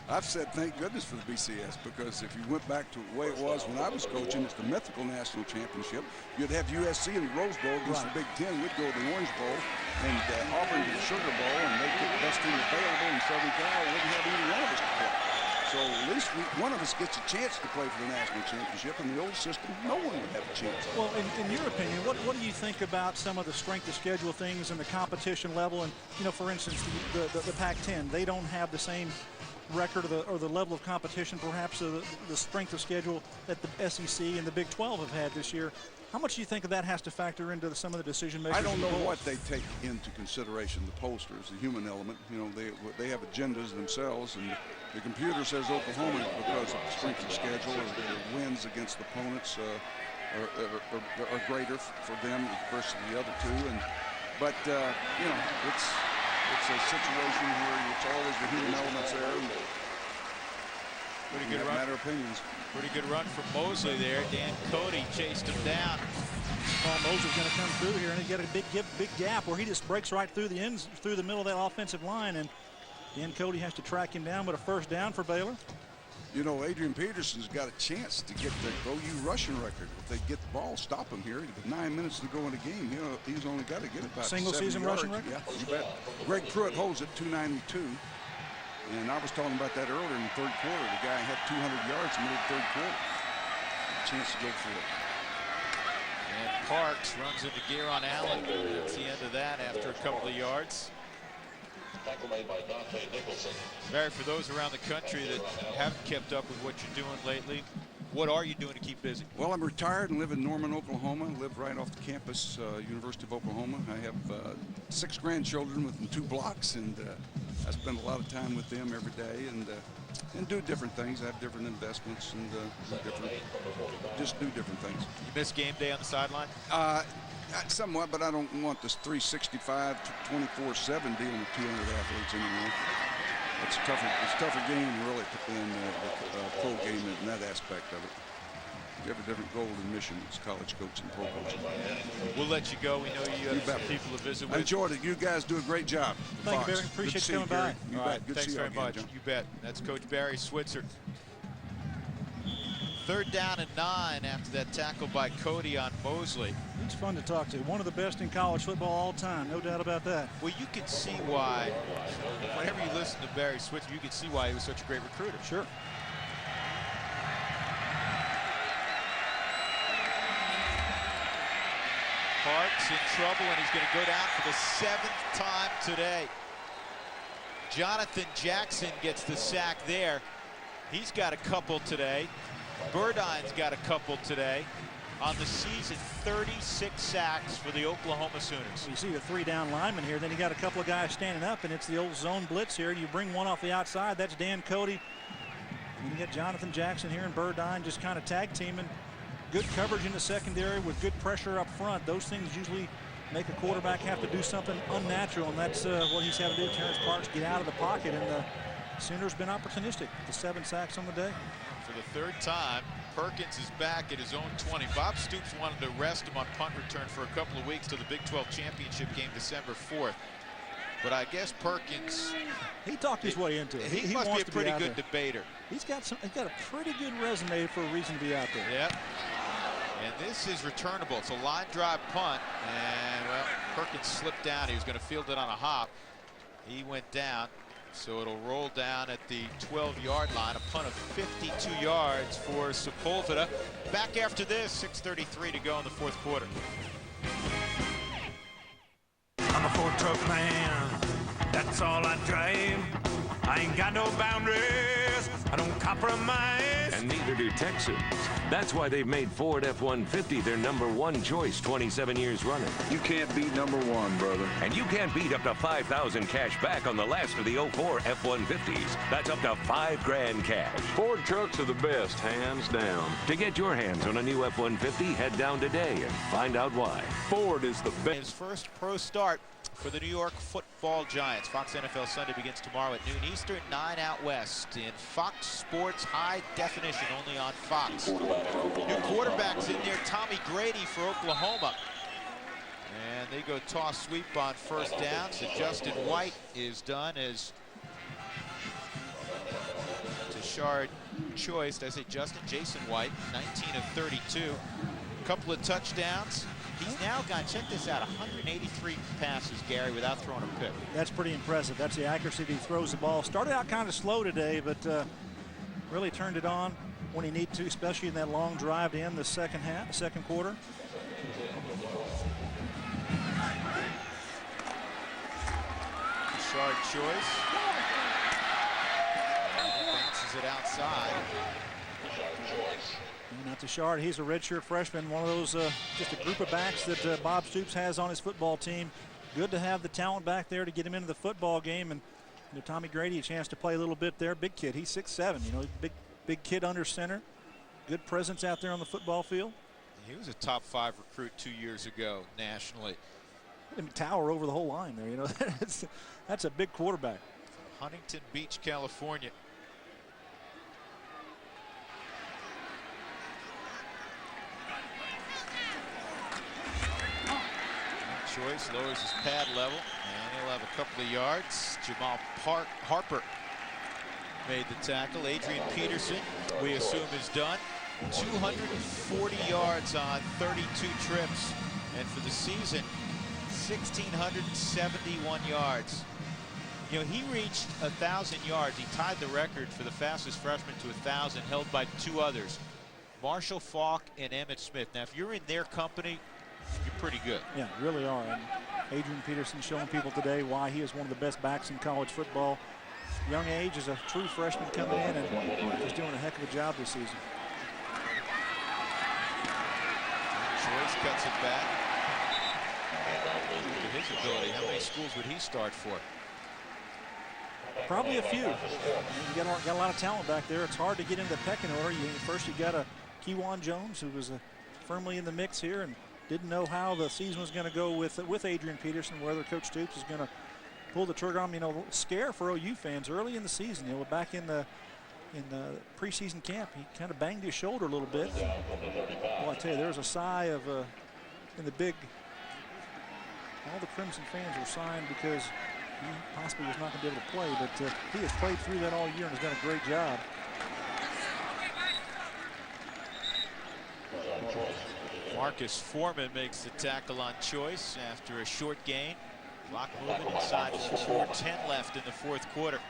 Speaker 18: I've said thank goodness for the BCS, because if you went back to the way it was when I was coaching, it's the mythical national championship. You'd have USC in the Rose Bowl against the Big Ten. We'd go to the Orange Bowl and Auburn to the Sugar Bowl, and they'd get the best team available in Southern Cal. We wouldn't have either one of us to play. So at least one of us gets a chance to play for the national championship. In the old system, no one would have a chance.
Speaker 2: Well, in your opinion, what do you think about some of the strength of schedule things and the competition level? And, you know, for instance, the Pac-10, they don't have the same record or the level of competition, perhaps the strength of schedule that the SEC and the Big 12 have had this year. How much do you think of that has to factor into some of the decision makers?
Speaker 18: I don't know what they take into consideration, the pollsters, the human element. You know, they have agendas themselves, and the computer says Oklahoma, because of the strength of schedule or the wins against opponents are greater for them versus the other two. But you know, it's a situation where it's always the human elements there. And
Speaker 16: pretty good run.
Speaker 18: Matter of opinions.
Speaker 16: Pretty good run from Mosley there. Dan Cody chased him down.
Speaker 2: Paul Mosley's going to come through here, and he's got a big gap where he just breaks right through the middle of that offensive line, and Dan Cody has to track him down, but a first down for Baylor.
Speaker 18: You know, Adrian Peterson's got a chance to get the OU rushing record. If they get the ball, stop him here. With 9 minutes to go in the game, you know, he's only got to get about
Speaker 2: single-season rushing record?
Speaker 18: Yeah, you bet. Greg Pruitt holds it, 292. And I was talking about that earlier in the third quarter. The guy had 200 yards in the third quarter. A chance to go for it.
Speaker 16: And Parks runs into gear on Allen. That's the end of that after a couple of yards. Barry, for those around the country that haven't kept up with what you're doing lately, what are you doing to keep busy?
Speaker 18: Well, I'm retired and live in Norman, Oklahoma. I live right off the campus, University of Oklahoma. I have 6 grandchildren within 2 blocks, and I spend a lot of time with them every day and do different things. I have different investments and just do different things.
Speaker 16: You miss game day on the sideline?
Speaker 18: Somewhat, but I don't want this 365, 24/7 dealing with 200 athletes anymore. It's a tougher game, really, in the pro game in that aspect of it. You have a different goal and mission as college coach and pro coach.
Speaker 16: We'll let you go. We know you have some people to visit with.
Speaker 18: I enjoyed it. You guys do a great job.
Speaker 2: Thank you, Barry. Appreciate you coming by.
Speaker 18: You bet. Good to
Speaker 16: thanks
Speaker 18: see you
Speaker 16: very much.
Speaker 18: John.
Speaker 16: You bet. That's Coach Barry Switzer. 3rd down and 9 after that tackle by Cody on Mosley.
Speaker 2: He's fun to talk to. One of the best in college football all time, no doubt about that.
Speaker 16: Well, you can see why, whenever you listen to Barry Switzer, you can see why he was such a great recruiter.
Speaker 2: Sure.
Speaker 16: Parks in trouble, and he's going to go down for the 7th time today. Jonathan Jackson gets the sack there. He's got a couple today. Burdine's got a couple today. On the season, 36 sacks for the Oklahoma Sooners.
Speaker 2: You see the 3 down linemen here. Then you got a couple of guys standing up, and it's the old zone blitz here. You bring one off the outside. That's Dan Cody. And you get Jonathan Jackson here and Burdine just kind of tag teaming. Good coverage in the secondary with good pressure up front. Those things usually make a quarterback have to do something unnatural, and that's what he's had to do. Terrence Parks get out of the pocket, and the Sooners been opportunistic. The 7 sacks on the day.
Speaker 16: For the 3rd time, Perkins is back at his own 20. Bob Stoops wanted to rest him on punt return for a couple of weeks to the Big 12 championship game December 4th. But I guess Perkins,
Speaker 2: he talked his way into it.
Speaker 16: He must be a pretty good debater.
Speaker 2: He's got a pretty good resume for a reason to be out there.
Speaker 16: Yep. And this is returnable. It's a line drive punt, and well, Perkins slipped down. He was going to field it on a hop. He went down, so it'll roll down at the 12-yard line. A punt of 52 yards for Sepulveda. Back after this, 6:33 to go in the 4th quarter.
Speaker 19: I'm a 4-truck man, that's all I drive. I ain't got no boundaries, I don't compromise.
Speaker 20: And neither do Texans. That's why they've made Ford F-150 their #1 choice 27 years running.
Speaker 18: You can't beat #1, brother.
Speaker 20: And you can't beat up to $5,000 cash back on the last of the 04 F-150s. That's up to $5 grand cash.
Speaker 21: Ford trucks are the best, hands down.
Speaker 20: To get your hands on a new F-150, head down today and find out why.
Speaker 21: Ford is the best.
Speaker 16: His first pro start for the New York Football Giants. Fox NFL Sunday begins tomorrow at noon Eastern, 9 out west in Fox Sports High Definition, only on Fox. New quarterbacks in there, Tommy Grady for Oklahoma. And they go toss sweep on 1st down. So Justin White is done as Tashard Choice. I say Jason White, 19 of 32. Couple of touchdowns. He's now got, check this out, 183 passes, Gary, without throwing a pick.
Speaker 2: That's pretty impressive. That's the accuracy that he throws the ball. Started out kind of slow today, but really turned it on when he needed to, especially in that long drive to end the second quarter.
Speaker 16: Shard Choice. Bounces it outside.
Speaker 2: Not Tashard, he's a redshirt freshman, one of those just a group of backs that Bob Stoops has on his football team. Good to have the talent back there to get him into the football game, and Tommy Grady a chance to play a little bit there. Big kid, he's 6'7", big kid under center. Good presence out there on the football field.
Speaker 16: He was a top 5 recruit 2 years ago nationally.
Speaker 2: And tower over the whole line there, that's a big quarterback.
Speaker 16: From Huntington Beach, California. Choice lowers his pad level, and he'll have a couple of yards. Jamal Harper made the tackle. Adrian Peterson, we assume, is done. 240 yards on 32 trips, and for the season, 1,671 yards. He reached 1,000 yards. He tied the record for the fastest freshman to 1,000, held by 2 others, Marshall Faulk and Emmitt Smith. Now, if you're in their company, you're pretty good.
Speaker 2: Yeah, really are. And Adrian Peterson showing people today why he is one of the best backs in college football. Young age, as a true freshman coming in and just doing a heck of a job this season.
Speaker 16: Choice cuts it back. Look at his ability. How many schools would he start for?
Speaker 2: Probably a few. You got a lot of talent back there. It's hard to get into the pecking order. First you got a Kewan Jones, who was firmly in the mix here and didn't know how the season was going to go with Adrian Peterson, whether Coach Stoops is going to pull the trigger on him. Scare for OU fans early in the season. Back in the preseason camp, he kind of banged his shoulder a little bit. Well, I tell you, there was a sigh of in the big. All the Crimson fans were sighing because he possibly was not going to be able to play, but he has played through that all year and has done a great job.
Speaker 16: Marcus Foreman makes the tackle on Choice after a short gain. Clock moving inside 4:10 left in the 4th quarter.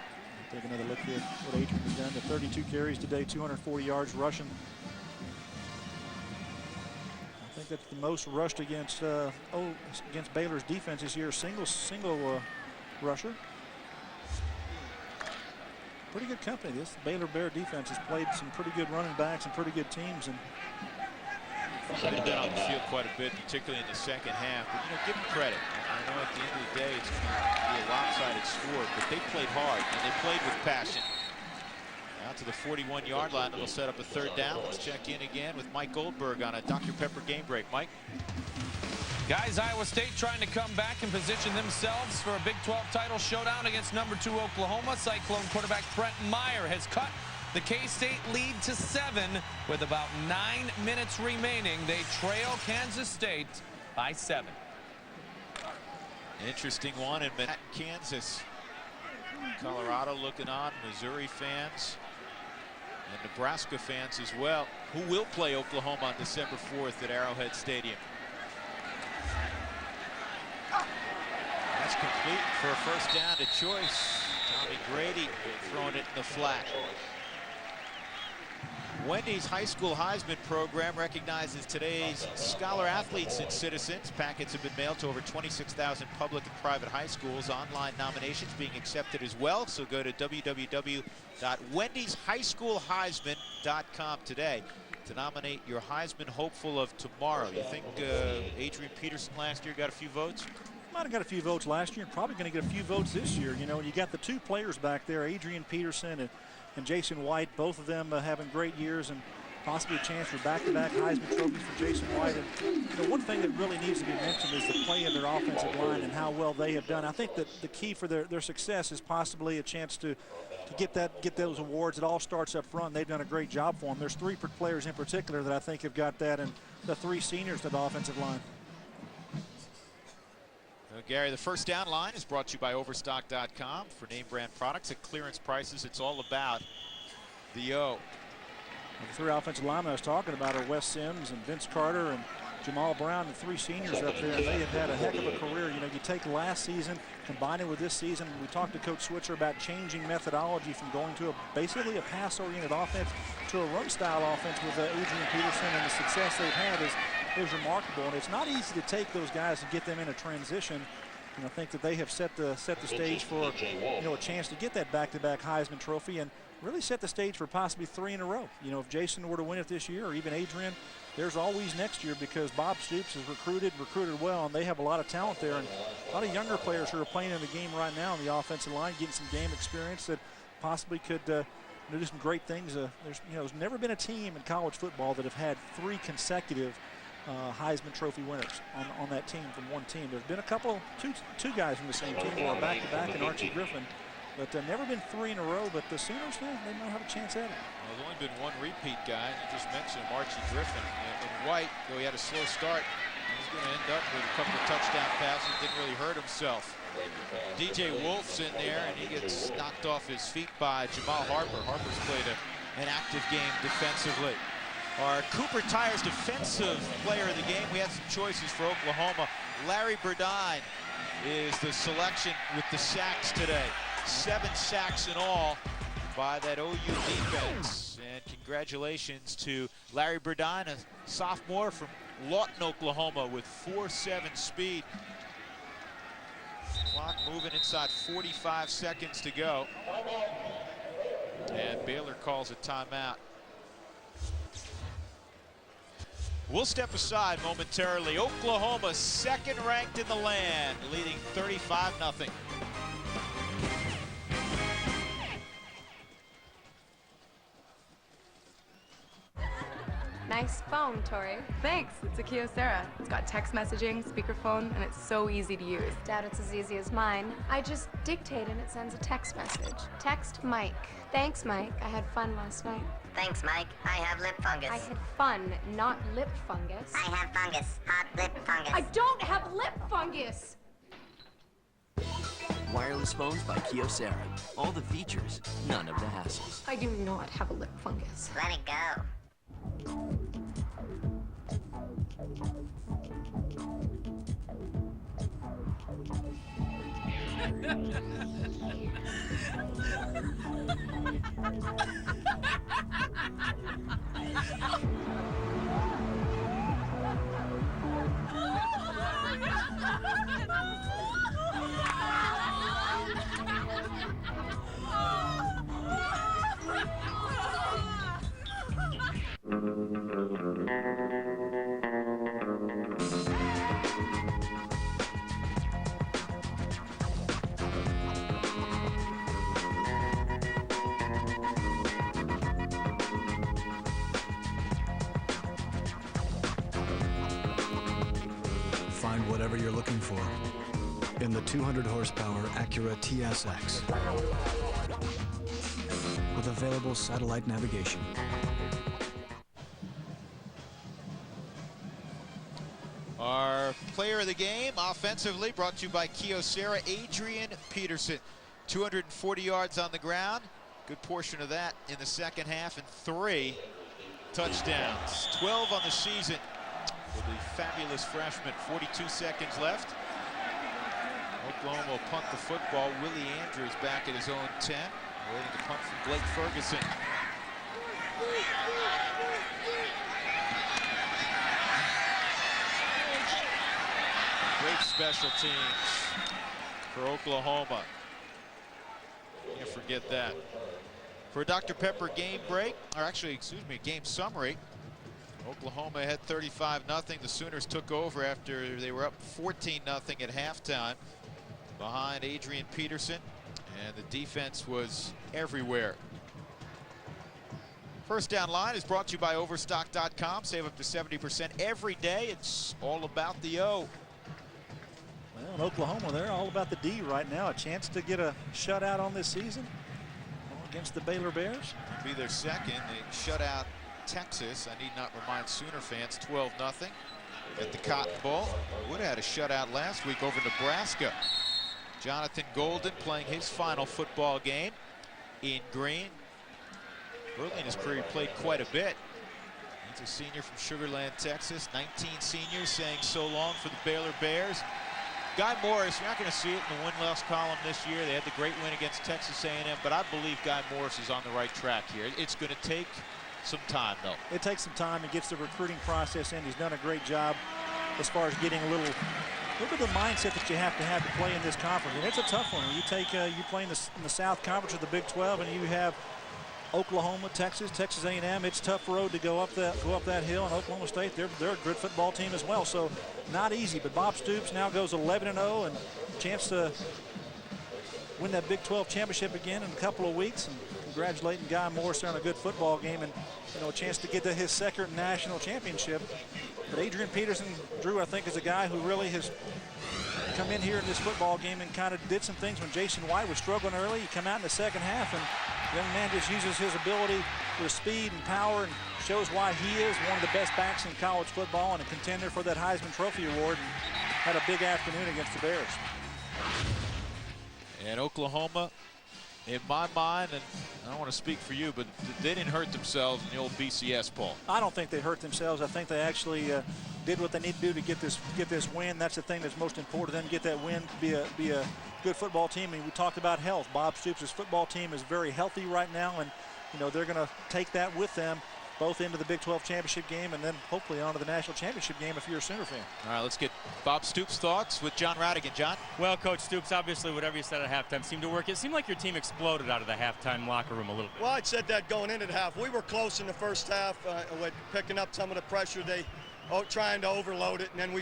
Speaker 2: Take another look here at what Adrian has done. To 32 carries today, 240 yards rushing. I think that's the most rushed against Baylor's defense this year. Single rusher. Pretty good company. This Baylor Bear defense has played some pretty good running backs and pretty good teams. And
Speaker 16: they've been on the field quite a bit, particularly in the second half. But, give them credit. I know at the end of the day it's going to be a lopsided score, but they played hard, and they played with passion. Out to the 41-yard line, it'll set up a 3rd down. Let's check in again with Mike Goldberg on a Dr. Pepper game break. Mike?
Speaker 17: Guys, Iowa State trying to come back and position themselves for a Big 12 title showdown against number 2 Oklahoma. Cyclone quarterback Brent Meyer has cut the K-State lead to 7 with about 9 minutes remaining. They trail Kansas State by 7.
Speaker 16: Interesting one in Kansas. Colorado looking on, Missouri fans, and Nebraska fans as well, who will play Oklahoma on December 4th at Arrowhead Stadium. That's complete for a first down to choice. Tommy Grady throwing it in the flat. Wendy's High School Heisman program recognizes today's scholar athletes and citizens. Packets have been mailed to over 26,000 public and private high schools. Online nominations being accepted as well. So go to www.wendyshighschoolheisman.com today to nominate your Heisman hopeful of tomorrow. You think Adrian Peterson last year got a few votes?
Speaker 2: Might have got a few votes last year, probably going to get a few votes this year. You know, you got the 2 players back there, Adrian Peterson and Jason White, both of them having great years and possibly a chance for back-to-back Heisman trophies for Jason White. And you know, one thing that really needs to be mentioned is the play of their offensive line and how well they have done. I think that the key for their success is possibly a chance to get those awards. It all starts up front. They've done a great job for them. There's 3 players in particular that I think have got that, and the 3 seniors to the offensive line.
Speaker 16: Gary, the first down line is brought to you by Overstock.com. For name brand products at clearance prices, it's all about the O.
Speaker 2: And the 3 offensive linemen I was talking about are Wes Sims and Vince Carter and Jamal Brown, the 3 seniors up there, and they have had a heck of a career. You know, you take last season, combine it with this season. We talked to Coach Switzer about changing methodology from going to basically a pass-oriented offense to a run-style offense with Adrian Peterson, and the success they've had is remarkable. And it's not easy to take those guys and get them in a transition. And I think that they have set the stage for, you know, a chance to get that back-to-back Heisman trophy and really set the stage for possibly 3 in a row. You know, if Jason were to win it this year, or even Adrian, there's always next year, because Bob Stoops has recruited well, and they have a lot of talent there, and a lot of younger players who are playing in the game right now on the offensive line, getting some game experience that possibly could do some great things. There's never been a team in college football that have had 3 consecutive Heisman Trophy winners on that team from one team. There's been a couple, two guys from the same team who are back-to-back, and Archie Griffin, but never been 3 in a row. But the Sooners, they might have a chance at it.
Speaker 16: Well, there's only been 1 repeat guy. You just mentioned him, Archie Griffin. And White, though he had a slow start, he's going to end up with a couple of touchdown passes. Didn't really hurt himself. DJ Wolf's in there, and he gets knocked off his feet by Jamal Harper. Harper's played an active game defensively. Our Cooper Tires defensive player of the game. We had some choices for Oklahoma. Larry Burdine is the selection with the sacks today. 7 sacks in all by that OU defense. And congratulations to Larry Burdine, a sophomore from Lawton, Oklahoma, with 4.7 speed. Clock moving inside 45 seconds to go. And Baylor calls a timeout. We'll step aside momentarily. Oklahoma, 2nd ranked in the land, leading 35-0.
Speaker 4: Nice phone, Tori.
Speaker 22: Thanks, it's a Kyocera. It's got text messaging, speakerphone, and it's so easy to use.
Speaker 4: Doubt it's as easy as mine. I just dictate and it sends a text message. Text Mike. Thanks, Mike. I had fun last night.
Speaker 23: Thanks, Mike. I have lip fungus.
Speaker 4: I had fun, not lip fungus.
Speaker 23: I have fungus. Hot lip fungus.
Speaker 4: I don't have lip fungus!
Speaker 24: Wireless phones by Kyocera. All the features, none of the hassles.
Speaker 4: I do not have a lip fungus.
Speaker 23: Let it go.
Speaker 6: find whatever you're looking for in the 200 horsepower Acura TSX with available satellite navigation.
Speaker 16: Our player of the game, offensively, brought to you by Kyocera, Adrian Peterson. 240 yards on the ground. Good portion of that in the second half, and 3 touchdowns. 12 on the season for the fabulous freshman. 42 seconds left. Oklahoma will punt the football. Willie Andrews back at his own 10. Waiting to punt from Blake Ferguson. Great special teams for Oklahoma. Can't forget that. For a Dr. Pepper game break, or actually, excuse me, game summary, Oklahoma had 35-0. The Sooners took over after they were up 14-0 at halftime behind Adrian Peterson, and the defense was everywhere. First Down Line is brought to you by Overstock.com. Save up to 70% every day. It's all about the O.
Speaker 2: Well, in Oklahoma, they're all about the D right now. A chance to get a shutout on this season against the Baylor Bears.
Speaker 16: It'll be their second. They shut out Texas. I need not remind Sooner fans, 12-0 at the Cotton Bowl. Would have had a shutout last week over Nebraska. Jonathan Golden playing his final football game in green. Early in his career, he played quite a bit. He's a senior from Sugar Land, Texas. 19 seniors saying so long for the Baylor Bears. Guy Morris, you're not going to see it in the win-loss column this year. They had the great win against Texas A&M, but I believe Guy Morris is on the right track here. It's going to take some time, though.
Speaker 2: It takes some time. It gets the recruiting process in. He's done a great job as far as getting a little bit of the mindset that you have to play in this conference. And it's a tough one. You play in the South Conference of the Big 12, and you have Oklahoma, Texas A&M. It's a tough road to go up that hill. And Oklahoma State, they're a good football team as well. So not easy. But Bob Stoops now goes 11-0 and chance to win that Big 12 championship again in a couple of weeks. And congratulating Guy Morris on a good football game and a chance to get to his second national championship. But Adrian Peterson, Drew, I think, is a guy who really has come in here in this football game and kind of did some things when Jason White was struggling early. He come out in the second half, and the young man just uses his ability with speed and power and shows why he is one of the best backs in college football and a contender for that Heisman Trophy award, and had a big afternoon against the Bears.
Speaker 16: And Oklahoma, in my mind, and I don't want to speak for you, but they didn't hurt themselves in the old BCS poll.
Speaker 2: I don't think they hurt themselves. I think they actually did what they need to do to get this win. That's the thing that's most important to them, get that win, be a good football team. I mean, we talked about health. Bob Stoops' football team is very healthy right now, and they're going to take that with them both into the Big 12 championship game and then hopefully onto the national championship game if you're a Sooner fan.
Speaker 16: All right, let's get Bob Stoops' thoughts with John Radigan. John?
Speaker 3: Well, Coach Stoops, obviously whatever you said at halftime seemed to work. It seemed like your team exploded out of the halftime locker room a little bit.
Speaker 15: Well, I'd said that going into the half. We were close in the first half with picking up some of the pressure. Trying to overload it, and then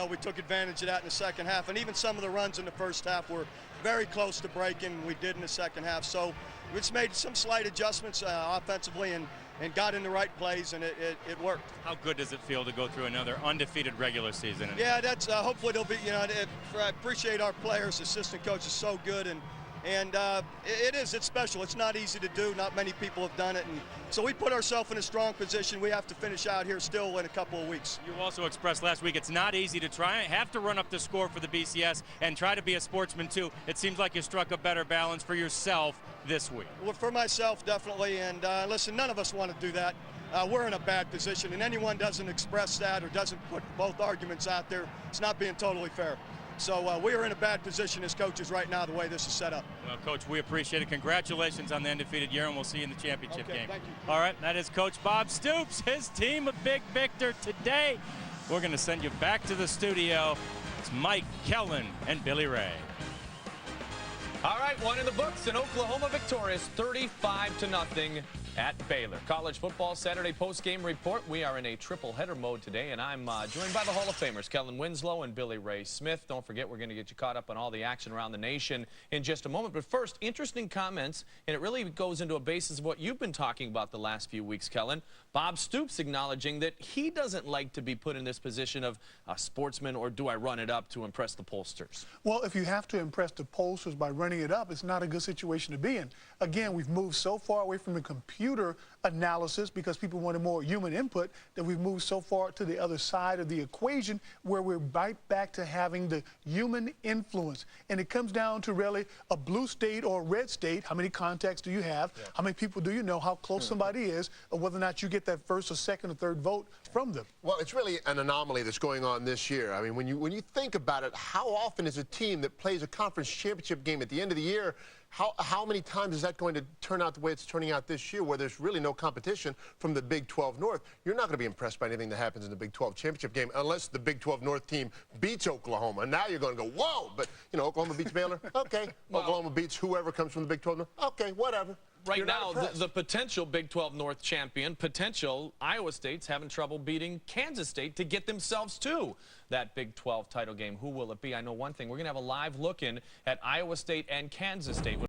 Speaker 15: we took advantage of that in the second half. And even some of the runs in the first half were very close to breaking. We did in the second half. So we just made some slight adjustments offensively and got in the right plays, and it worked.
Speaker 3: How good does it feel to go through another undefeated regular season?
Speaker 15: Yeah, that's hopefully they'll be. I appreciate our players. Assistant coach is so good, and it's special. It's not easy to do. Not many people have done it, and so we put ourselves in a strong position. We have to finish out here still in a couple of weeks.
Speaker 3: You also expressed last week it's not easy to have to run up the score for the BCS and try to be a sportsman too. It seems like you struck a better balance for yourself this week.
Speaker 15: Well, for myself, definitely. And listen, none of us want to do that. We're in a bad position, and anyone doesn't express that or doesn't put both arguments out there, it's not being totally fair. So we are in a bad position as coaches right now, the way this is set up.
Speaker 3: Well, Coach, we appreciate it. Congratulations on the undefeated year, and we'll see you in the championship game.
Speaker 15: Thank you.
Speaker 3: All right, that is Coach Bob Stoops, his team a big victor today. We're going to send you back to the studio. It's Mike Kellen and Billy Ray.
Speaker 17: All right, one in the books, and Oklahoma victorious 35-0
Speaker 5: at Baylor. College football Saturday post-game report. We are in a triple header mode today, and I'm joined by the Hall of Famers, Kellen Winslow and Billy Ray Smith. Don't forget, we're going to get you caught up on all the action around the nation in just a moment. But first, interesting comments, and it really goes into a basis of what you've been talking about the last few weeks, Kellen. Bob Stoops acknowledging that he doesn't like to be put in this position of a sportsman, or do I run it up to impress the pollsters?
Speaker 7: Well, if you have to impress the pollsters by running it up, it's not a good situation to be in. Again, we've moved so far away from the computer analysis because people wanted more human input that we've moved so far to the other side of the equation where we're right back to having the human influence. And it comes down to really a blue state or a red state. How many contacts do you have? Yeah. How many people do you know? How close somebody is, or whether or not you get that first or second or third vote from them.
Speaker 8: Well, it's really an anomaly that's going on this year. I mean, when you think about it, how often is a team that plays a conference championship game at the end of the year, how many times is that going to turn out the way it's turning out this year, where there's really no competition from the Big 12 North? You're not going to be impressed by anything that happens in the Big 12 championship game unless the Big 12 North team beats Oklahoma. Now you're going to go, whoa, but, you know, Oklahoma beats Baylor? Okay. Well, Oklahoma beats whoever comes from the Big 12 North? Okay, whatever.
Speaker 5: Right now, the potential Big 12 North champion, Iowa State's having trouble beating Kansas State to get themselves to that Big 12 title game. Who will it be? I know one thing. We're going to have a live look in at Iowa State and Kansas State.